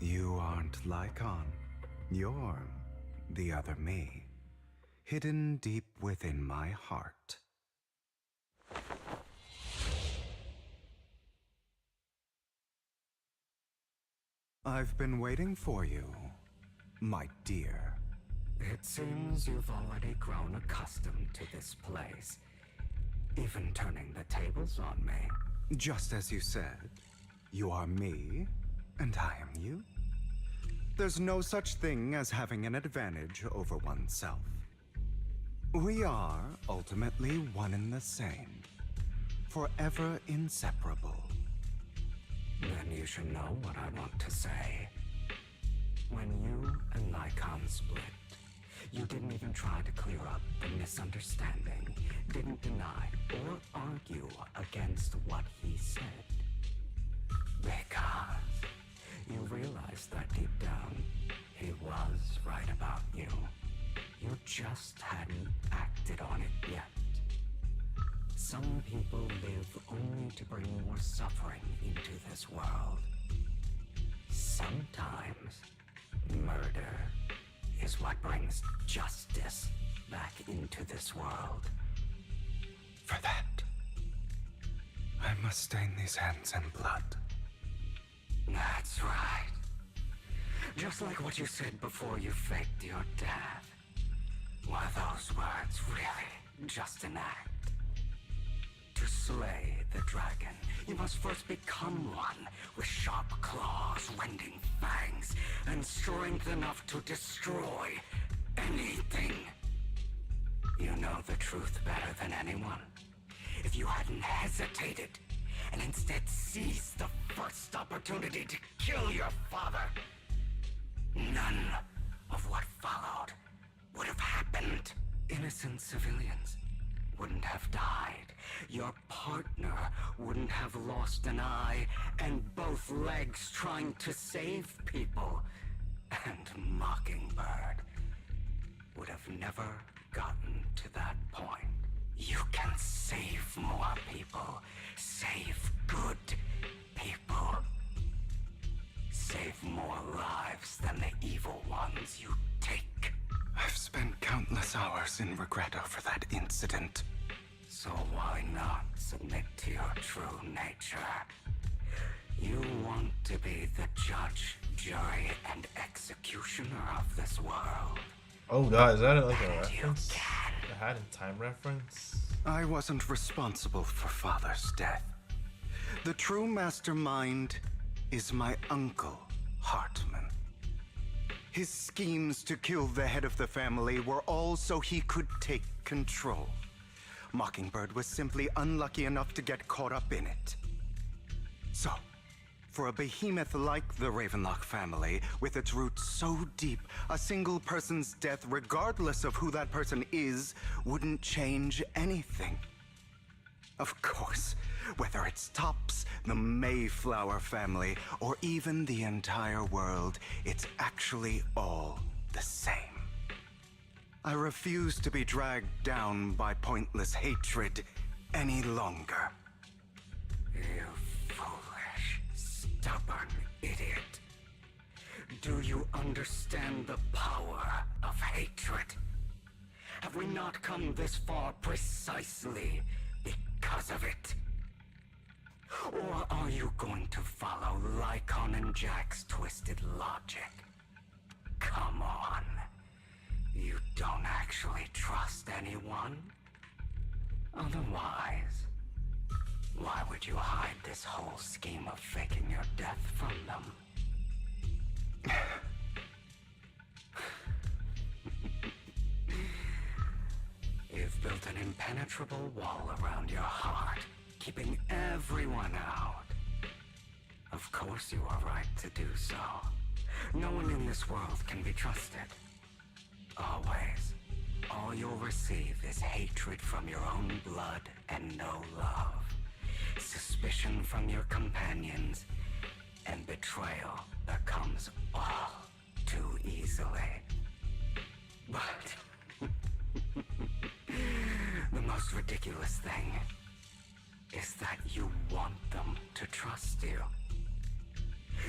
You aren't Lycon. You're the other me, hidden deep within my heart. I've been waiting for you, my dear. It seems you've already grown accustomed to this place, even turning the tables on me. Just as you said, you are me, and I am you. There's no such thing as having an advantage over oneself. We are ultimately one and the same, forever inseparable. Then you should know what I want to say. When you and Lycon split, you didn't even try to clear up the misunderstanding, didn't deny or argue against what he said. Because you realized that deep down, he was right about you. You just hadn't acted on it yet. Some people live only to bring more suffering into this world. Sometimes, murder is what brings justice back into this world. For that, I must stain these hands in blood. That's right. Just like what you said before you faked your death. Were those words really just an act? To slay the dragon, you must first become one with sharp claws, rending fangs, and strength enough to destroy anything. You know the truth better than anyone. If you hadn't hesitated, and instead seized the first opportunity to kill your father, none of what followed would have happened. Innocent civilians wouldn't have died. Your partner wouldn't have lost an eye and both legs trying to save people. And Mockingbird would have never gotten to that point. You can save more people. Save good people. Save more lives than the evil ones you take. I've spent countless hours in regret over that incident. So why not submit to your true nature? You want to be the judge, jury, and executioner of this world. Oh god, is that like a reference? A Hat in Time reference? I wasn't responsible for Father's death. The true mastermind is my uncle, Hartman. His schemes to kill the head of the family were all so he could take control. Mockingbird was simply unlucky enough to get caught up in it. So, for a behemoth like the Ravenlock family, with its roots so deep, a single person's death, regardless of who that person is, wouldn't change anything. Of course, whether it's Tops, the Mayflower family, or even the entire world, it's actually all the same. I refuse to be dragged down by pointless hatred any longer. You foolish, stubborn idiot. Do you understand the power of hatred? Have we not come this far precisely because of it? Or are you going to follow Lycon and Jack's twisted logic? come on. You don't actually trust anyone? Otherwise, why would you hide this whole scheme of faking your death from them? You've built an impenetrable wall around your heart, keeping everyone out. Of course you are right to do so. No one in this world can be trusted. Always. All you'll receive is hatred from your own blood and no love. Suspicion from your companions, and betrayal that comes all too easily. But the most ridiculous thing is that you want them to trust you.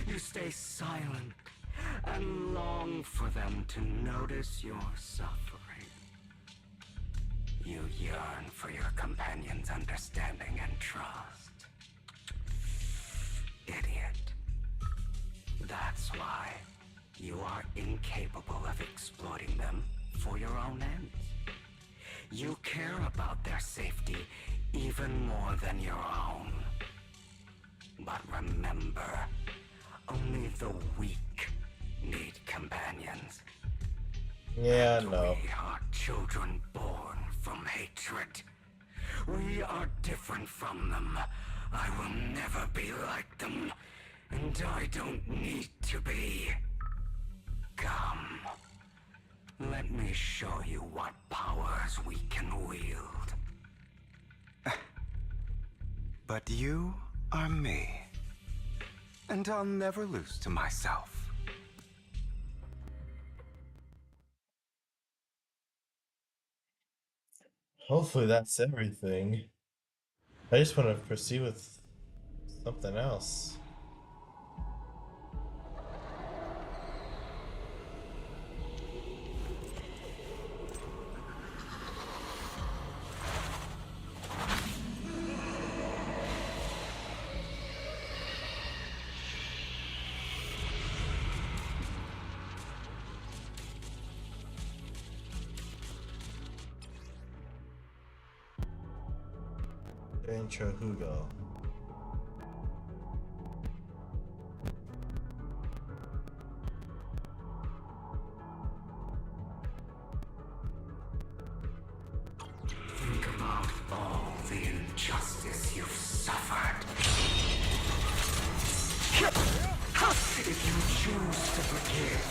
You stay silent and long for them to notice your suffering. You yearn for your companion's understanding and trust. Idiot. That's why you are incapable of exploiting them for your own ends. You care about their safety even more than your own. But remember, only the weak need companions. Yeah, no. We are children born from hatred. We are different from them. I will never be like them, and I don't need to be. Come. Let me show you what powers we can wield. But you are me. And I'll never lose to myself. Hopefully that's everything. I just want to proceed with something else. Intro Hugo. Think about all the injustice you've suffered. If you choose to forgive,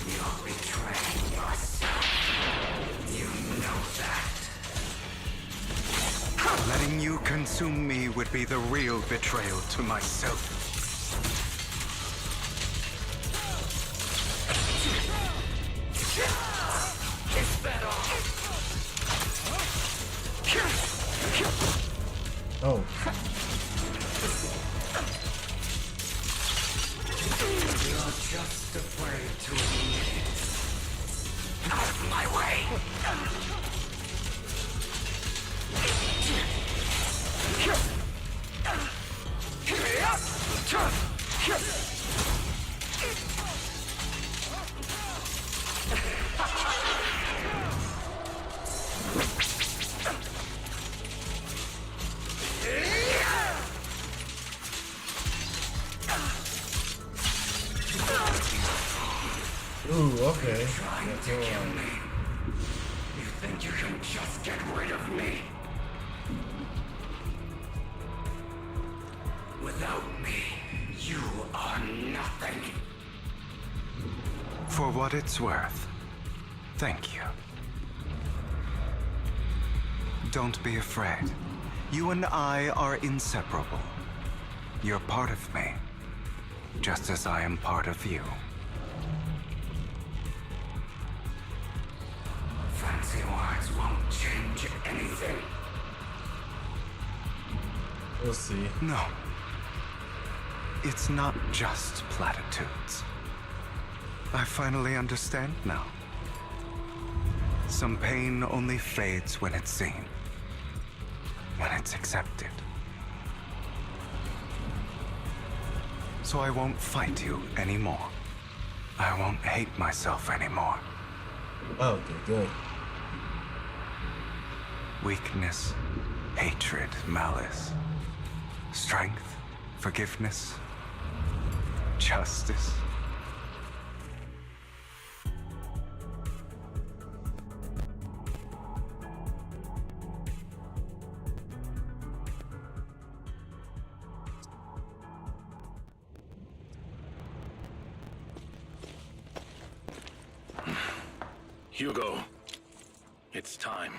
you're betraying yourself. You know that. Letting you consume me would be the real betrayal to myself. Is that all? Oh. You're just afraid to admit it. Out of my way. Ooh, okay. Trying to kill me. You think you can just get rid of me? Without me, you are nothing. For what it's worth, thank you. Don't be afraid. You and I are inseparable. You're part of me, just as I am part of you. Fancy words won't change anything. We'll see. No. It's not just platitudes. I finally understand now. Some pain only fades when it's seen. When it's accepted. So I won't fight you anymore. I won't hate myself anymore. Oh, okay, good. Weakness, hatred, malice, strength, forgiveness, justice. Hugo, it's time.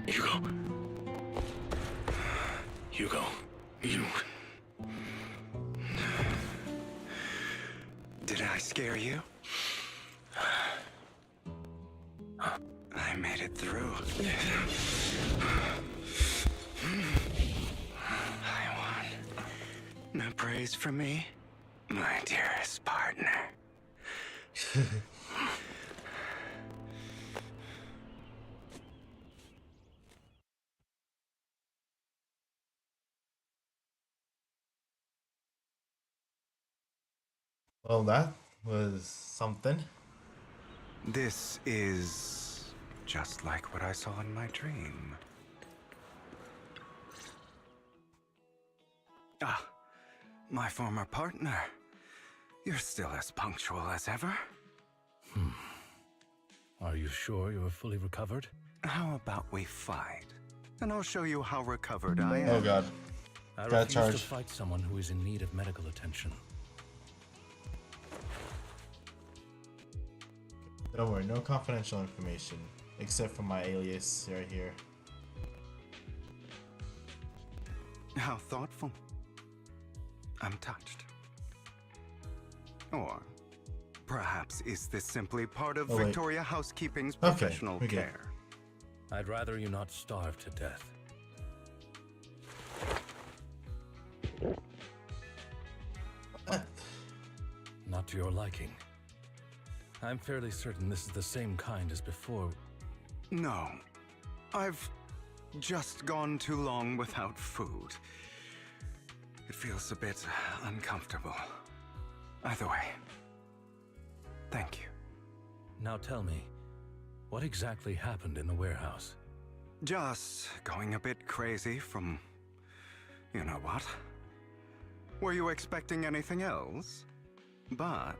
Hugo. Hugo, you... Did I scare you? I made it through. I won. No praise for me, my dearest partner. Well, that was something. This is just like what I saw in my dream. Ah, my former partner. You're still as punctual as ever. Are you sure you're fully recovered? How about we fight? And I'll show you how recovered I am. Oh god. I Got refuse charged. to fight someone who is in need of medical attention. Don't worry, no confidential information. Except for my alias right here. How thoughtful. I'm touched. Or perhaps is this simply part of wait. Victoria Housekeeping's Okay, professional we get it. care? I'd rather you not starve to death. Not to your liking. I'm fairly certain this is the same kind as before. No. I've just gone too long without food. It feels a bit uncomfortable. Either way, thank you. Now tell me, what exactly happened in the warehouse? Just going a bit crazy from... you know what? Were you expecting anything else? But...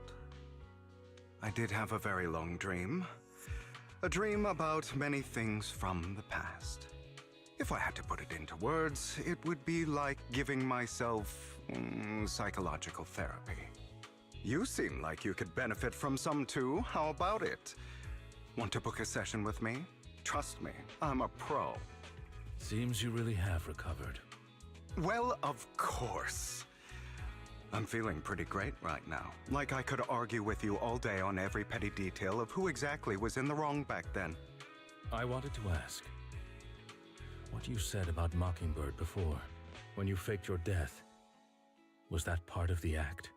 I did have a very long dream. A dream about many things from the past. If I had to put it into words, it would be like giving myself psychological therapy. You seem like you could benefit from some too. How about it? Want to book a session with me? Trust me, I'm a pro. Seems you really have recovered. Well, of course. I'm feeling pretty great right now. Like I could argue with you all day on every petty detail of who exactly was in the wrong back then. I wanted to ask, what you said about Mockingbird before, when you faked your death, was that part of the act?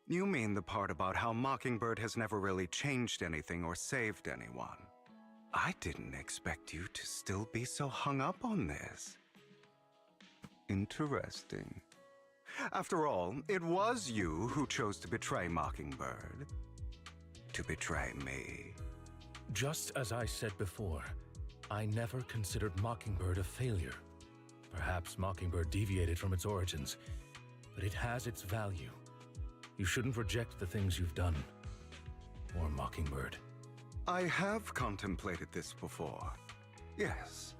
You mean the part about how Mockingbird has never really changed anything or saved anyone. I didn't expect you to still be so hung up on this. Interesting. After all, it was you who chose to betray Mockingbird. To betray me. Just as I said before, I never considered Mockingbird a failure. Perhaps Mockingbird deviated from its origins, but it has its value. You shouldn't reject the things you've done. Or Mockingbird. I have contemplated this before. Yes.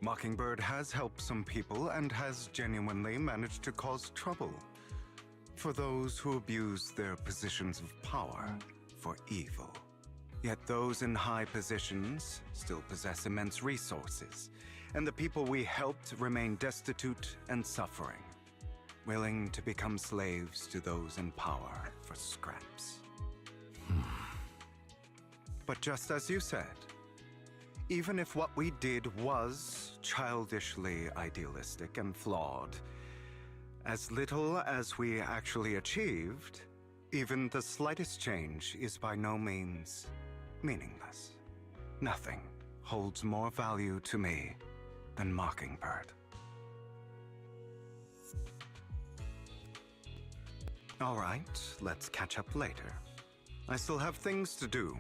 Mockingbird has helped some people and has genuinely managed to cause trouble. For those who abuse their positions of power for evil. Yet those in high positions still possess immense resources, and the people we helped remain destitute and suffering, willing to become slaves to those in power for scraps. But just as you said, even if what we did was childishly idealistic and flawed, as little as we actually achieved, even the slightest change is by no means meaningless. Nothing holds more value to me and Mockingbird. All right, let's catch up later. I still have things to do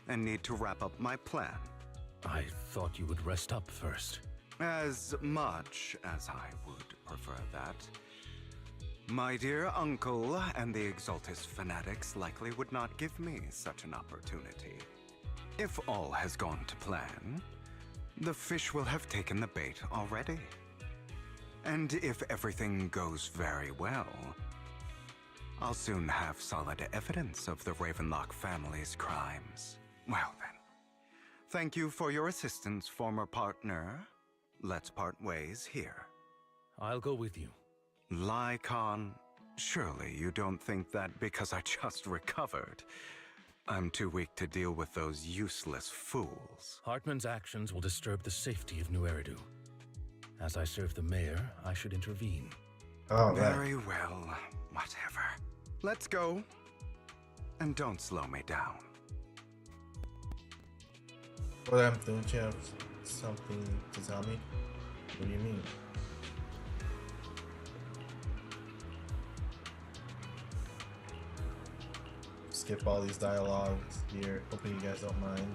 and need to wrap up my plan. I thought you would rest up first. As much as I would prefer that. My dear uncle and the Exaltus fanatics likely would not give me such an opportunity. If all has gone to plan, the fish will have taken the bait already. And if everything goes very well, I'll soon have solid evidence of the Ravenlock family's crimes. Well then, thank you for your assistance, former partner. Let's part ways here. I'll go with you. Lycon, surely you don't think that because I just recovered, I'm too weak to deal with those useless fools. Hartman's actions will disturb the safety of New Eridu. As I serve the mayor, I should intervene. Oh, very well, whatever. Let's go. And don't slow me down. Well, don't you have something to tell me? What do you mean? Skip all these dialogues here. Hoping you guys don't mind.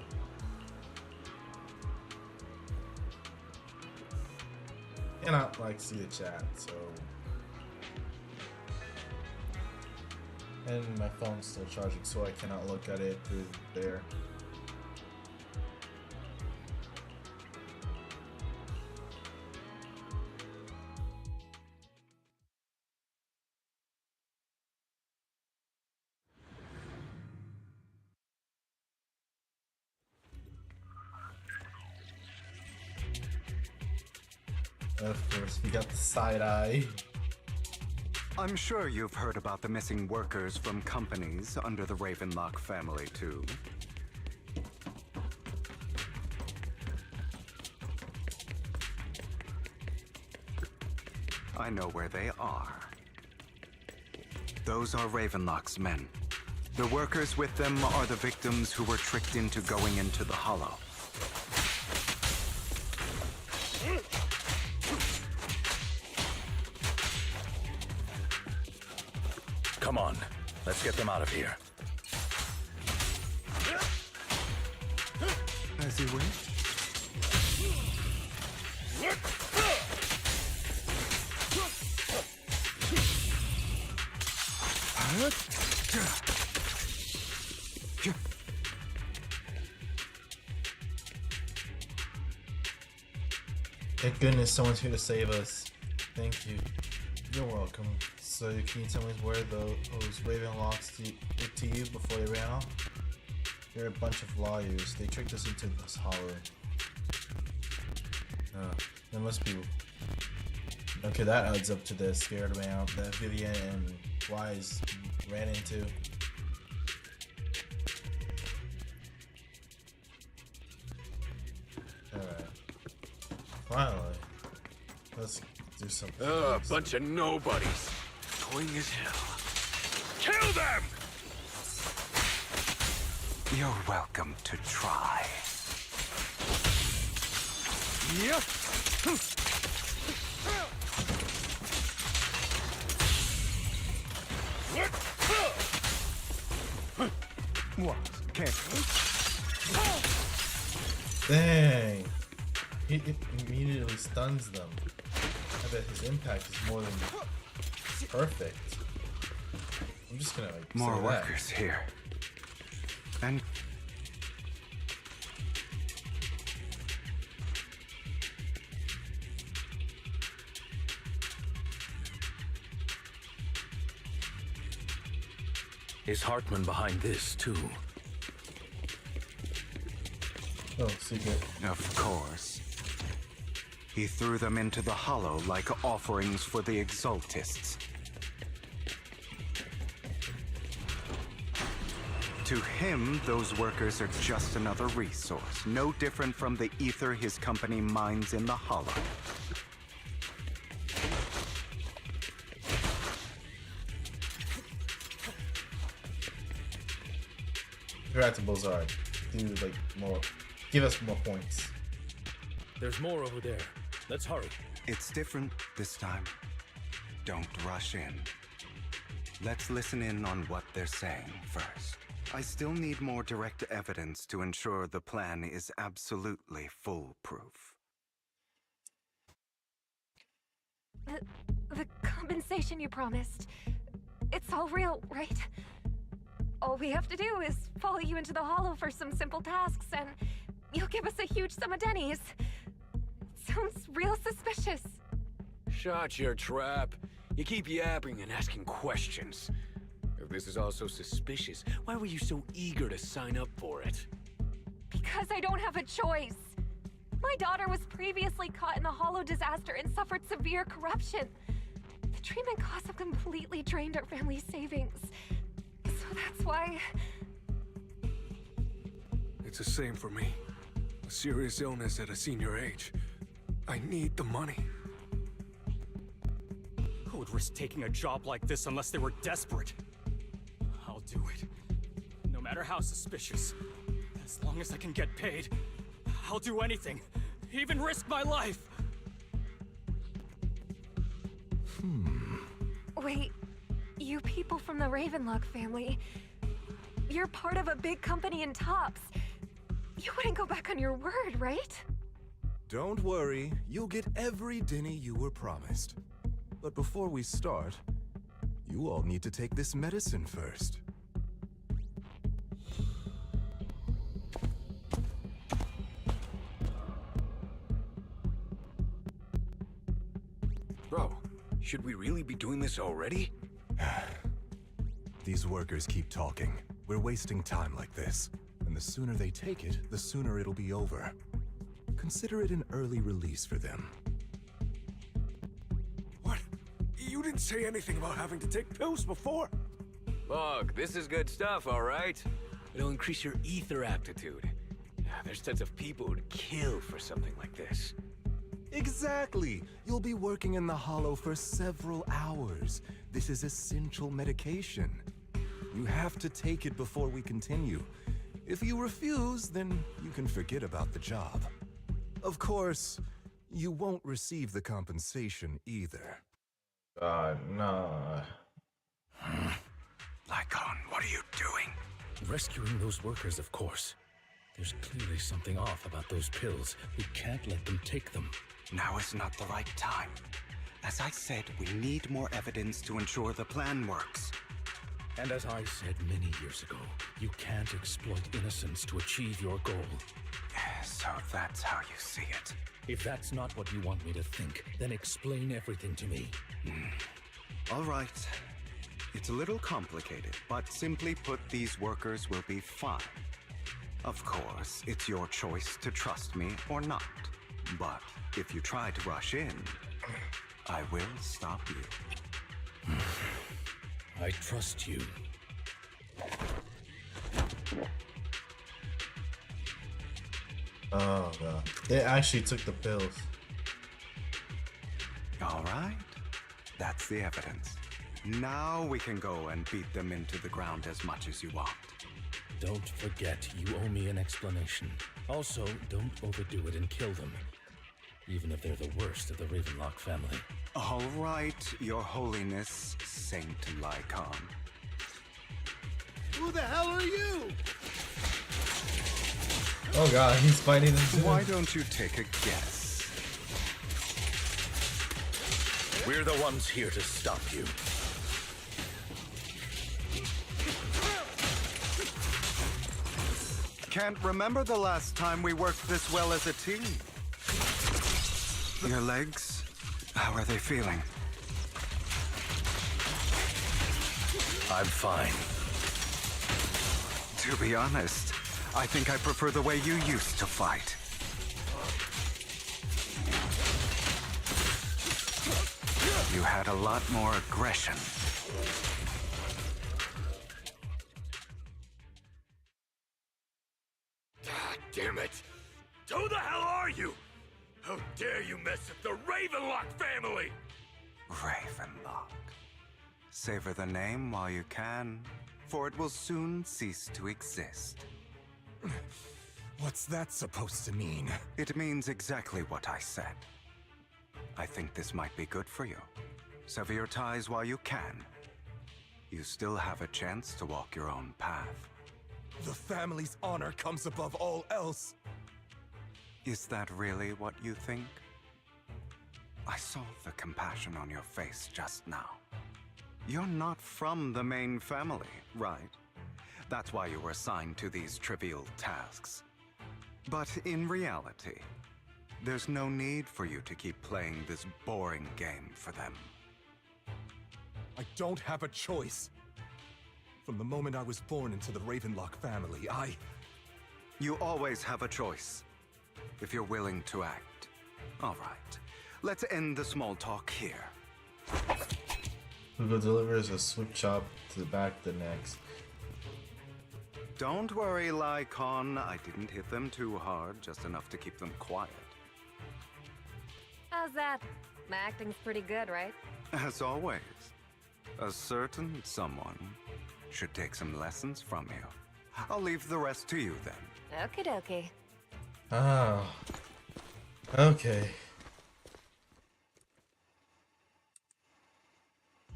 Cannot like see the chat, so. And my phone's still charging, so I cannot look at it through there. Of course, we got the side eye. I'm sure you've heard about the missing workers from companies under the Ravenlock family, too. I know where they are. Those are Ravenlock's men. The workers with them are the victims who were tricked into going into the Hollow. Come on, let's get them out of here. As you wish. Thank goodness someone's here to save us. Thank you. You're welcome. So can you tell me where those Ravenlocks to you before they ran off? They're a bunch of lawyers. They tricked us into this hollow. There must be. Okay, that adds up to the scared man that Vivian and Wise ran into. Alright. Finally. Let's do something. A bunch of nobodies. Annoying as hell. Kill them! You're welcome to try. Yep. What? Can't. Dang! He immediately stuns them. I bet his impact is more than perfect. I'm just gonna like More say workers that. here. And Is Hartman behind this, too? Oh, secret. of course. He threw them into the Hollow like offerings for the Exaltists. To him, those workers are just another resource, no different from the ether his company mines in the Hollow. You're at the bullseye. Do like more. Give us more points. There's more over there. Let's hurry. It's different this time. Don't rush in. Let's listen in on what they're saying first. I still need more direct evidence to ensure the plan is absolutely foolproof. The compensation you promised. It's all real, right? All we have to do is follow you into the hollow for some simple tasks, and you'll give us a huge sum of dennies. Sounds real suspicious. Shut your trap. You keep yapping and asking questions. If this is all so suspicious, why were you so eager to sign up for it? Because I don't have a choice. My daughter was previously caught in the hollow disaster and suffered severe corruption. The treatment costs have completely drained our family's savings. So that's why... It's the same for me. A serious illness at a senior age. I need the money. Who would risk taking a job like this unless they were desperate? I'll do it. No matter how suspicious. As long as I can get paid, I'll do anything. Even risk my life. Wait, you people from the Ravenlock family, you're part of a big company in Tops. You wouldn't go back on your word, right? Don't worry, you'll get every denny you were promised. But before we start, you all need to take this medicine first. Bro, should we really be doing this already? These workers keep talking. We're wasting time like this. And the sooner they take it, the sooner it'll be over. Consider it an early release for them. What? You didn't say anything about having to take pills before. Look, this is good stuff, all right? It'll increase your ether aptitude. There's tons of people who'd kill for something like this. Exactly! You'll be working in the hollow for several hours. This is essential medication. You have to take it before we continue. If you refuse, then you can forget about the job. Of course, you won't receive the compensation either. No. Lycon, what are you doing? Rescuing those workers, of course. There's clearly something off about those pills. We can't let them take them. Now is not the right time. As I said, we need more evidence to ensure the plan works. And as I said many years ago, you can't exploit innocence to achieve your goal. So that's how you see it. If that's not what you want me to think, then explain everything to me. All right. It's a little complicated, but simply put, these workers will be fine. Of course, it's your choice to trust me or not. But if you try to rush in, I will stop you. I trust you. Oh god. They actually took the pills. All right. That's the evidence. Now we can go and beat them into the ground as much as you want. Don't forget, you owe me an explanation. Also, don't overdo it and kill them. Even if they're the worst of the Ravenlock family. All right, Your Holiness, Saint Lycon. Who the hell are you? Oh god, he's fighting them too. Why don't you take a guess? We're the ones here to stop you. Can't remember the last time we worked this well as a team. Your legs? How are they feeling? I'm fine. To be honest, I think I prefer the way you used to fight. You had a lot more aggression. God damn it! Who the hell are you? How dare you mess with the Ravenlock family! Ravenlock. Savor the name while you can, for it will soon cease to exist. What's that supposed to mean? It means exactly what I said. I think this might be good for you. Sever your ties while you can. You still have a chance to walk your own path. The family's honor comes above all else. Is that really what you think? I saw the compassion on your face just now. You're not from the main family, right? That's why you were assigned to these trivial tasks. But in reality, there's no need for you to keep playing this boring game for them. I don't have a choice. From the moment I was born into the Ravenlock family, You always have a choice, if you're willing to act. All right, let's end the small talk here. Hugo delivers a swift chop to the back of the neck. Don't worry, Lycon. I didn't hit them too hard, just enough to keep them quiet. How's that? My acting's pretty good, right? As always, a certain someone should take some lessons from you. I'll leave the rest to you then. Okie dokie. Oh. Okay.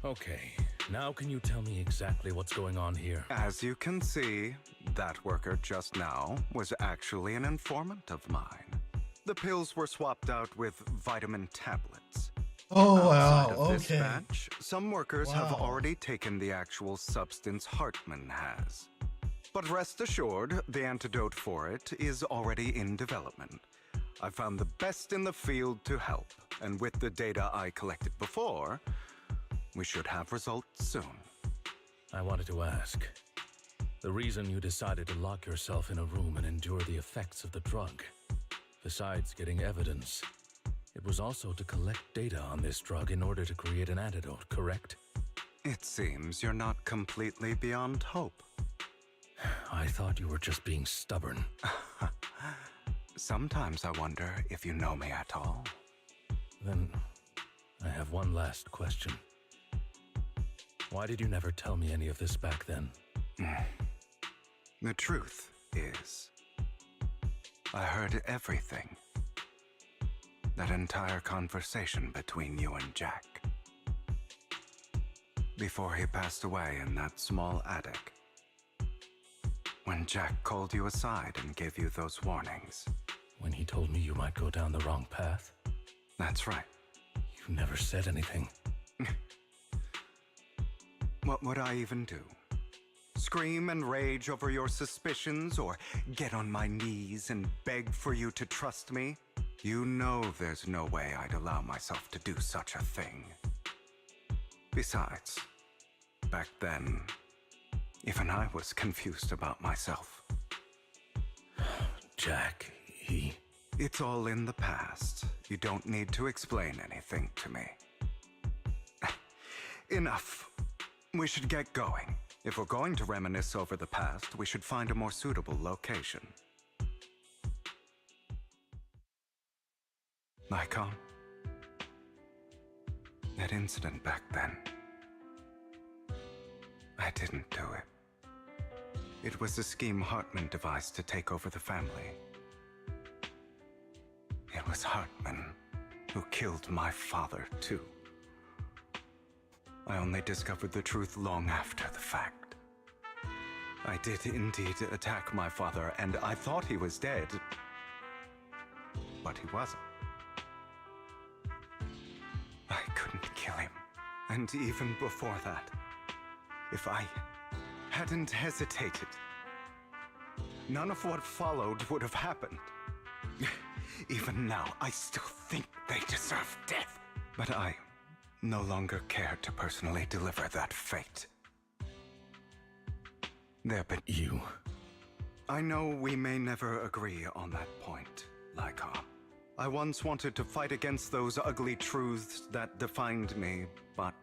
Okay, now can you tell me exactly what's going on here? As you can see, that worker just now was actually an informant of mine. The pills were swapped out with vitamin tablets. Oh, wow, Outside of this okay. batch, some workers have Wow. already taken the actual substance Hartman has. But rest assured, the antidote for it is already in development. I found the best in the field to help, and with the data I collected before, we should have results soon. I wanted to ask. The reason you decided to lock yourself in a room and endure the effects of the drug, besides getting evidence, it was also to collect data on this drug in order to create an antidote, correct? It seems you're not completely beyond hope. I thought you were just being stubborn. Sometimes I wonder if you know me at all. Then, I have one last question. Why did you never tell me any of this back then? The truth is, I heard everything. That entire conversation between you and Jack. Before he passed away in that small attic. When Jack called you aside and gave you those warnings. When he told me you might go down the wrong path? That's right. You never said anything. What would I even do? Scream and rage over your suspicions, or get on my knees and beg for you to trust me? You know there's no way I'd allow myself to do such a thing. Besides, back then, even I was confused about myself. Jack, he... It's all in the past. You don't need to explain anything to me. Enough. We should get going. If we're going to reminisce over the past, we should find a more suitable location. Lycon, that incident back then, I didn't do it. It was a scheme Hartman devised to take over the family. It was Hartman who killed my father, too. I only discovered the truth long after the fact. I did indeed attack my father, and I thought he was dead. But he wasn't. I couldn't kill him. And even before that, if I hadn't hesitated, none of what followed would have happened. Even now, I still think they deserve death. But I no longer care to personally deliver that fate. There, but you... I know we may never agree on that point, Lycon. I once wanted to fight against those ugly truths that defined me, but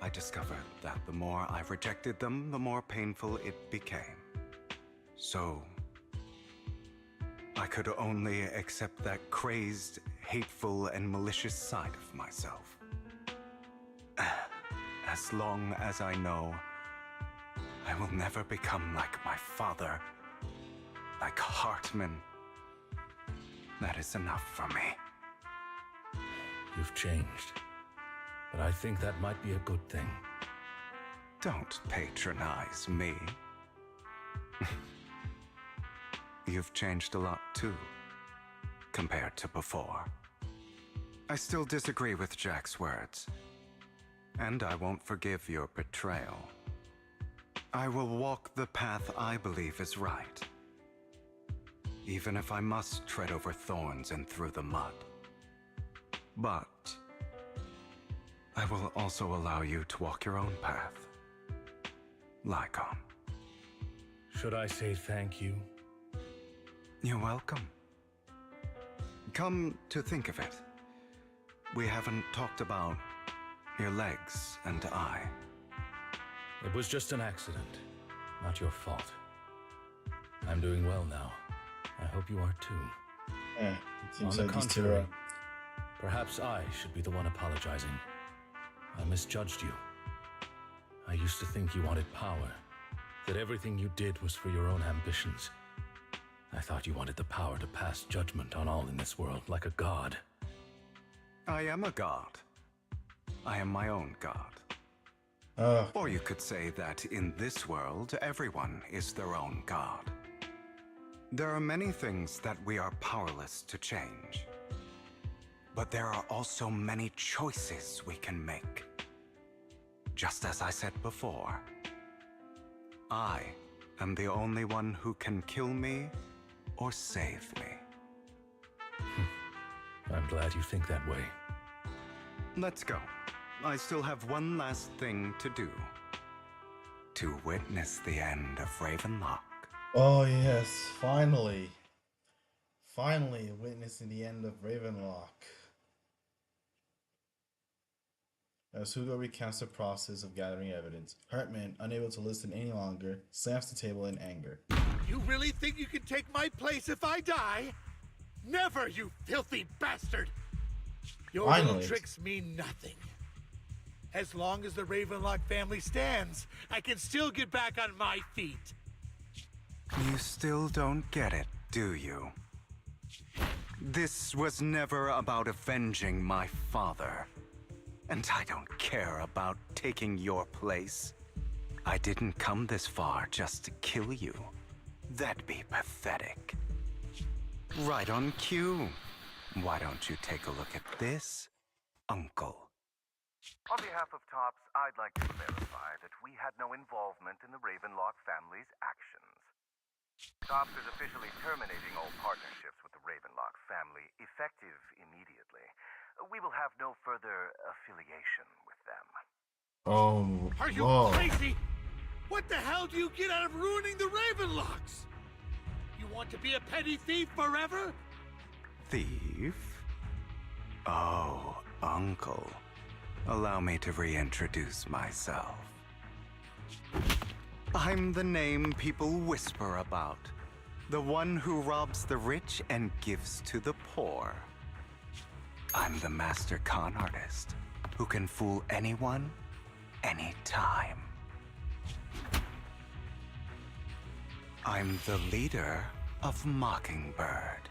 I discovered that the more I rejected them, the more painful it became. So, I could only accept that crazed, hateful, and malicious side of myself. As long as I know I will never become like my father, like Hartman, that is enough for me. You've changed. But I think that might be a good thing. Don't patronize me. You've changed a lot too, compared to before. I still disagree with Jack's words, and I won't forgive your betrayal. I will walk the path I believe is right, even if I must tread over thorns and through the mud. But I will also allow you to walk your own path. Lycon. Should I say thank you? You're welcome. Come to think of it, we haven't talked about your legs and eye. It was just an accident, not your fault. I'm doing well now. I hope you are too. It On seems the like these two contrary, are. perhaps I should be the one apologizing. I misjudged you. I used to think you wanted power, that everything you did was for your own ambitions. I thought you wanted the power to pass judgment on all in this world like a god. I am a god. I am my own god. Or you could say that in this world, everyone is their own god. There are many things that we are powerless to change. But there are also many choices we can make. Just as I said before, I am the only one who can kill me or save me. I'm glad you think that way. Let's go. I still have one last thing to do. To witness the end of Ravenlock. Oh yes, finally. Finally witnessing the end of Ravenlock. As Hugo recounts the process of gathering evidence, Hartman, unable to listen any longer, slams the table in anger. You really think you can take my place if I die? Never, you filthy bastard! Your little tricks mean nothing. As long as the Ravenlock family stands, I can still get back on my feet. You still don't get it, do you? This was never about avenging my father. And I don't care about taking your place. I didn't come this far just to kill you. That'd be pathetic. Right on cue. Why don't you take a look at this, Uncle? On behalf of TOPS, I'd like to clarify that we had no involvement in the Ravenlock family's actions. TOPS is officially terminating all partnerships with the Ravenlock family, effective immediately. We will have no further affiliation with them. Oh, Are you crazy? What the hell do you get out of ruining the Ravenlocks? You want to be a petty thief forever? Thief? Oh, Uncle. Allow me to reintroduce myself. I'm the name people whisper about. The one who robs the rich and gives to the poor. I'm the master con artist who can fool anyone, anytime. I'm the leader of Mockingbird.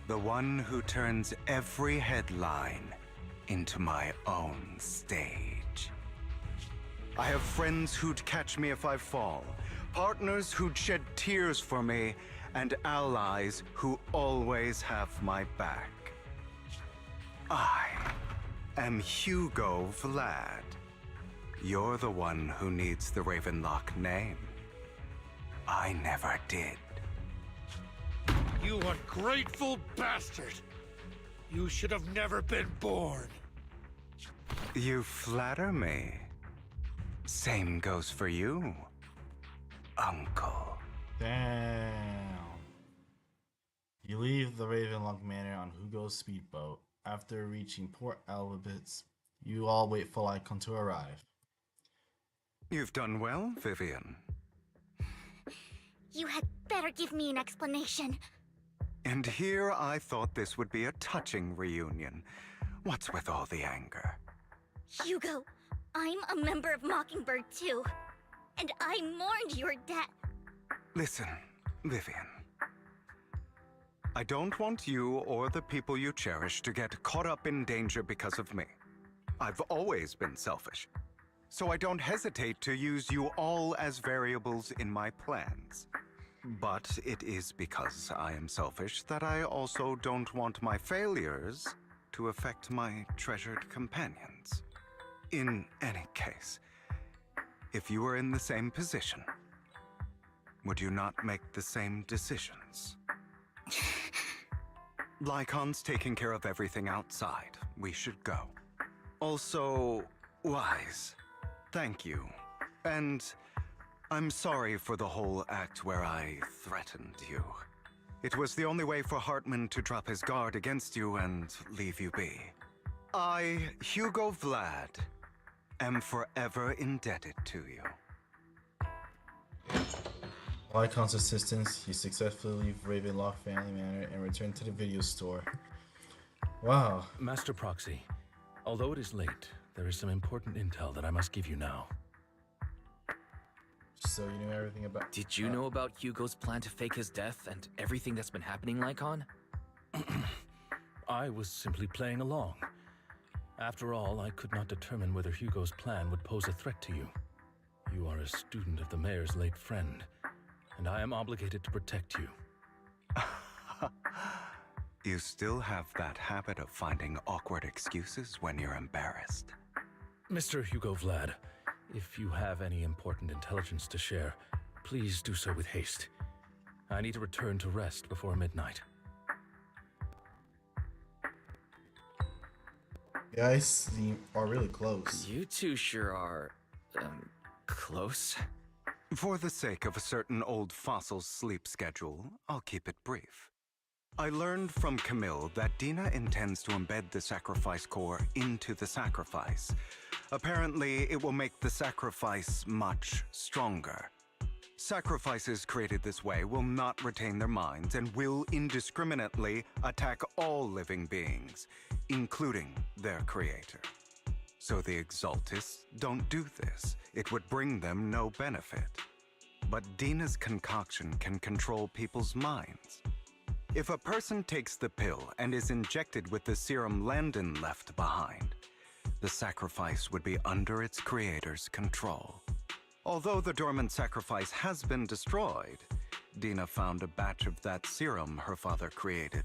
The one who turns every headline into my own stage. I have friends who'd catch me if I fall, partners who'd shed tears for me, and allies who always have my back. I am Hugo Vlad. You're the one who needs the Ravenlock name. I never did. You ungrateful bastard! You should have never been born. You flatter me. Same goes for you, Uncle. Damn. You leave the Ravenlock Manor on Hugo's speedboat. After reaching Port Albus, you all wait for Lycon to arrive. You've done well, Vivian. You had better give me an explanation. And here I thought this would be a touching reunion. What's with all the anger? Hugo, I'm a member of Mockingbird too. And I mourned your death. Listen, Vivian. I don't want you or the people you cherish to get caught up in danger because of me. I've always been selfish, so I don't hesitate to use you all as variables in my plans. But it is because I am selfish that I also don't want my failures to affect my treasured companions. In any case, if you were in the same position, would you not make the same decisions? Lycon's taking care of everything outside. We should go. Also, Wise, thank you. And I'm sorry for the whole act where I threatened you. It was the only way for Hartman to drop his guard against you and leave you be. I, Hugo Vlad, am forever indebted to you. Lycon's assistance, he successfully leave Ravenlock Family Manor and return to the video store. Wow. Master Proxy, although it is late, there is some important intel that I must give you now. So you knew everything about... Did you know about Hugo's plan to fake his death and everything that's been happening, Lycon? I was simply playing along. After all, I could not determine whether Hugo's plan would pose a threat to you. You are a student of the mayor's late friend, and I am obligated to protect you. You still have that habit of finding awkward excuses when you're embarrassed. Mr. Hugo Vlad, if you have any important intelligence to share, please do so with haste. I need to return to rest before midnight. You guys are really close. You two sure are, close. For the sake of a certain old fossil's sleep schedule, I'll keep it brief. I learned from Camille that Dina intends to embed the sacrifice core into the sacrifice. Apparently, it will make the sacrifice much stronger. Sacrifices created this way will not retain their minds and will indiscriminately attack all living beings, including their creator. So the Exaltists don't do this. It would bring them no benefit. But Dina's concoction can control people's minds. If a person takes the pill and is injected with the serum Landon left behind, the sacrifice would be under its creator's control. Although the dormant sacrifice has been destroyed, Dina found a batch of that serum her father created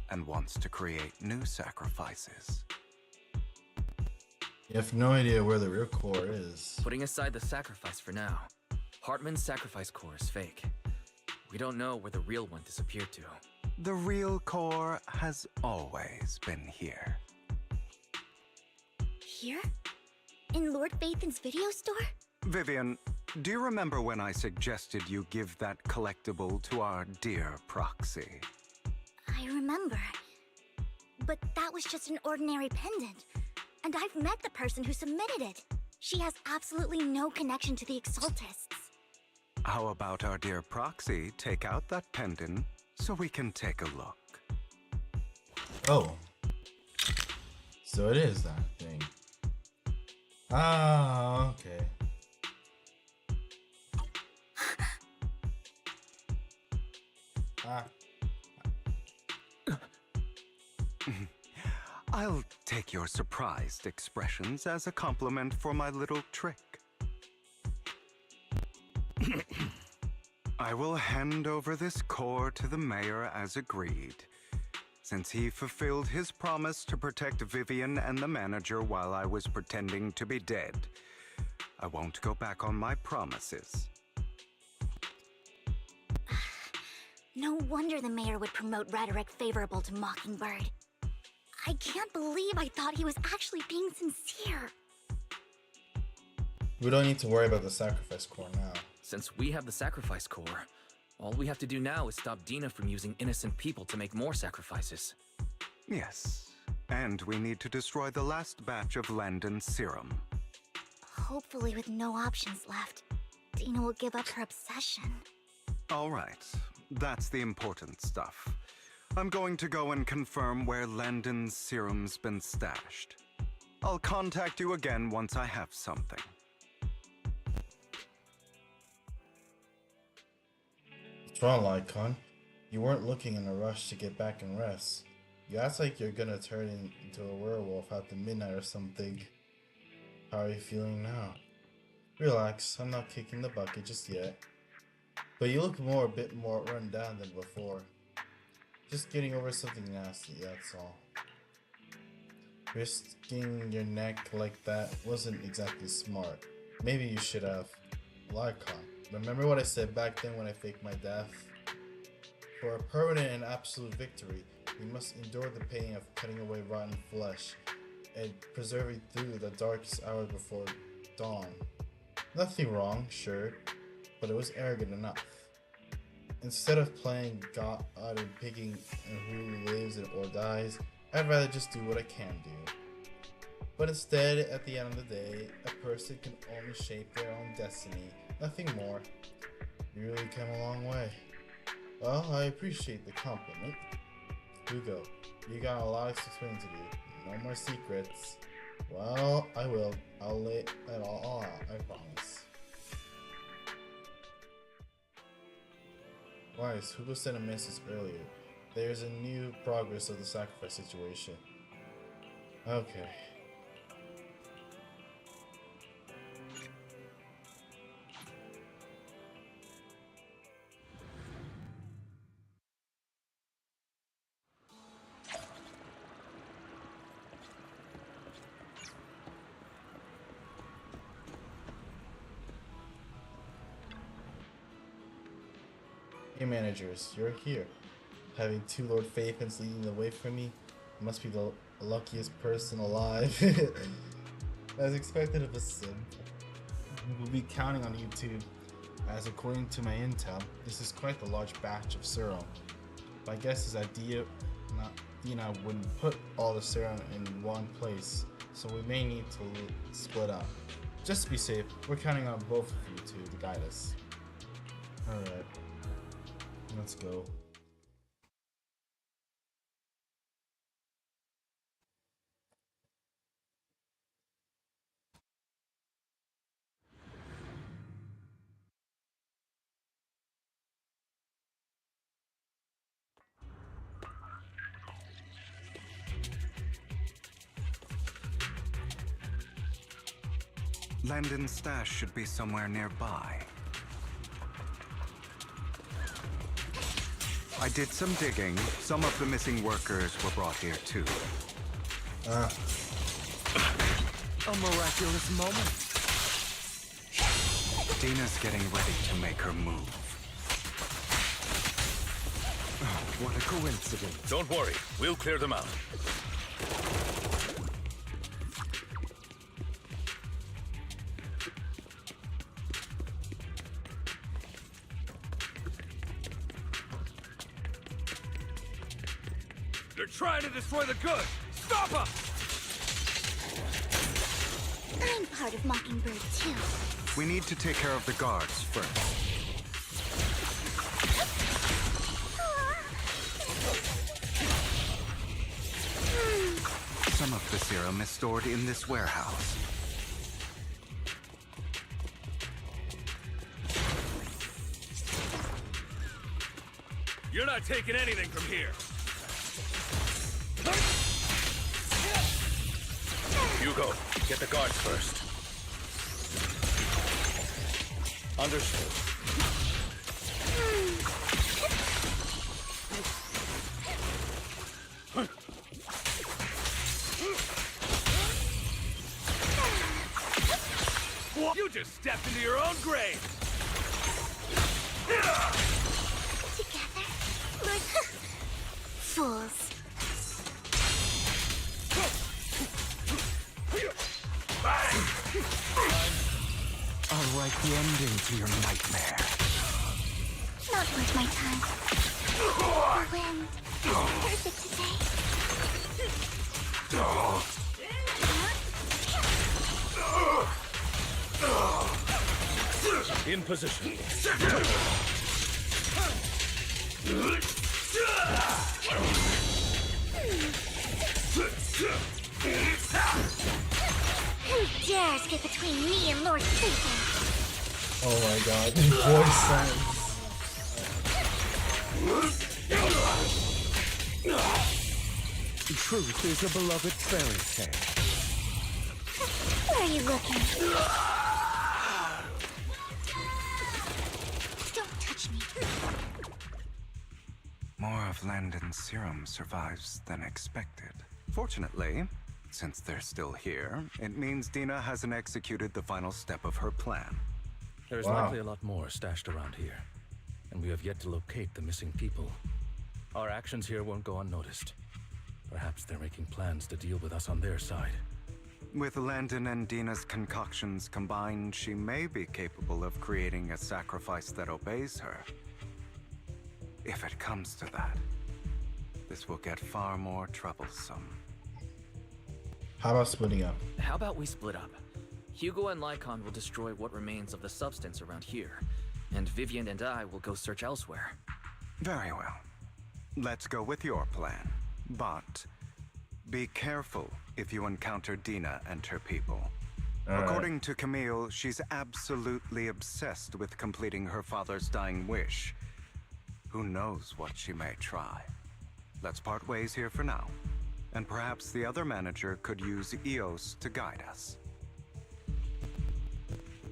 and wants to create new sacrifices. You have no idea where the real core is. Putting aside the sacrifice for now, Hartman's sacrifice core is fake. We don't know where the real one disappeared to. The real core has always been here. Here? In Lord Phaethon's video store? Vivian, do you remember when I suggested you give that collectible to our dear Proxy? I remember. But that was just an ordinary pendant. And I've met the person who submitted it. She has absolutely no connection to the Exaltists. How about our dear Proxy take out that pendant so we can take a look? Oh. So it is that thing. Ah, okay. I'll take your surprised expressions as a compliment for my little trick. I will hand over this core to the mayor as agreed. Since he fulfilled his promise to protect Vivian and the manager while I was pretending to be dead, I won't go back on my promises. No wonder the mayor would promote rhetoric favorable to Mockingbird. I can't believe I thought he was actually being sincere. We don't need to worry about the sacrifice core now. Since we have the sacrifice core, all we have to do now is stop Dina from using innocent people to make more sacrifices. Yes, and we need to destroy the last batch of Landon's serum. Hopefully with no options left, Dina will give up her obsession. All right, that's the important stuff. I'm going to go and confirm where Landon's serum's been stashed. I'll contact you again once I have something. What's wrong, Lycon? You weren't looking in a rush to get back and rest. You act like you're gonna turn into a werewolf after midnight or something. How are you feeling now? Relax, I'm not kicking the bucket just yet. But you look a bit more run down than before. Just getting over something nasty, that's all. Risking your neck like that wasn't exactly smart. Maybe you should have. Lycon, remember what I said back then when I faked my death? For a permanent and absolute victory, we must endure the pain of cutting away rotten flesh and persevering through the darkest hour before dawn. Nothing wrong, sure, but it was arrogant enough. Instead of playing God and picking who lives or dies, I'd rather just do what I can do. But instead, at the end of the day, a person can only shape their own destiny, nothing more. You really came a long way. Well, I appreciate the compliment. Hugo, you got a lot of explaining to do. No more secrets. Well, I will. I'll lay it all out, I promise. Wise, Hugo sent a message earlier. There's a new progress of the sacrifice situation. Okay. Hey managers, you're here. Having two Lord Faithens leading the way for me must be the luckiest person alive. As expected of a sim. We'll be counting on you two, as according to my intel, this is quite the large batch of serum. My guess is that Dina wouldn't put all the serum in one place, so we may need to split up. Just to be safe, we're counting on both of you two to guide us. Alright. Let's go. Landon's stash should be somewhere nearby. I did some digging. Some of the missing workers were brought here too. A miraculous moment. Dina's getting ready to make her move. Oh, what a coincidence. Don't worry, we'll clear them out. They're trying to destroy the goods! Stop them! I'm part of Mockingbird too. We need to take care of the guards first. Some of the serum is stored in this warehouse. You're not taking anything from here! Hugo, get the guards first. Understood. You just stepped into your own grave! Together, like fools. I'll write the ending to your nightmare. Not worth my time. The wind is perfect today. In position. Who dares get between me and Lord Satan? Oh my god, voice sounds. Truth is a beloved fairy tale. Where are you looking? Don't touch me. More of Landon's serum survives than expected. Fortunately, since they're still here, it means Dina hasn't executed the final step of her plan. There's likely a lot more stashed around here, and we have yet to locate the missing people. Our actions here won't go unnoticed. Perhaps they're making plans to deal with us on their side. With Landon and Dina's concoctions combined, she may be capable of creating a sacrifice that obeys her. If it comes to that, this will get far more troublesome. How about splitting up? How about we split up? Hugo and Lycon will destroy what remains of the substance around here, and Vivian and I will go search elsewhere. Very well. Let's go with your plan. But be careful if you encounter Dina and her people. According to Camille, she's absolutely obsessed with completing her father's dying wish. Who knows what she may try? Let's part ways here for now. And perhaps the other manager could use EOS to guide us.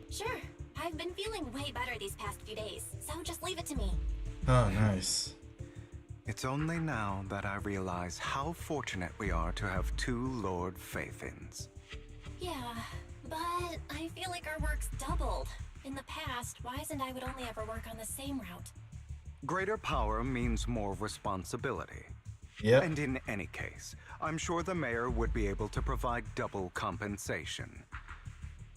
Sure. I've been feeling way better these past few days, so just leave it to me. Oh, nice. It's only now that I realize how fortunate we are to have two Lord Faithins. Yeah, but I feel like our work's doubled. In the past, Wise and I would only ever work on the same route. Greater power means more responsibility. Yep. And in any case, I'm sure the mayor would be able to provide double compensation.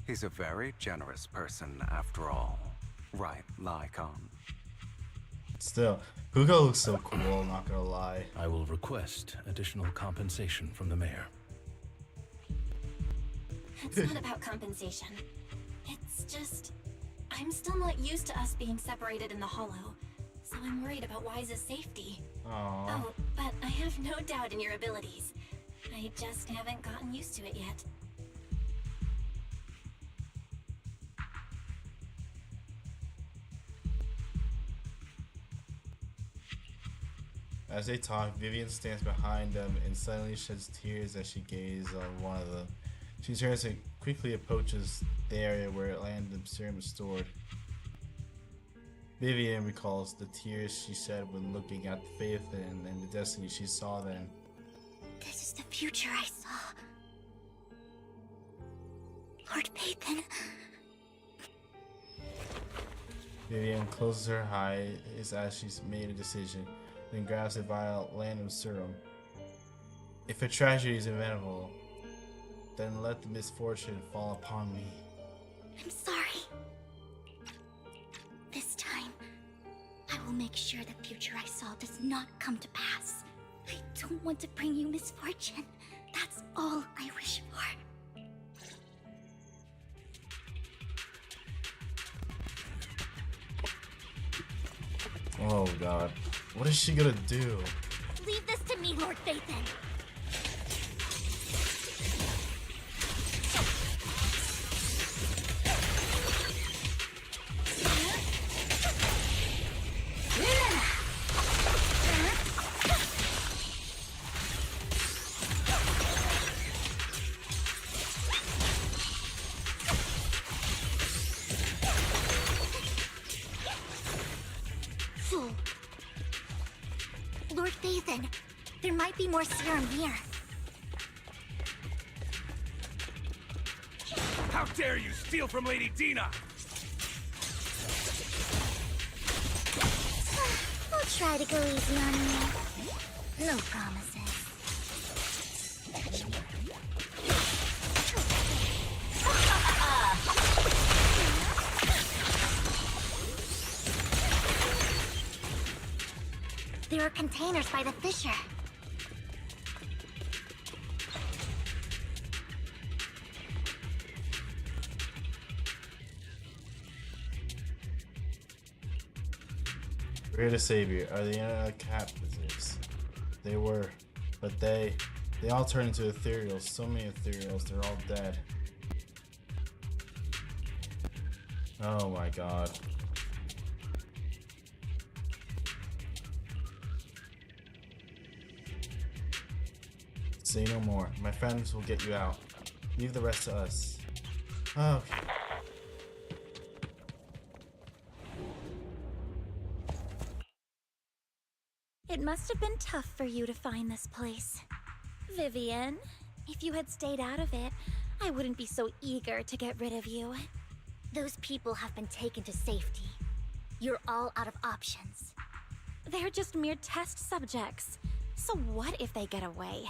He's a very generous person after all. Right, Lycon? Still, Hugo looks so cool, not gonna lie. I will request additional compensation from the mayor. It's not about compensation. It's just... I'm still not used to us being separated in the Hollow, so I'm worried about Wise's safety. Aww. Oh, but I have no doubt in your abilities. I just haven't gotten used to it yet. As they talk, Vivian stands behind them and suddenly sheds tears as she gazes on one of them. She turns and quickly approaches the area where Landon's serum is stored. Vivian recalls the tears she shed when looking at the faith and the destiny she saw then. This is the future I saw. Lord Pathan. Vivian closes her eyes as she's made a decision, then grabs a vial of Landon's serum. If a tragedy is inevitable, then let the misfortune fall upon me. I'm sorry. This time, I will make sure the future I saw does not come to pass. I don't want to bring you misfortune. That's all I wish for. Oh god. What is she gonna do? Leave this to me, Lord Phaethon. Lord Phaethon, there might be more serum here. How dare you steal from Lady Dina! I'll try to go easy on you. No promises. There are containers by the fissure. We're the savior. Are the captives? They were, but they all turned into ethereals. So many ethereals. They're all dead. Oh my god. Say no more. My friends will get you out. Leave the rest to us. Okay. It must have been tough for you to find this place. Vivian, if you had stayed out of it, I wouldn't be so eager to get rid of you. Those people have been taken to safety. You're all out of options. They're just mere test subjects. So what if they get away?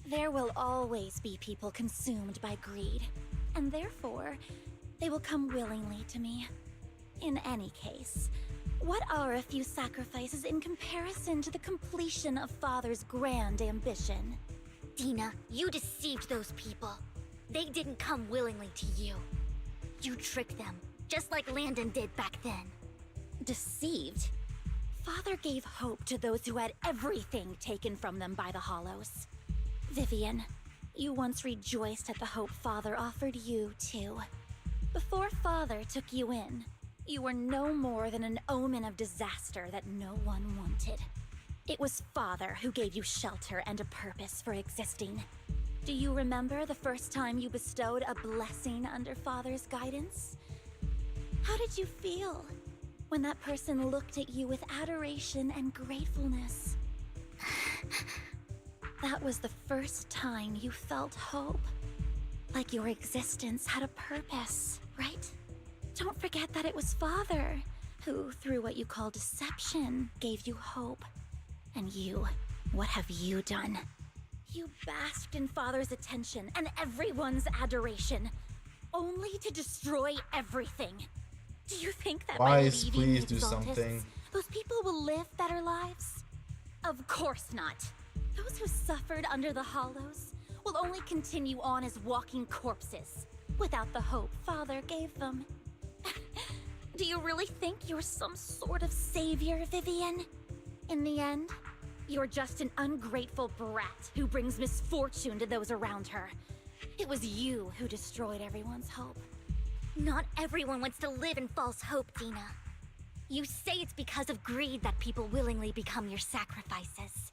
There will always be people consumed by greed, and therefore, they will come willingly to me. In any case, what are a few sacrifices in comparison to the completion of Father's grand ambition? Dina, you deceived those people. They didn't come willingly to you. You tricked them, just like Landon did back then. Deceived? Father gave hope to those who had everything taken from them by the Hollows. Vivian, you once rejoiced at the hope Father offered you, too. Before Father took you in, you were no more than an omen of disaster that no one wanted. It was Father who gave you shelter and a purpose for existing. Do you remember the first time you bestowed a blessing under Father's guidance? How did you feel when that person looked at you with adoration and gratefulness? That was the first time you felt hope. Like your existence had a purpose, right? Don't forget that it was Father who, through what you call deception, gave you hope. And you, what have you done? You basked in Father's attention and everyone's adoration, only to destroy everything. Do you think that by Wise, leaving please the do Exaltists, something. those people will live better lives? Of course not. Those who suffered under the Hollows will only continue on as walking corpses, without the hope Father gave them. Do you really think you're some sort of savior, Vivian? In the end, you're just an ungrateful brat who brings misfortune to those around her. It was you who destroyed everyone's hope. Not everyone wants to live in false hope, Dina. You say it's because of greed that people willingly become your sacrifices.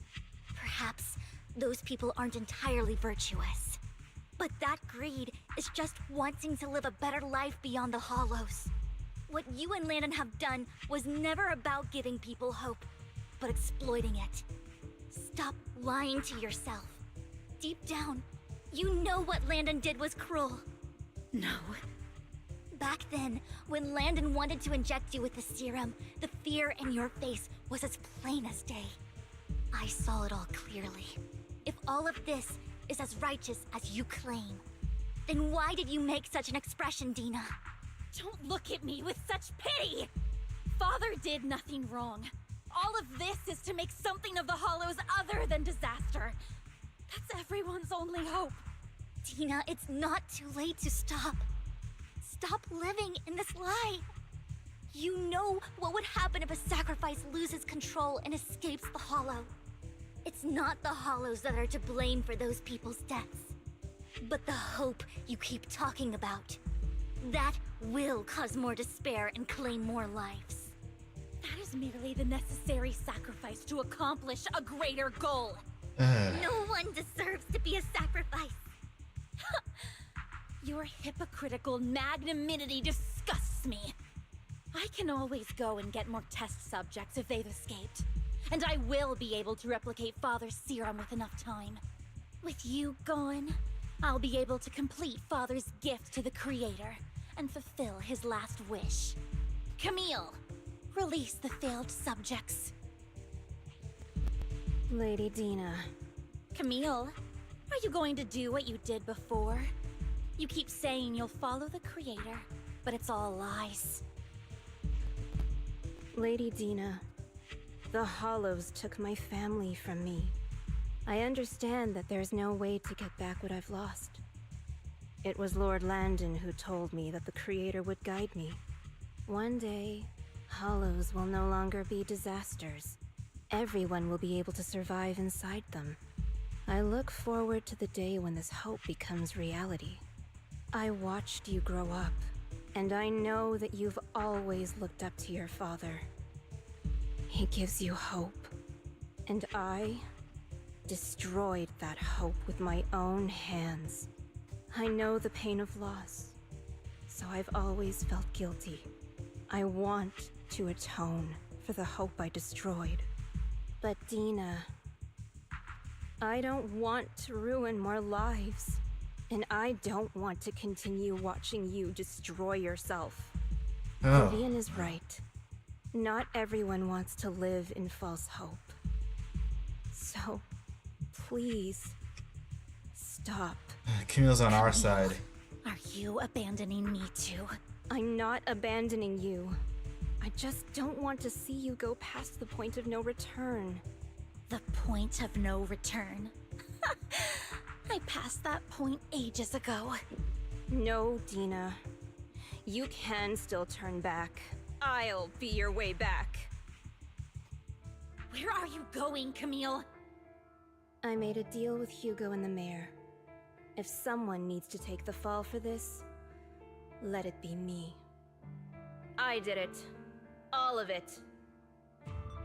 Perhaps those people aren't entirely virtuous. But that greed is just wanting to live a better life beyond the Hollows. What you and Landon have done was never about giving people hope, but exploiting it. Stop lying to yourself. Deep down, you know what Landon did was cruel. No. Back then, when Landon wanted to inject you with the serum, the fear in your face was as plain as day. I saw it all clearly. If all of this is as righteous as you claim, then why did you make such an expression, Dina? Don't look at me with such pity! Father did nothing wrong. All of this is to make something of the Hollows other than disaster. That's everyone's only hope. Dina, it's not too late to stop. Stop living in this lie. You know what would happen if a sacrifice loses control and escapes the Hollow. It's not the Hollows that are to blame for those people's deaths, but the hope you keep talking about. That will cause more despair and claim more lives. That is merely the necessary sacrifice to accomplish a greater goal. No one deserves to be a sacrifice. Your hypocritical magnanimity disgusts me. I can always go and get more test subjects if they've escaped. And I will be able to replicate Father's serum with enough time. With you gone, I'll be able to complete Father's gift to the Creator and fulfill his last wish. Camille, release the failed subjects. Lady Dina. Camille, are you going to do what you did before? You keep saying you'll follow the Creator, but it's all lies. Lady Dina, the Hollows took my family from me. I understand that there's no way to get back what I've lost. It was Lord Landon who told me that the Creator would guide me. One day, Hollows will no longer be disasters. Everyone will be able to survive inside them. I look forward to the day when this hope becomes reality. I watched you grow up, and I know that you've always looked up to your father. He gives you hope, and I destroyed that hope with my own hands. I know the pain of loss, so I've always felt guilty. I want to atone for the hope I destroyed. But Dina, I don't want to ruin more lives. And I don't want to continue watching you destroy yourself. Oh. Vivian is right. Not everyone wants to live in false hope. So, please, stop. Camille's on our side. Are you abandoning me too? I'm not abandoning you. I just don't want to see you go past the point of no return. The point of no return? I passed that point ages ago. No, Dina. You can still turn back. I'll be your way back. Where are you going, Camille? I made a deal with Hugo and the mayor. If someone needs to take the fall for this, let it be me. I did it. All of it.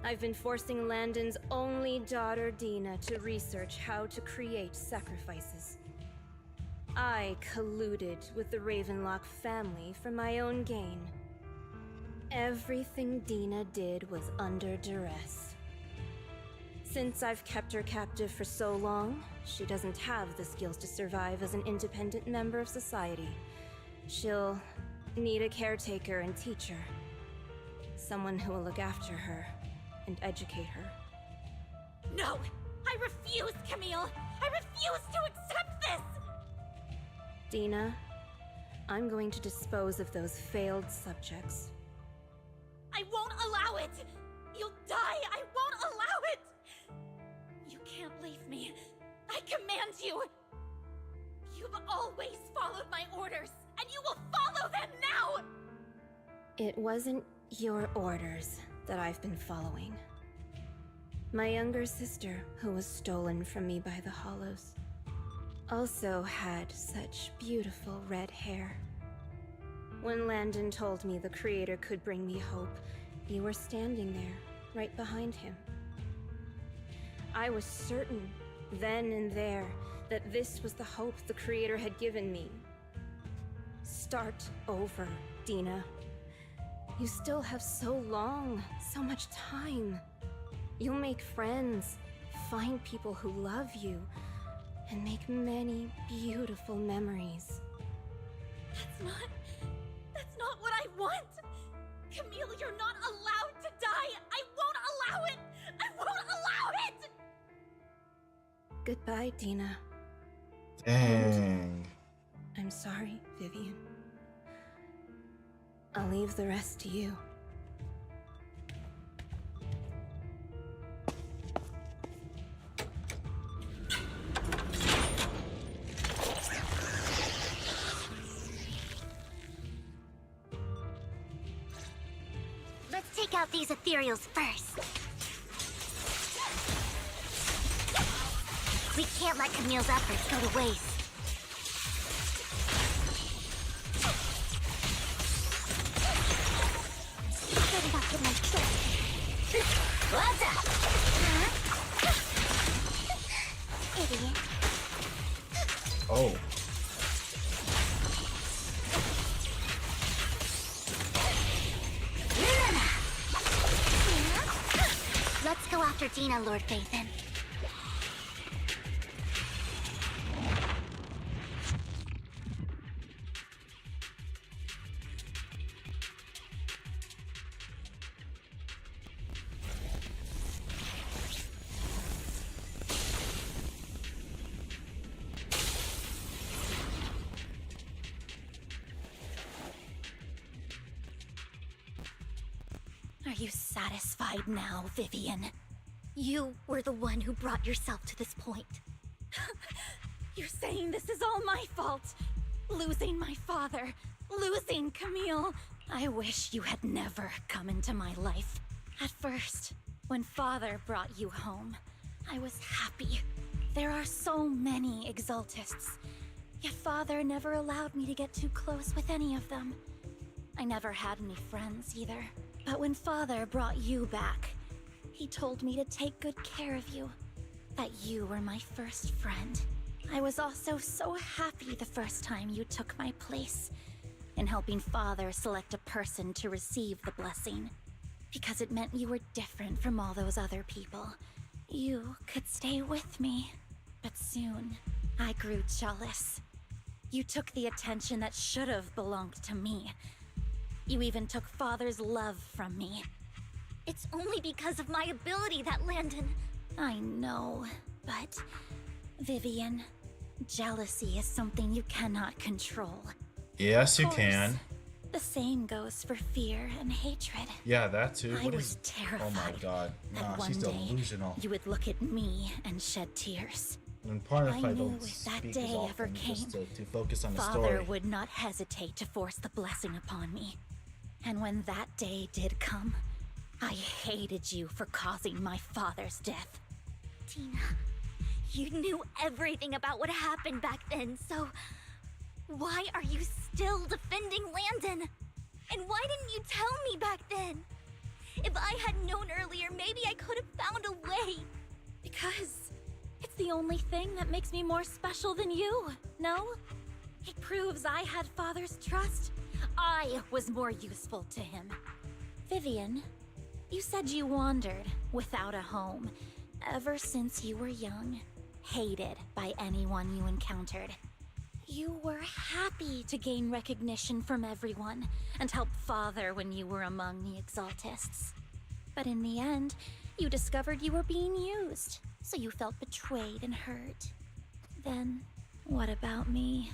I've been forcing Landon's only daughter, Dina, to research how to create sacrifices. I colluded with the Ravenlock family for my own gain. Everything Dina did was under duress. Since I've kept her captive for so long, she doesn't have the skills to survive as an independent member of society. She'll need a caretaker and teacher. Someone who will look after her and educate her. No! I refuse, Camille! I refuse to accept this! Dina, I'm going to dispose of those failed subjects. I won't allow it! You'll die! I won't allow it! You can't leave me. I command you! You've always followed my orders, and you will follow them now! It wasn't your orders that I've been following. My younger sister, who was stolen from me by the Hollows, also had such beautiful red hair. When Landon told me the Creator could bring me hope, you were standing there, right behind him. I was certain, then and there, that this was the hope the Creator had given me. Start over, Dina. You still have so long, so much time. You'll make friends, find people who love you, and make many beautiful memories. That's not what I want! Camille, you're not allowed to die! I won't allow it! I won't allow it! Goodbye, Dina. Dang. I'm sorry, Vivian. I'll leave the rest to you. Let's take out these ethereals first. We can't let Camille's efforts go to waste. Better not get my trick. What's up? Idiot. Oh. Let's go after Dina, Lord Phaethon. Are you satisfied now, Vivian? You were the one who brought yourself to this point. You're saying this is all my fault. Losing my father, losing Camille. I wish you had never come into my life. At first, when Father brought you home, I was happy. There are so many Exaltists, yet Father never allowed me to get too close with any of them. I never had any friends either. But when Father brought you back, he told me to take good care of you. that you were my first friend. I was also so happy the first time you took my place in helping Father select a person to receive the blessing. Because it meant you were different from all those other people. You could stay with me. But soon, I grew jealous. You took the attention that should have belonged to me. You even took Father's love from me. It's only because of my ability that Landon... I know, but... Vivian, jealousy is something you cannot control. Yes, you can. The same goes for fear and hatred. Yeah, that too. I was terrified. Oh my god. That Nah, one she's day delusional. you would look at me and shed tears. And part of I I knew don't if that speak day as ever often came, just to focus on the Father story. would not hesitate to force the blessing upon me. And when that day did come, I hated you for causing my father's death. Tina, you knew everything about what happened back then, so... why are you still defending Landon? And why didn't you tell me back then? If I had known earlier, maybe I could have found a way. Because it's the only thing that makes me more special than you, no? It proves I had Father's trust. I was more useful to him. Vivian, you said you wandered without a home ever since you were young, hated by anyone you encountered. You were happy to gain recognition from everyone and help Father when you were among the Exaltists. But in the end, you discovered you were being used, so you felt betrayed and hurt. Then, what about me?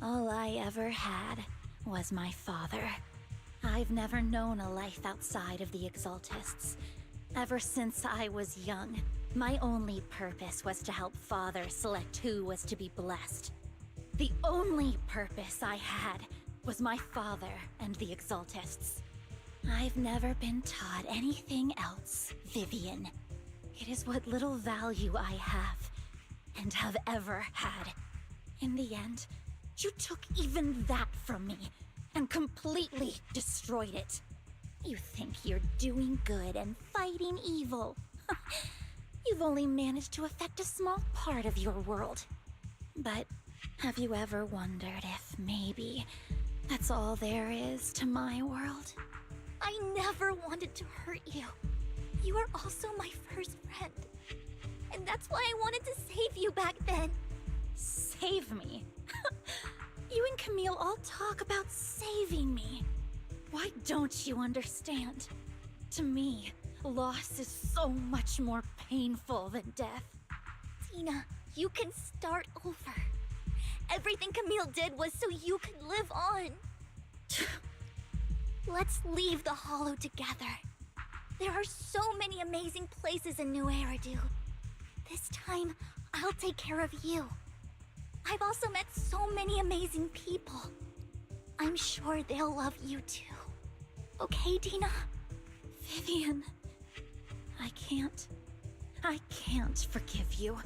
All I ever had was my father. I've never known a life outside of the Exaltists. Ever since I was young, my only purpose was to help Father select who was to be blessed. The only purpose I had was my father and the Exaltists. I've never been taught anything else, Vivian. It is what little value I have, and have ever had. In the end, you took even that from me, and completely destroyed it. You think you're doing good and fighting evil. You've only managed to affect a small part of your world. But have you ever wondered if maybe that's all there is to my world? I never wanted to hurt you. You were also my first friend. And that's why I wanted to save you back then. Save me? You and Camille all talk about saving me. Why don't you understand? To me, loss is so much more painful than death. Tina, you can start over. Everything Camille did was so you could live on. Let's leave the Hollow together. There are so many amazing places in New Eridu. This time, I'll take care of you. I've also met so many amazing people. I'm sure they'll love you too. Okay, Tina? Vivian, I can't forgive you.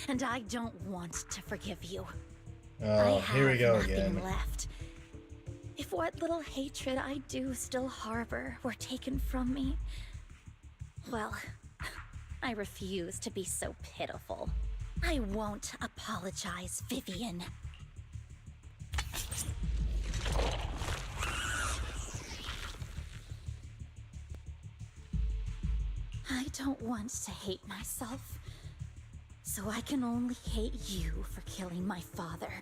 And I don't want to forgive you. Oh, here we go nothing again. Left. If what little hatred I do still harbor were taken from me, well, I refuse to be so pitiful. I won't apologize, Vivian. I don't want to hate myself, so I can only hate you for killing my father,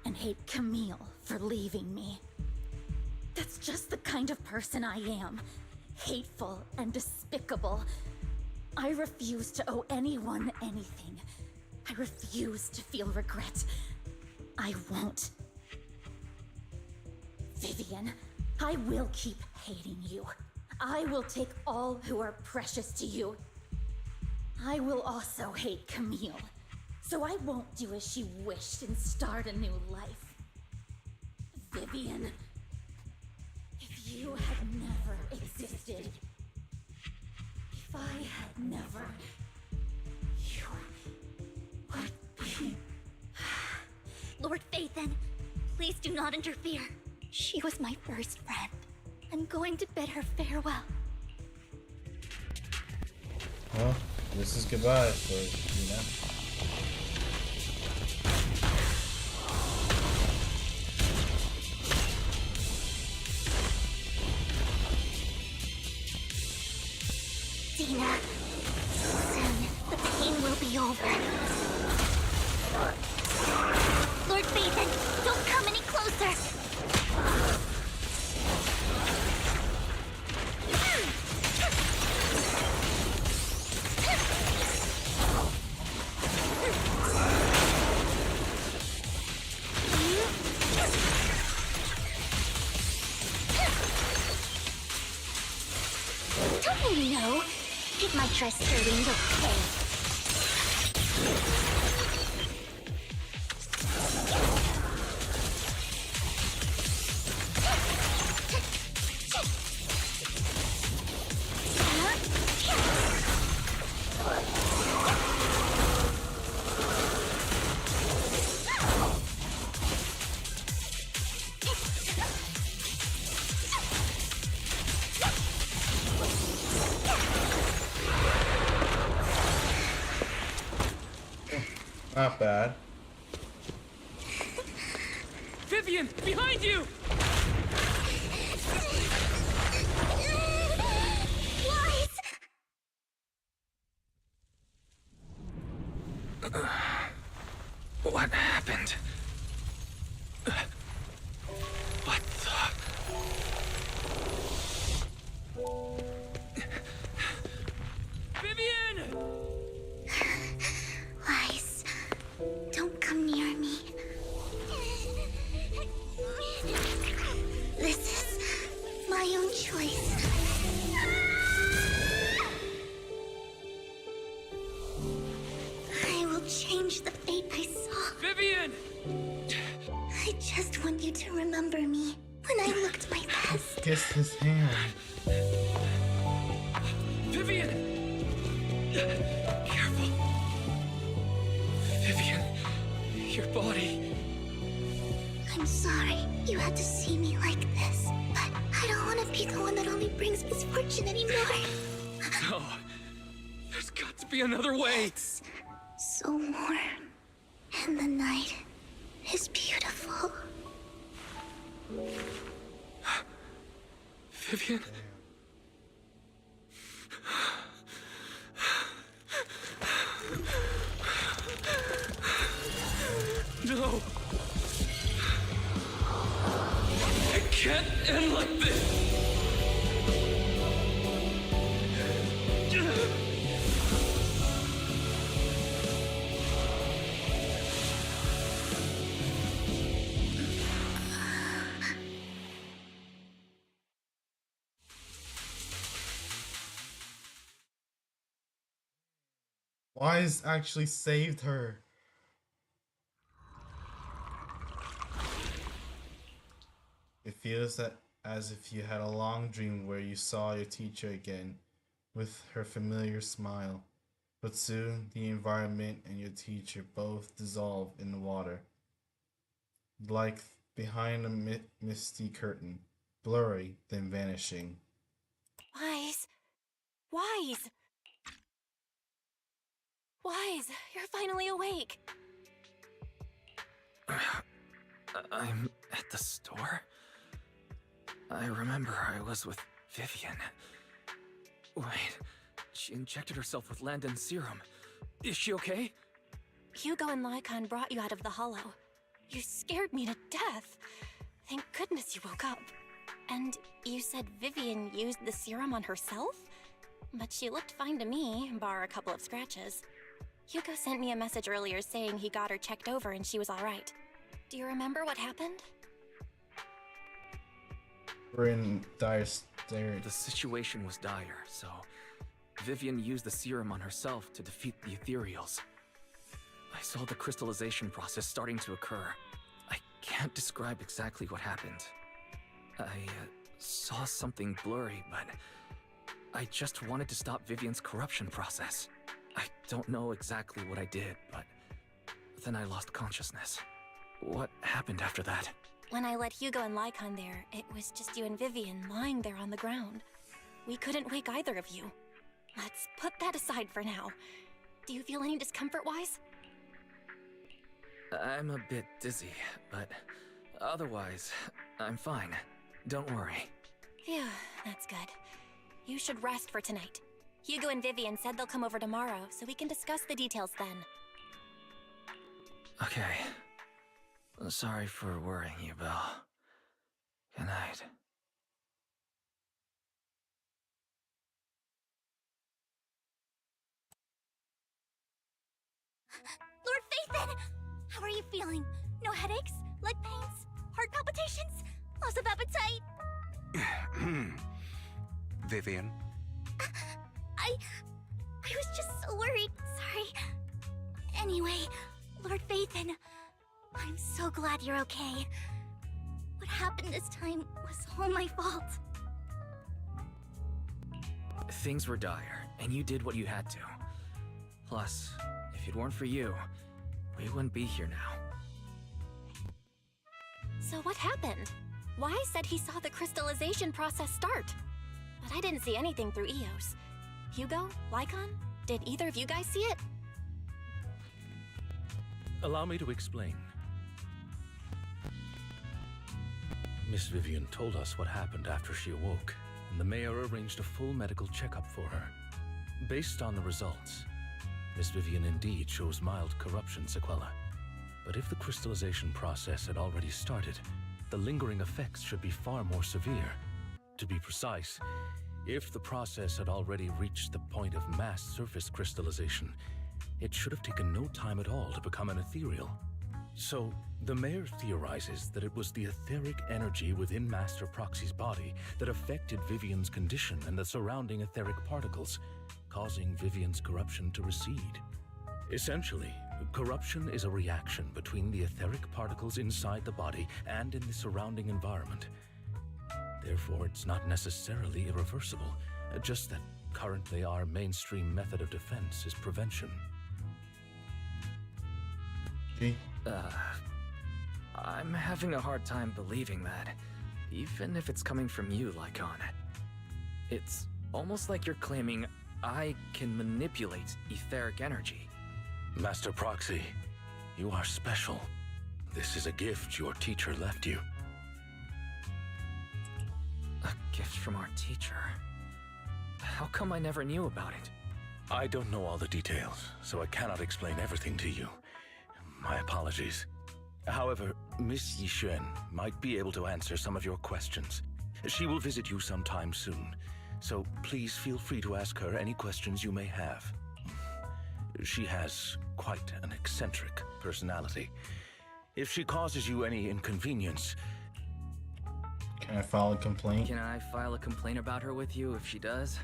and hate Camille for leaving me. That's just the kind of person I am. Hateful and despicable. I refuse to owe anyone anything. I refuse to feel regret. I won't. Vivian, I will keep hating you. I will take all who are precious to you. I will also hate Camille, so I won't do as she wished and start a new life. Vivian, if you had never existed, if I had never, you would be... Lord Phaethon, please do not interfere. She was my first friend. I'm going to bid her farewell. Well, This is goodbye for Gina. Dina, soon the pain will be over. Lord Vaden, don't come any closer! Don't you know? It might try stirring your pain. Not bad. Vivian, behind you! What happened? What the... Vivian! Lies. Don't come near me. This is my own choice. I will change the fate I saw. Vivian! I just want you to remember me when I looked my best. Kiss his hand. Vivian! Careful. Vivian, your body. I'm sorry you had to see me like this, but I don't want to be the one that only brings misfortune anymore. No. There's got to be another way. It's so warm, and the night is beautiful. Vivian? No! It can't end like this! Wise actually saved her. It feels that as if you had a long dream where you saw your teacher again with her familiar smile. But soon the environment and your teacher both dissolve in the water. Like behind a misty curtain, blurry then vanishing. Wise. Wise. Wise, you're finally awake. I'm at the store? I remember I was with Vivian. Wait, she injected herself with Landon's serum. Is she okay? Hugo and Lycon brought you out of the hollow. You scared me to death. Thank goodness you woke up. And you said Vivian used the serum on herself? But she looked fine to me, bar a couple of scratches. Hugo sent me a message earlier saying he got her checked over and she was alright. Do you remember what happened? We're in dire state. The situation was dire, so Vivian used the serum on herself to defeat the ethereals. I saw the crystallization process starting to occur. I can't describe exactly what happened. I saw something blurry, but I just wanted to stop Vivian's corruption process. I don't know exactly what I did, but then I lost consciousness. What happened after that? When I let Hugo and Lycon there, it was just you and Vivian lying there on the ground. We couldn't wake either of you. let's put that aside for now. Do you feel any discomfort-wise? I'm a bit dizzy, but otherwise, I'm fine. Don't worry. Phew, that's good. You should rest for tonight. Hugo and Vivian said they'll come over tomorrow, so we can discuss the details then. Okay. Sorry for worrying you, Belle. Good night. Lord Phaethon! How are you feeling? No headaches? Leg pains? Heart palpitations? Loss of appetite? Vivian? I was just so worried. Sorry. Anyway, Lord Phaethon, I'm so glad you're okay. What happened this time was all my fault. Things were dire, and you did what you had to. Plus, if it weren't for you, we wouldn't be here now. So what happened? Wise said he saw the crystallization process start. But I didn't see anything through EOS. Hugo? Lycon? Did either of you guys see it? Allow me to explain. Miss Vivian told us what happened after she awoke, and the mayor arranged a full medical checkup for her. Based on the results, Miss Vivian indeed shows mild corruption sequelae. But if the crystallization process had already started, the lingering effects should be far more severe. To be precise, if the process had already reached the point of mass surface crystallization, it should have taken no time at all to become an ethereal. So, the mayor theorizes that it was the etheric energy within Master Proxy's body that affected Vivian's condition and the surrounding etheric particles, causing Vivian's corruption to recede. Essentially, corruption is a reaction between the etheric particles inside the body and in the surrounding environment. Therefore, it's not necessarily irreversible, just that currently our mainstream method of defense is prevention. I'm having a hard time believing that, even if it's coming from you, Lycon. It's almost like you're claiming I can manipulate etheric energy. Master Proxy, you are special. This is a gift your teacher left you. A gift from our teacher? How come I never knew about it? I don't know all the details, so I cannot explain everything to you. My apologies. However, Miss Yixuan might be able to answer some of your questions. She will visit you sometime soon, so please feel free to ask her any questions you may have. She has quite an eccentric personality. If she causes you any inconvenience... Can I file a complaint? Can I file a complaint about her with you if she does?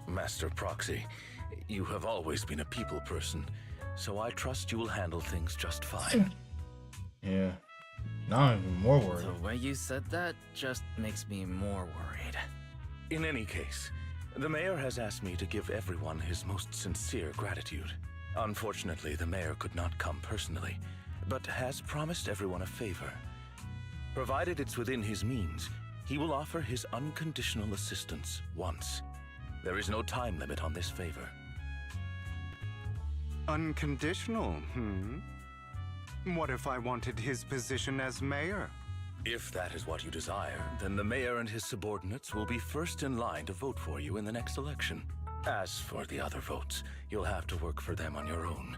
Master Proxy, you have always been a people person, so I trust you will handle things just fine. Yeah. Now I'm even more worried. The way you said that just makes me more worried. In any case, the mayor has asked me to give everyone his most sincere gratitude. Unfortunately, the mayor could not come personally, but has promised everyone a favor. Provided it's within his means, he will offer his unconditional assistance once. There is no time limit on this favor. Unconditional, What if I wanted his position as mayor? If that is what you desire, then the mayor and his subordinates will be first in line to vote for you in the next election. As for the other votes, you'll have to work for them on your own.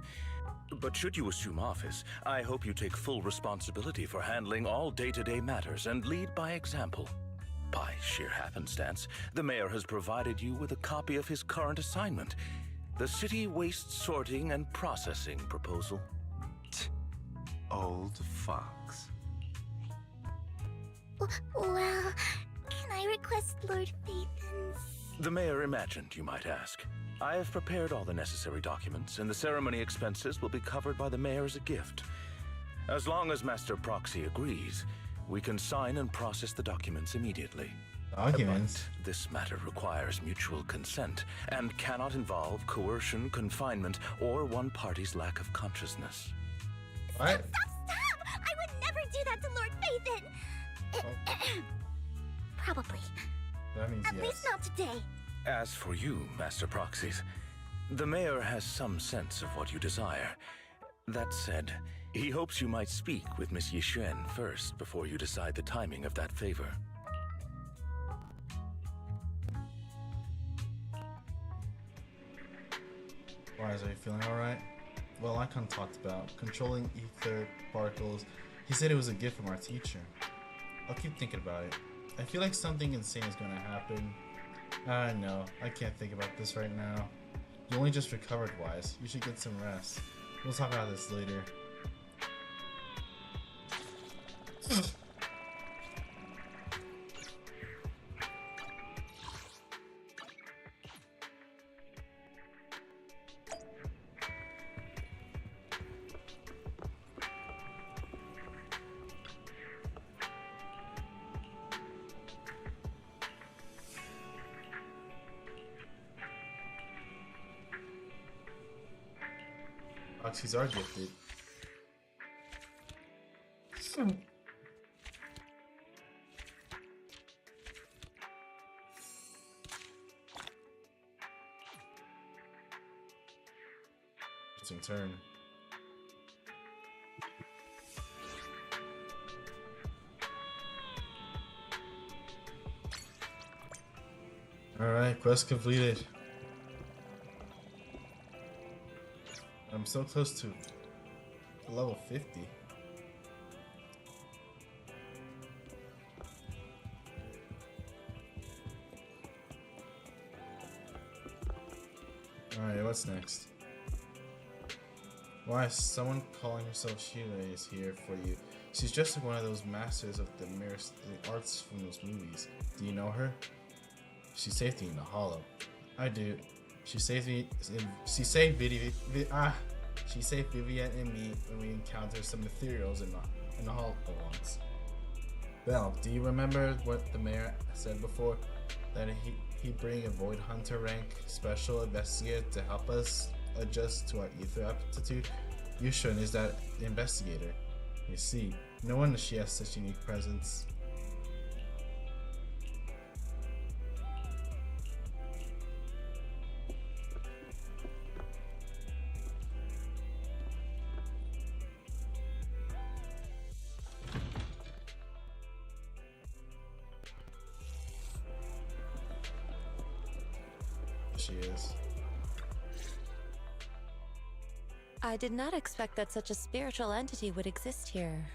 But should you assume office, I hope you take full responsibility for handling all day-to-day matters and lead by example. By sheer happenstance, the mayor has provided you with a copy of his current assignment, the City Waste Sorting and Processing proposal. Old fox. Well, can I request Lord Phaethon's... The mayor imagined, you might ask. I have prepared all the necessary documents, and the ceremony expenses will be covered by the mayor as a gift. As long as Master Proxy agrees, we can sign and process the documents immediately. Documents? But this matter requires mutual consent, and cannot involve coercion, confinement, or one party's lack of consciousness. What? Stop! I would never do that to Lord Phaethon! Probably. That means At yes. least not today. As for you, Master Proxies, the mayor has some sense of what you desire. That said, he hopes you might speak with Miss Yixuan first before you decide the timing of that favor. Wise, are you feeling alright? Well, Icon talked about controlling ether particles. He said it was a gift from our teacher. I'll keep thinking about it. I feel like something insane is gonna happen. I know, I can't think about this right now. You only just recovered, Wise. You should get some rest. We'll talk about this later. Proxies are gifted. It's in turn. Alright, quest completed. I'm so close to level 50. Alright, what's next? Why, someone calling herself Sheila is here for you. She's just like one of those masters of the arts from those movies. Do you know her? She saved me in the hollow. I do. She saved me. She saved Vivian and me when we encountered some ethereals in the hollow once. Belle, do you remember what the mayor said before? That he'd bring a Void Hunter rank special investigator to help us adjust to our ether aptitude? Yushin is that investigator. You see, no wonder she has such unique presence. She is. I did not expect that such a spiritual entity would exist here.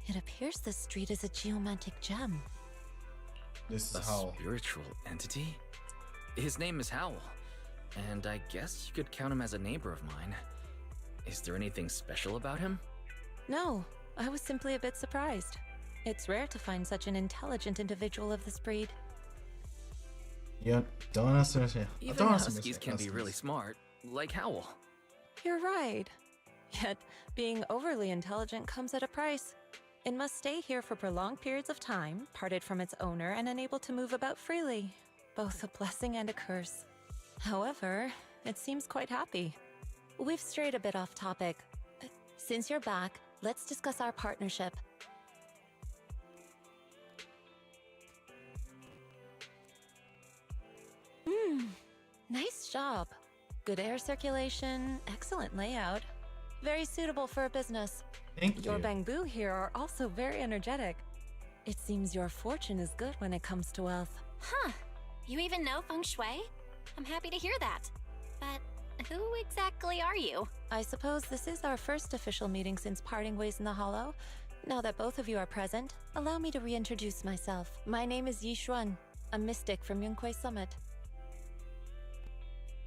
It appears this street is a geomantic gem. This is a Howl. Spiritual entity? His name is Howl, and I guess you could count him as a neighbor of mine. Is there anything special about him? No, I was simply a bit surprised. It's rare to find such an intelligent individual of this breed. Yep, don't understand. Even huskies can be really smart, like Howl. You're right. Yet, being overly intelligent comes at a price. It must stay here for prolonged periods of time, parted from its owner and unable to move about freely. Both a blessing and a curse. However, it seems quite happy. We've strayed a bit off topic. Since you're back, let's discuss our partnership. Nice job. Good air circulation, excellent layout. Very suitable for a business. Thank Your you. bamboo here are also very energetic. It seems your fortune is good when it comes to wealth. Huh. You even know feng shui? I'm happy to hear that. But who exactly are you? I suppose this is our first official meeting since parting ways in the Hollow. Now that both of you are present, allow me to reintroduce myself. My name is Yi Xuan, a mystic from Yunquei Summit.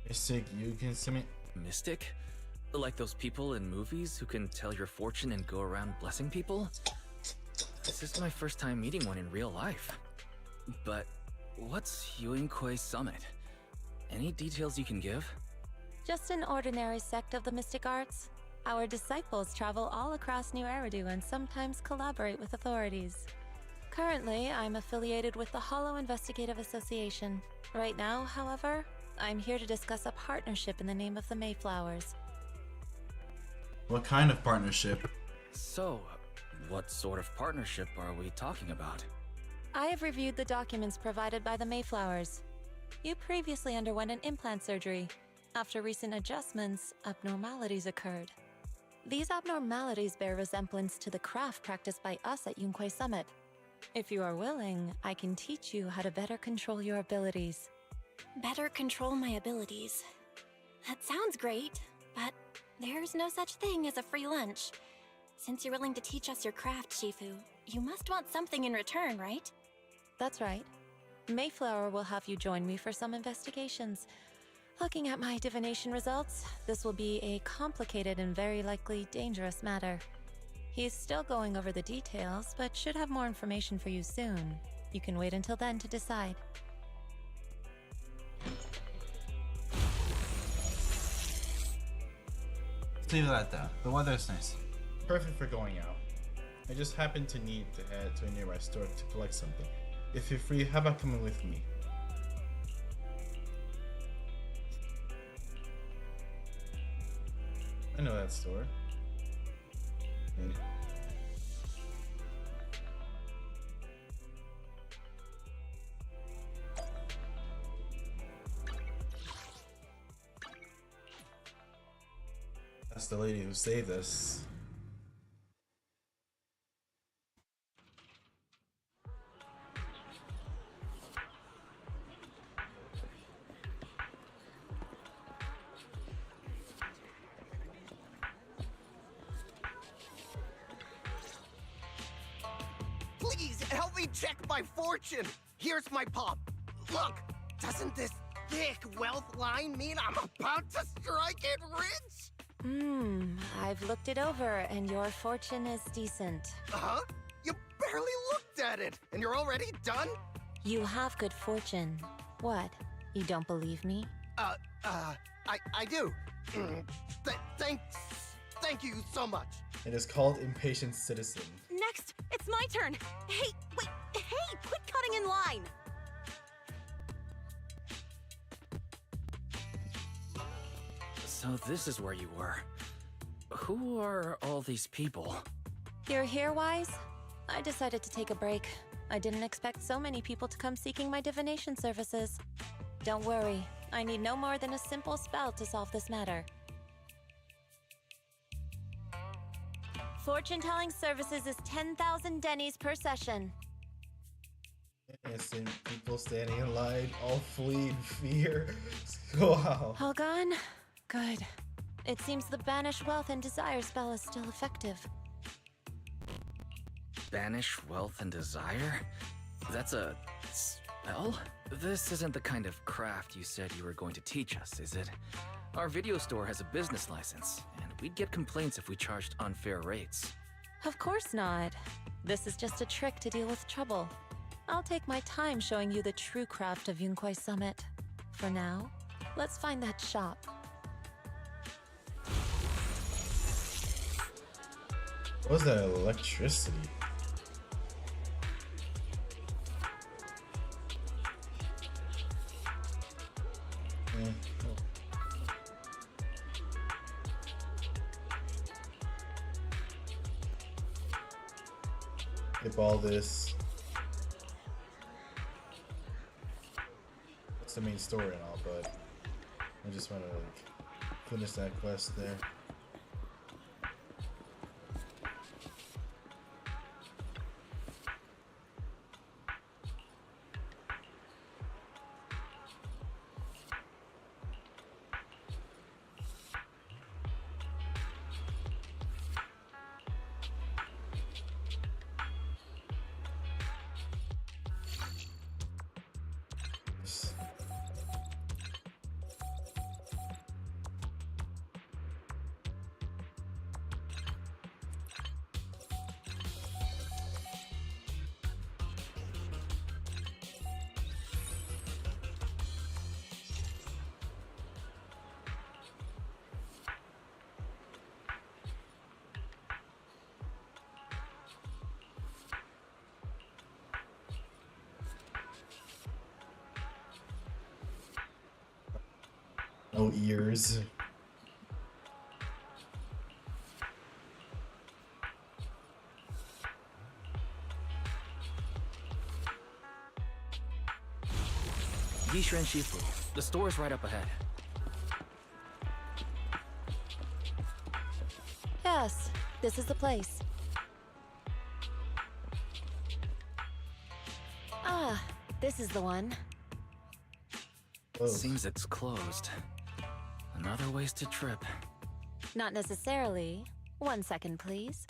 Mystic, you can submit. Mystic? Like those people in movies who can tell your fortune and go around blessing people? This is my first time meeting one in real life. But what's Yunquei Summit? Any details you can give? Just an ordinary sect of the mystic arts. Our disciples travel all across New Eridu and sometimes collaborate with authorities. Currently, I'm affiliated with the Hollow Investigative Association. Right now, however, I'm here to discuss a partnership in the name of the Mayflowers. What kind of partnership? So, what sort of partnership are we talking about? I have reviewed the documents provided by the Mayflowers. You previously underwent an implant surgery. After recent adjustments, abnormalities occurred. These abnormalities bear resemblance to the craft practiced by us at Yunquai Summit. If you are willing, I can teach you how to better control your abilities. Better control my abilities. That sounds great, but there's no such thing as a free lunch. Since you're willing to teach us your craft, Shifu, you must want something in return, right? That's right. Mayflower will have you join me for some investigations. Looking at my divination results, this will be a complicated and very likely dangerous matter. He's still going over the details, but should have more information for you soon. You can wait until then to decide. Let's leave it at that. The weather is nice. Perfect for going out. I just happen to need to head to a nearby store to collect something. If you're free, how about coming with me? I know that store. Yeah. That's the lady who saved us. Please help me check my fortune. Here's my palm. Look, doesn't this thick wealth line mean I'm about to strike it rich? I've looked it over, and your fortune is decent. Huh? You barely looked at it, and you're already done? You have good fortune. What? You don't believe me? I do. Thank you so much. It is called Impatient Citizen. Next, it's my turn. Hey, wait, hey, quit cutting in line. So this is where you were. Who are all these people? You're here, Wise? I decided to take a break. I didn't expect so many people to come seeking my divination services. Don't worry, I need no more than a simple spell to solve this matter. Fortune-telling services is 10,000 dennies per session. Innocent people standing in line, all flee in fear. Wow. All gone? Good. It seems the Banish Wealth and Desire spell is still effective. Banish wealth and desire? That's a spell? This isn't the kind of craft you said you were going to teach us, is it? Our video store has a business license, and we'd get complaints if we charged unfair rates. Of course not. This is just a trick to deal with trouble. I'll take my time showing you the true craft of Yunquai Summit. For now, let's find that shop. What was that electricity? Skip all this. That's the main story and all, but I just want to like finish that quest there. No ears. Bishren Shifu. The store's right up ahead. Yes, this is the place. Ah, this is the one. Seems it's closed. Another wasted trip. Not necessarily. 1 second, please.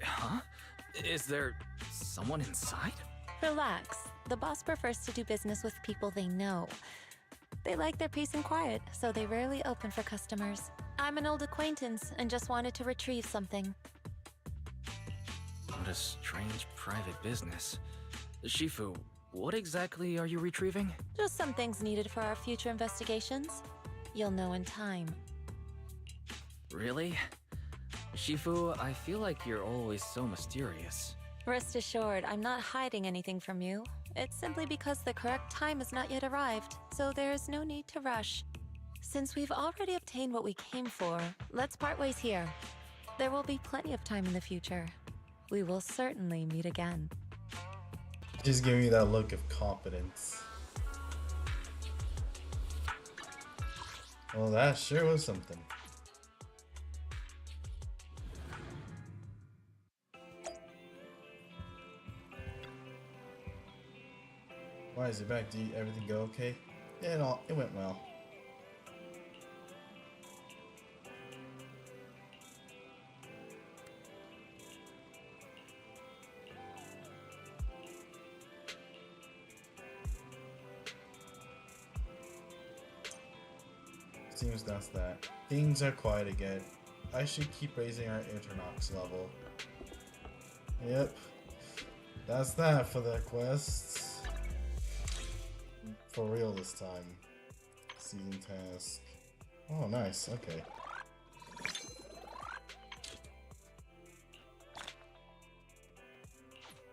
Huh? Is there someone inside? Relax. The boss prefers to do business with people they know. They like their peace and quiet, so they rarely open for customers. I'm an old acquaintance and just wanted to retrieve something. What a strange private business. Shifu, what exactly are you retrieving? Just some things needed for our future investigations. You'll know in time. Really? Shifu, I feel like you're always so mysterious. Rest assured, I'm not hiding anything from you. It's simply because the correct time has not yet arrived, so there is no need to rush. Since we've already obtained what we came for, let's part ways here. There will be plenty of time in the future. We will certainly meet again. Just give me that look of confidence. Well, that sure was something. Why is it back? Did everything go okay? Yeah, it went well. Seems that's that. Things are quiet again. I should keep raising our internox level. Yep. That's that for the quests. For real this time. Season task. Oh, nice. Okay.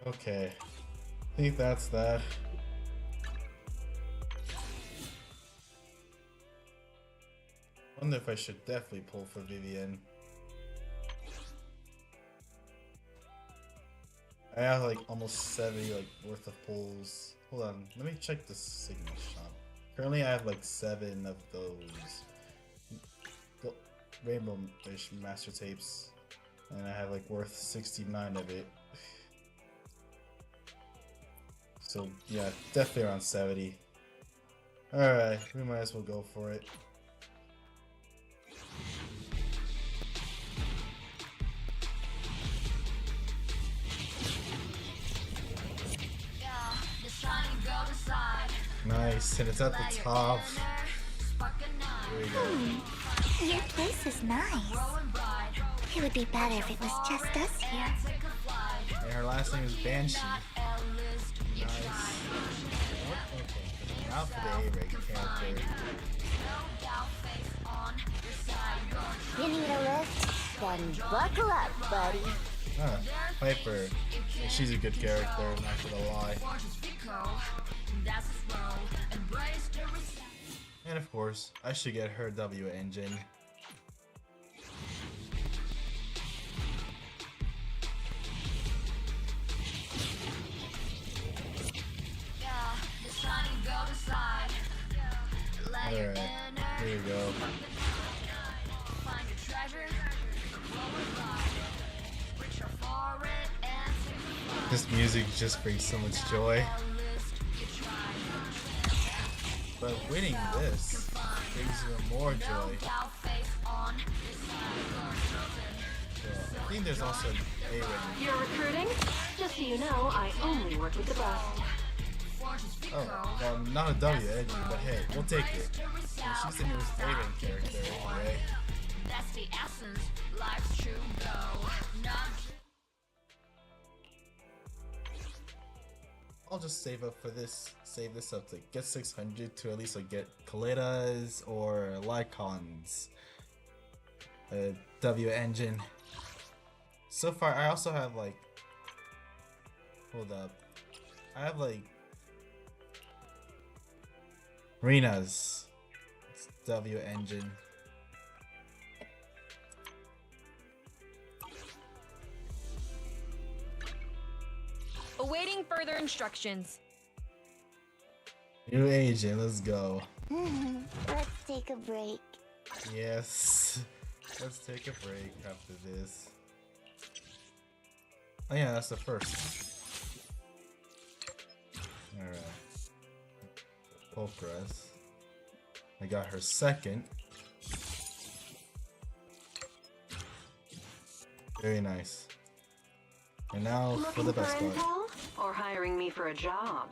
Okay. I think that's that. Wonder if I should definitely pull for Vivian. I have like almost 70 like worth of pulls. Hold on, let me check the signal shop. Currently I have like 7 of those Rainbow Master Tapes. And I have like worth 69 of it. So yeah, definitely around 70. Alright, we might as well go for it. Nice, and it's at the top. There we go. Your place is nice. It would be better if it was just us here. And her last name is Banshee. Nice. Okay, now for the A-rank character. You need a lift? Then buckle up, buddy. Ah, Piper. She's a good character, not gonna lie. And of course, I should get her W engine. Alright, here we go. This music just brings so much joy. But winning this brings even more joy. So, I think there's also an A rating. You're recruiting? Just so you know, I only work with the best. Oh, well, not a W engine, but hey, we'll take it. And she's the newest A rating character anyway. That's the essence, life's true go. I'll just save up for this. Save this up to get 600 to at least like get Kalitas or Lycons. W engine. So far, I also have like. Hold up. I have like. Rena's W engine. Awaiting further instructions. New agent, let's go. Let's take a break. Yes. Let's take a break after this. Oh yeah, that's the first one. Alright. Progress. I got her second. Very nice. And now for the best part. Or hiring me for a job?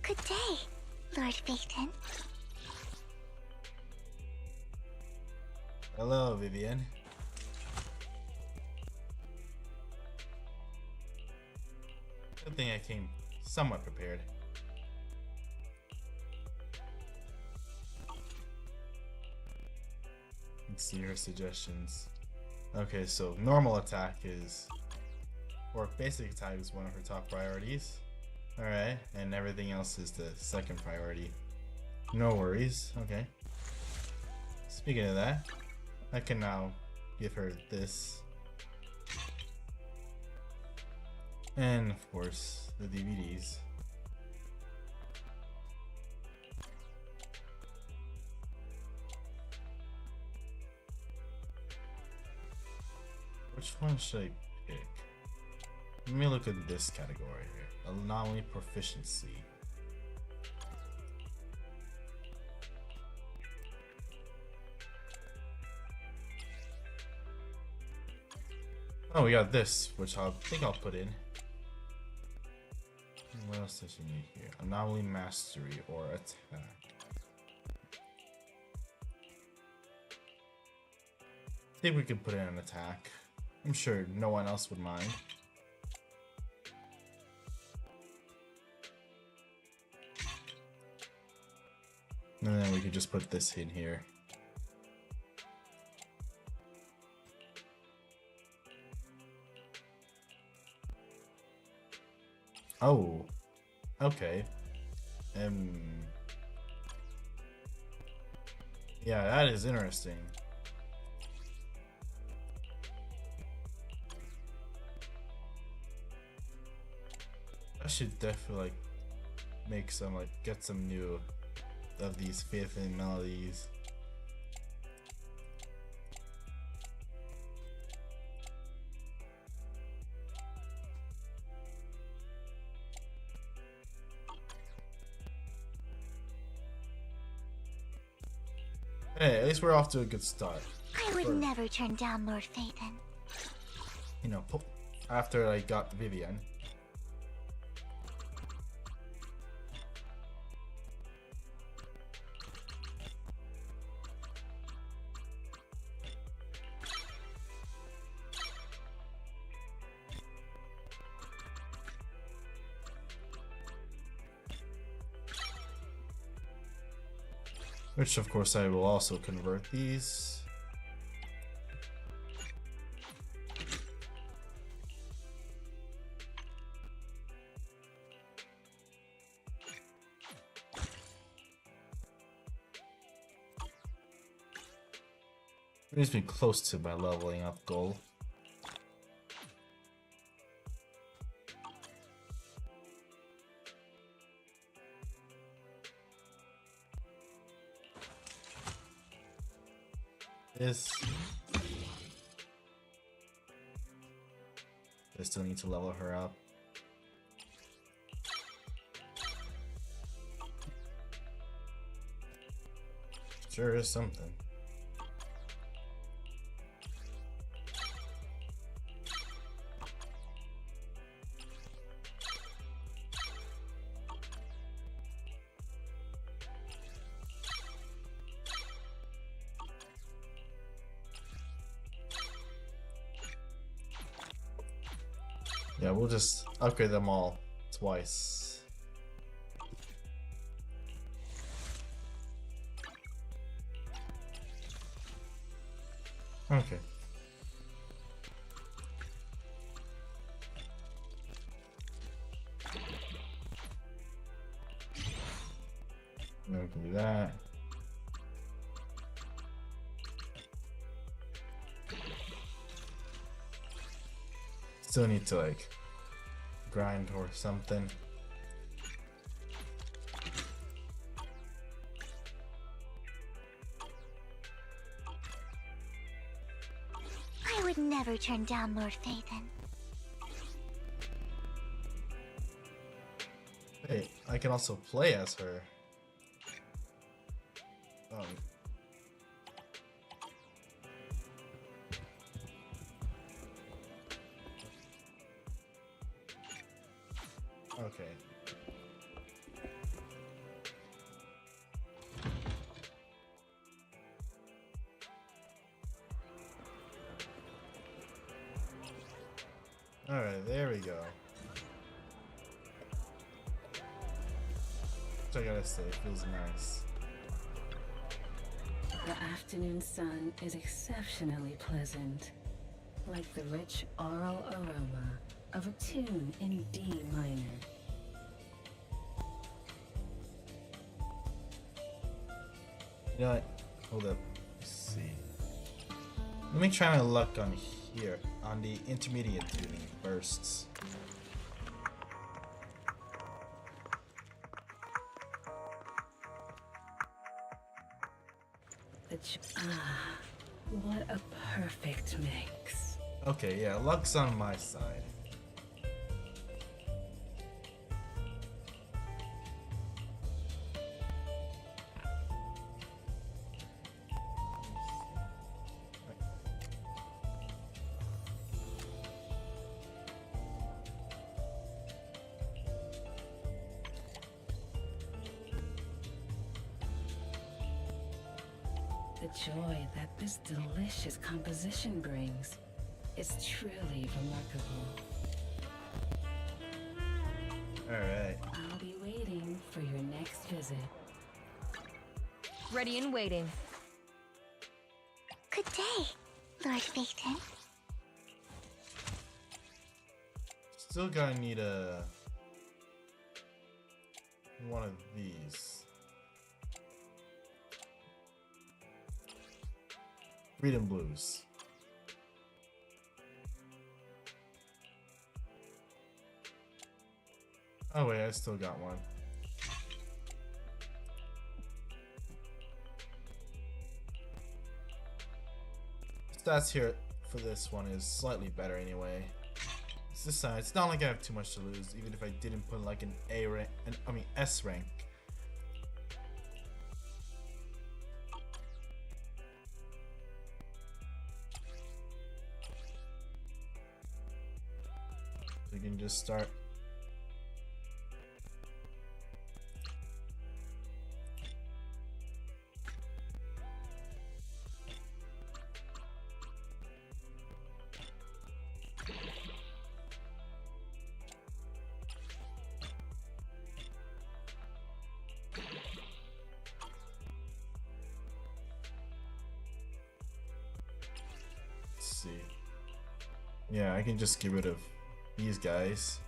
Good day, Lord Phaeton. Hello, Vivian. Good thing I came somewhat prepared. Let's see her suggestions. Okay, so normal attack is, or basic attack is one of her top priorities. Alright, and everything else is the second priority. No worries, okay. Speaking of that, I can now give her this. And of course, the DVDs. Which one should I pick? Let me look at this category here. Anomaly proficiency. Oh, we got this, which I think I'll put in. What else does she need here? Anomaly mastery or attack. I think we could put in an attack. I'm sure no one else would mind. And then we could just put this in here. Oh, okay. Yeah, that is interesting. I should definitely like make some, like, get some new of these fifth and melodies. Hey, at least we're off to a good start. I would never turn down Lord Phaeton. You know, after I got Vivian. Which of course I will also convert these. Brings me close to my leveling up goal. I still need to level her up. Sure is something. Yeah, we'll just upgrade them all twice. Okay. Then we can do that. Still need to like grind or something. I would never turn down Lord Phaethon. Hey, I can also play as her. Okay. Alright, there we go. I gotta say, it feels nice. The afternoon sun is exceptionally pleasant, like the rich oral aroma of a tune in D minor. You know what? Hold up. Let's see. Let me try my luck on here, on the intermediate tuning bursts. What a perfect mix. Okay, yeah, luck's on my side. The joy that this delicious composition brings is truly remarkable. Alright. I'll be waiting for your next visit. Ready and waiting. Good day, Lord Phaethon. Still gonna need one of these. Freedom Blues. Oh wait, I still got one. Stats here for this one is slightly better anyway. It's this side. It's not like I have too much to lose, even if I didn't put like an A rank, S rank. We can just start. Let's see. Yeah, I can just get rid of these guys.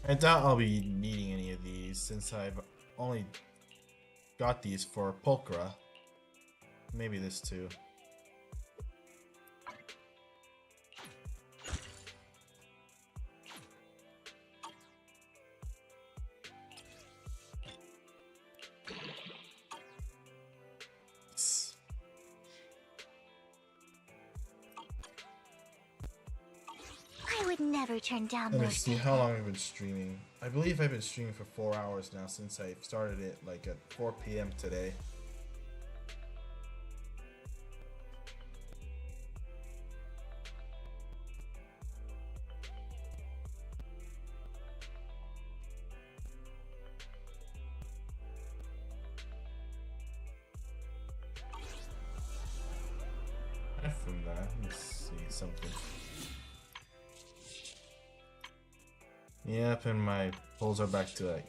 I doubt I'll be needing any of these since I've only got these for Pulchra. Maybe this too. I would never turn down Let me Lord see Phaethon. how long I've been streaming. I believe I've been streaming for 4 hours now since I started it like at 4 p.m. today. From that, let's see something. Yep, and my pulls are back to like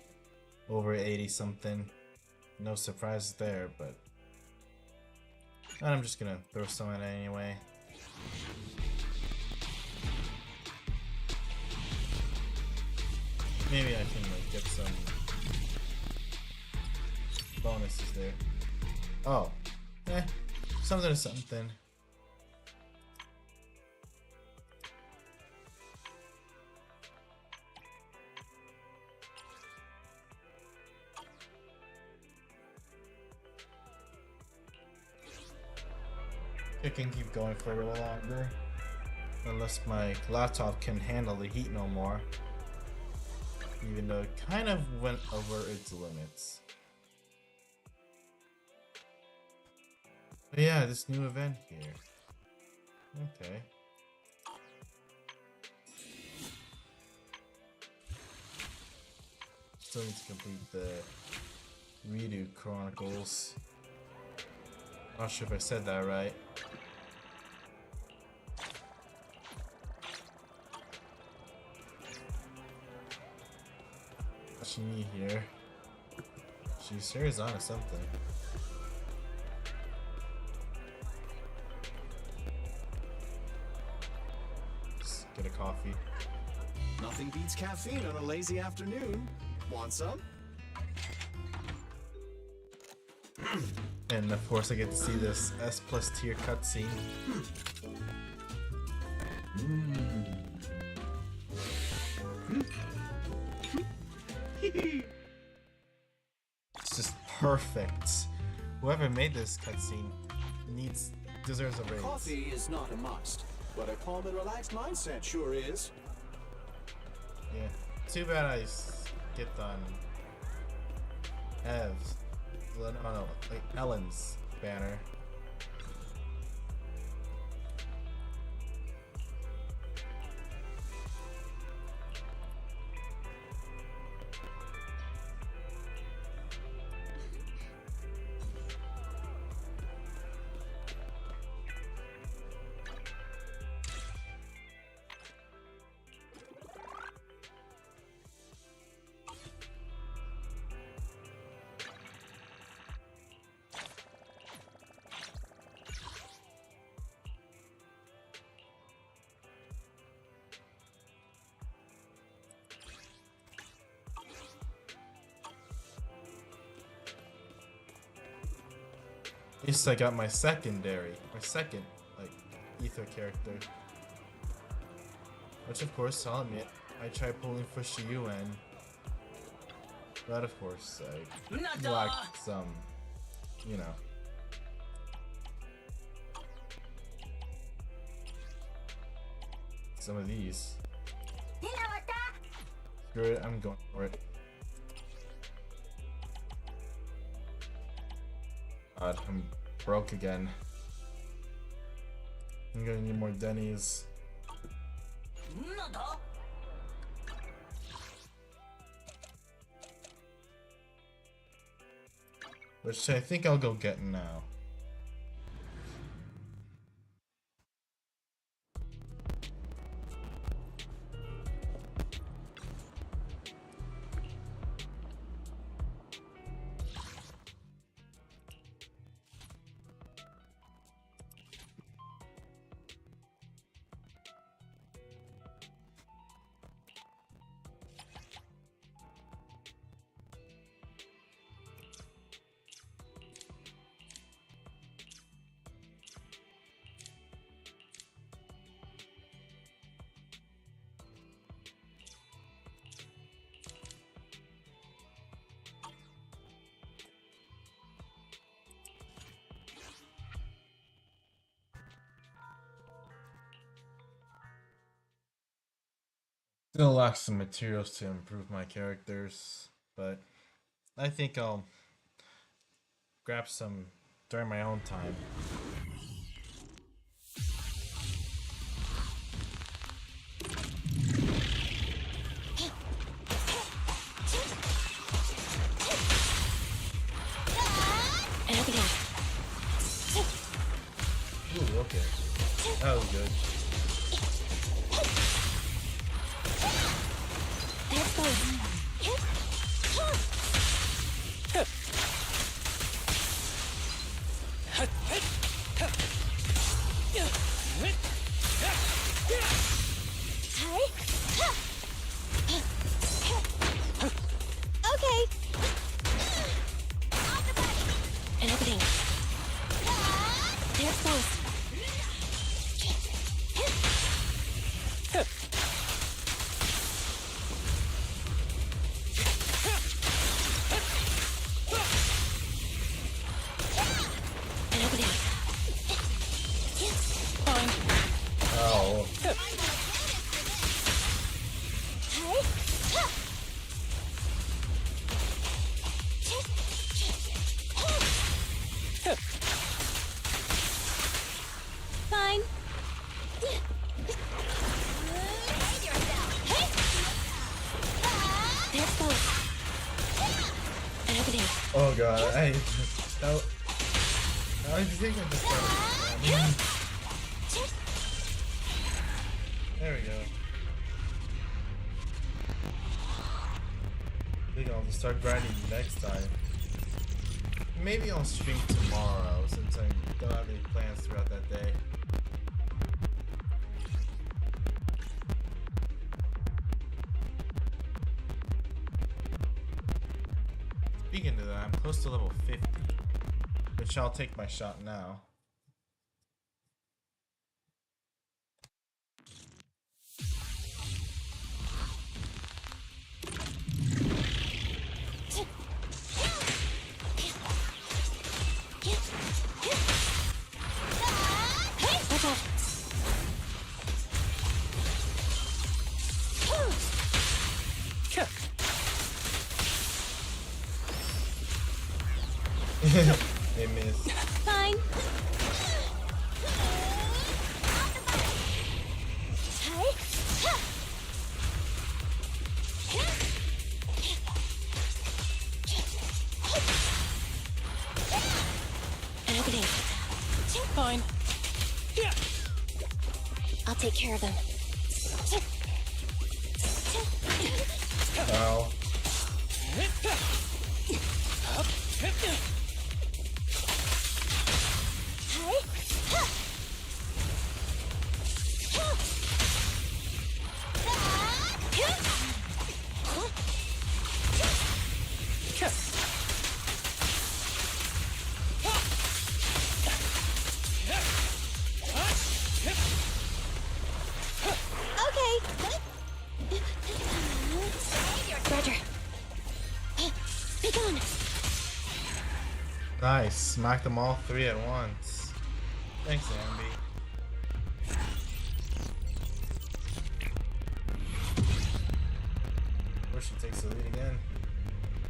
over 80 something. No surprise there, but I'm just gonna throw some at it anyway. Maybe I can like get some bonuses there. Oh. Something to something. I can keep going for a little longer. Unless my laptop can handle the heat no more. Even though it kind of went over its limits. But yeah, this new event here. Okay. Still need to complete the Redo Chronicles. Not sure if I said that right. What's she need here? She stares on to something. Just get a coffee. Nothing beats caffeine on a lazy afternoon. Want some? And of course I get to see this S+ tier cutscene. It's just perfect. Whoever made this cutscene deserves a raise. Coffee is not a must, but a calm and relaxed mindset sure is. Yeah. Too bad I skipped on Ev's. Oh no, like Ellen's banner. At least I got my second, like, ether character. Which, of course, I'll admit, I tried pulling for Shiyuan. But, of course, I lacked some, you know. Some of these. Screw it, I'm going for it. God, I'm broke again. I'm gonna need more Denny's. Which I think I'll go get now. Still lack some materials to improve my characters, but I think I'll grab some during my own time. Ooh, okay. That was good. Okay. Oh. Fine. There's both. Agony. Oh god, I think I just started. There we go. I think I'll just start grinding next time. Maybe I'll stream tomorrow since I don't have any plans throughout that day. Speaking of that, I'm close to level 50, which I'll take my shot now. They missed. Fine. Agony. Fine. I'll take care of them. Ow. Roger. Be gone. Nice, smacked them all three at once. Thanks, Ambi. Wish she takes the lead again.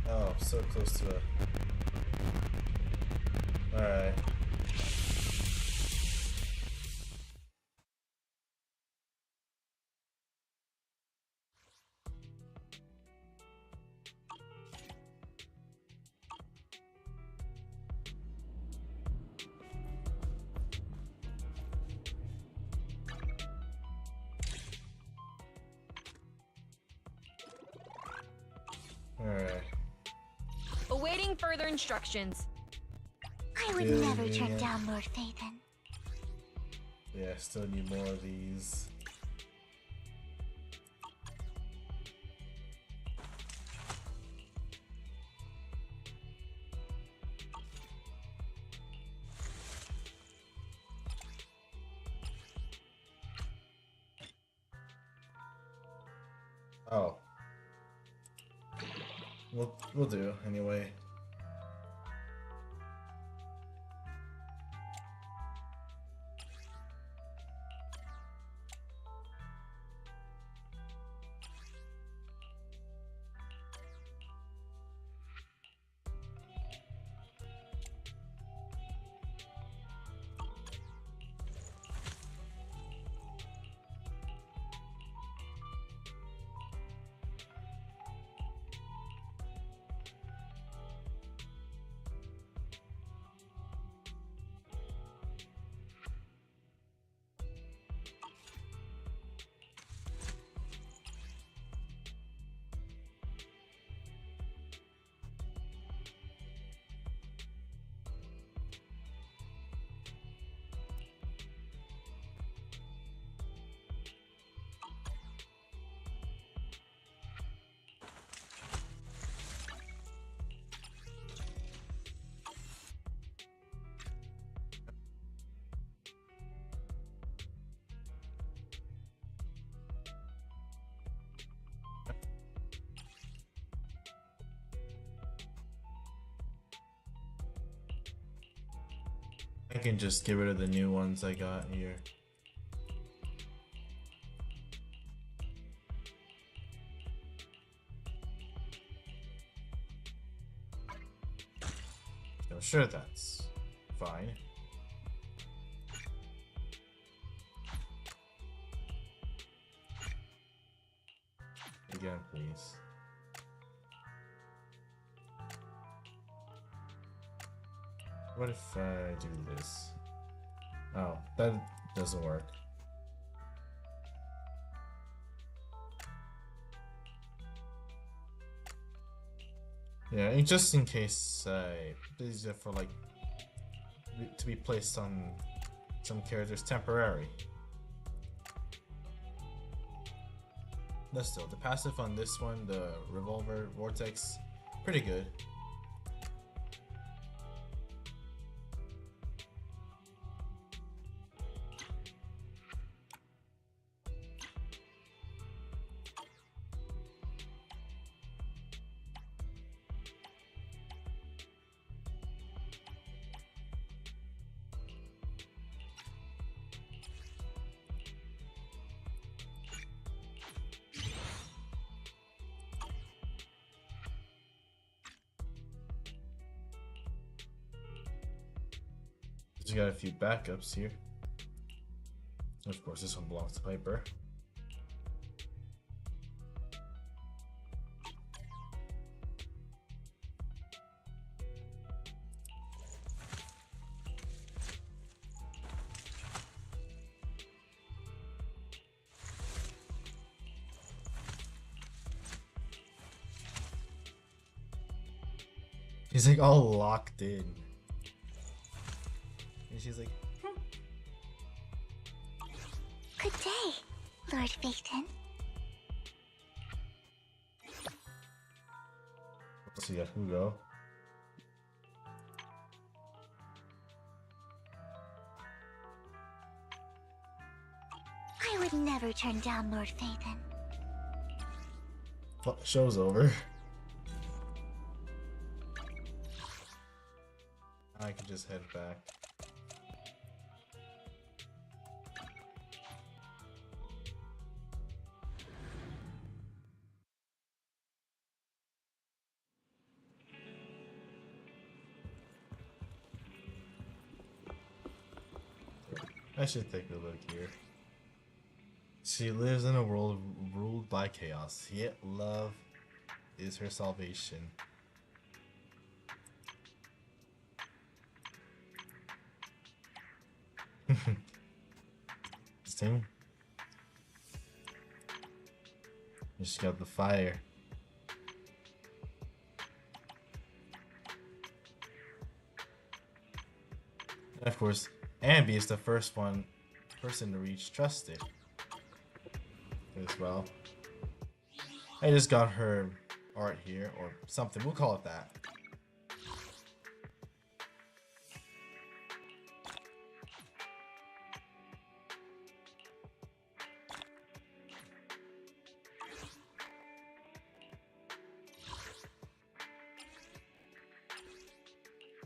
Oh, so close to it. Alright. Alright. Awaiting further instructions. I would never track down Lord Phaethon. Yeah, still need more of these. Oh. We'll do anyway. I can just get rid of the new ones I got here. I'm sure that's fine. Again, please. What if I do this? Oh, that doesn't work. Yeah, and just in case these are for like to be placed on some characters temporary. But still, the passive on this one, the revolver vortex, pretty good. Just got a few backups here. Of course, this one belongs to Piper. He's like all locked in. And she's like, Good day, Lord Phaeton. let's see, Hugo. I would never turn down Lord Phaeton. Show's over. I can just head back. I should take a look here. She lives in a world ruled by chaos, yet love is her salvation. Sting. She got the fire. And of course, Ambi is the first person to reach trusted as well. I just got her art here, or something. We'll call it that.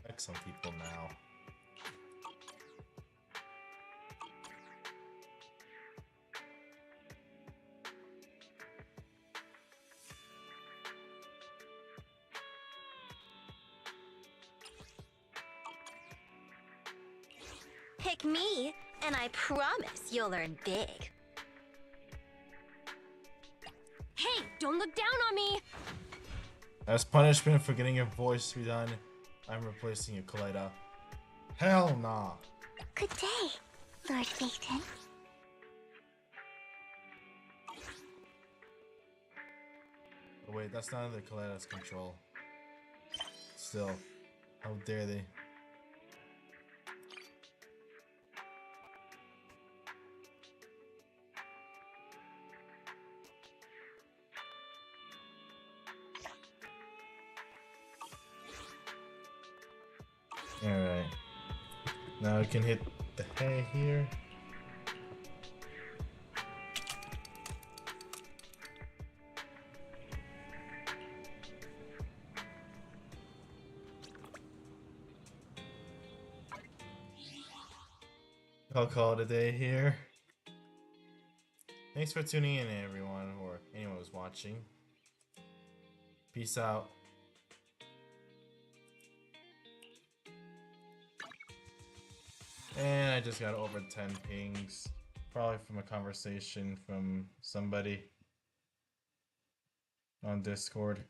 Like some people now. Pick me, and I promise you'll earn big. Hey, don't look down on me! As punishment for getting your voice redone, I'm replacing you, Kaleda. Hell nah. Good day, Lord Phaeton. Oh wait, that's not under Kaleda's control. Still, how dare they? Alright. Now I can hit the hay here. I'll call it a day here. Thanks for tuning in, everyone, or anyone who's watching. Peace out. And I just got over 10 pings. Probably from a conversation from somebody on Discord.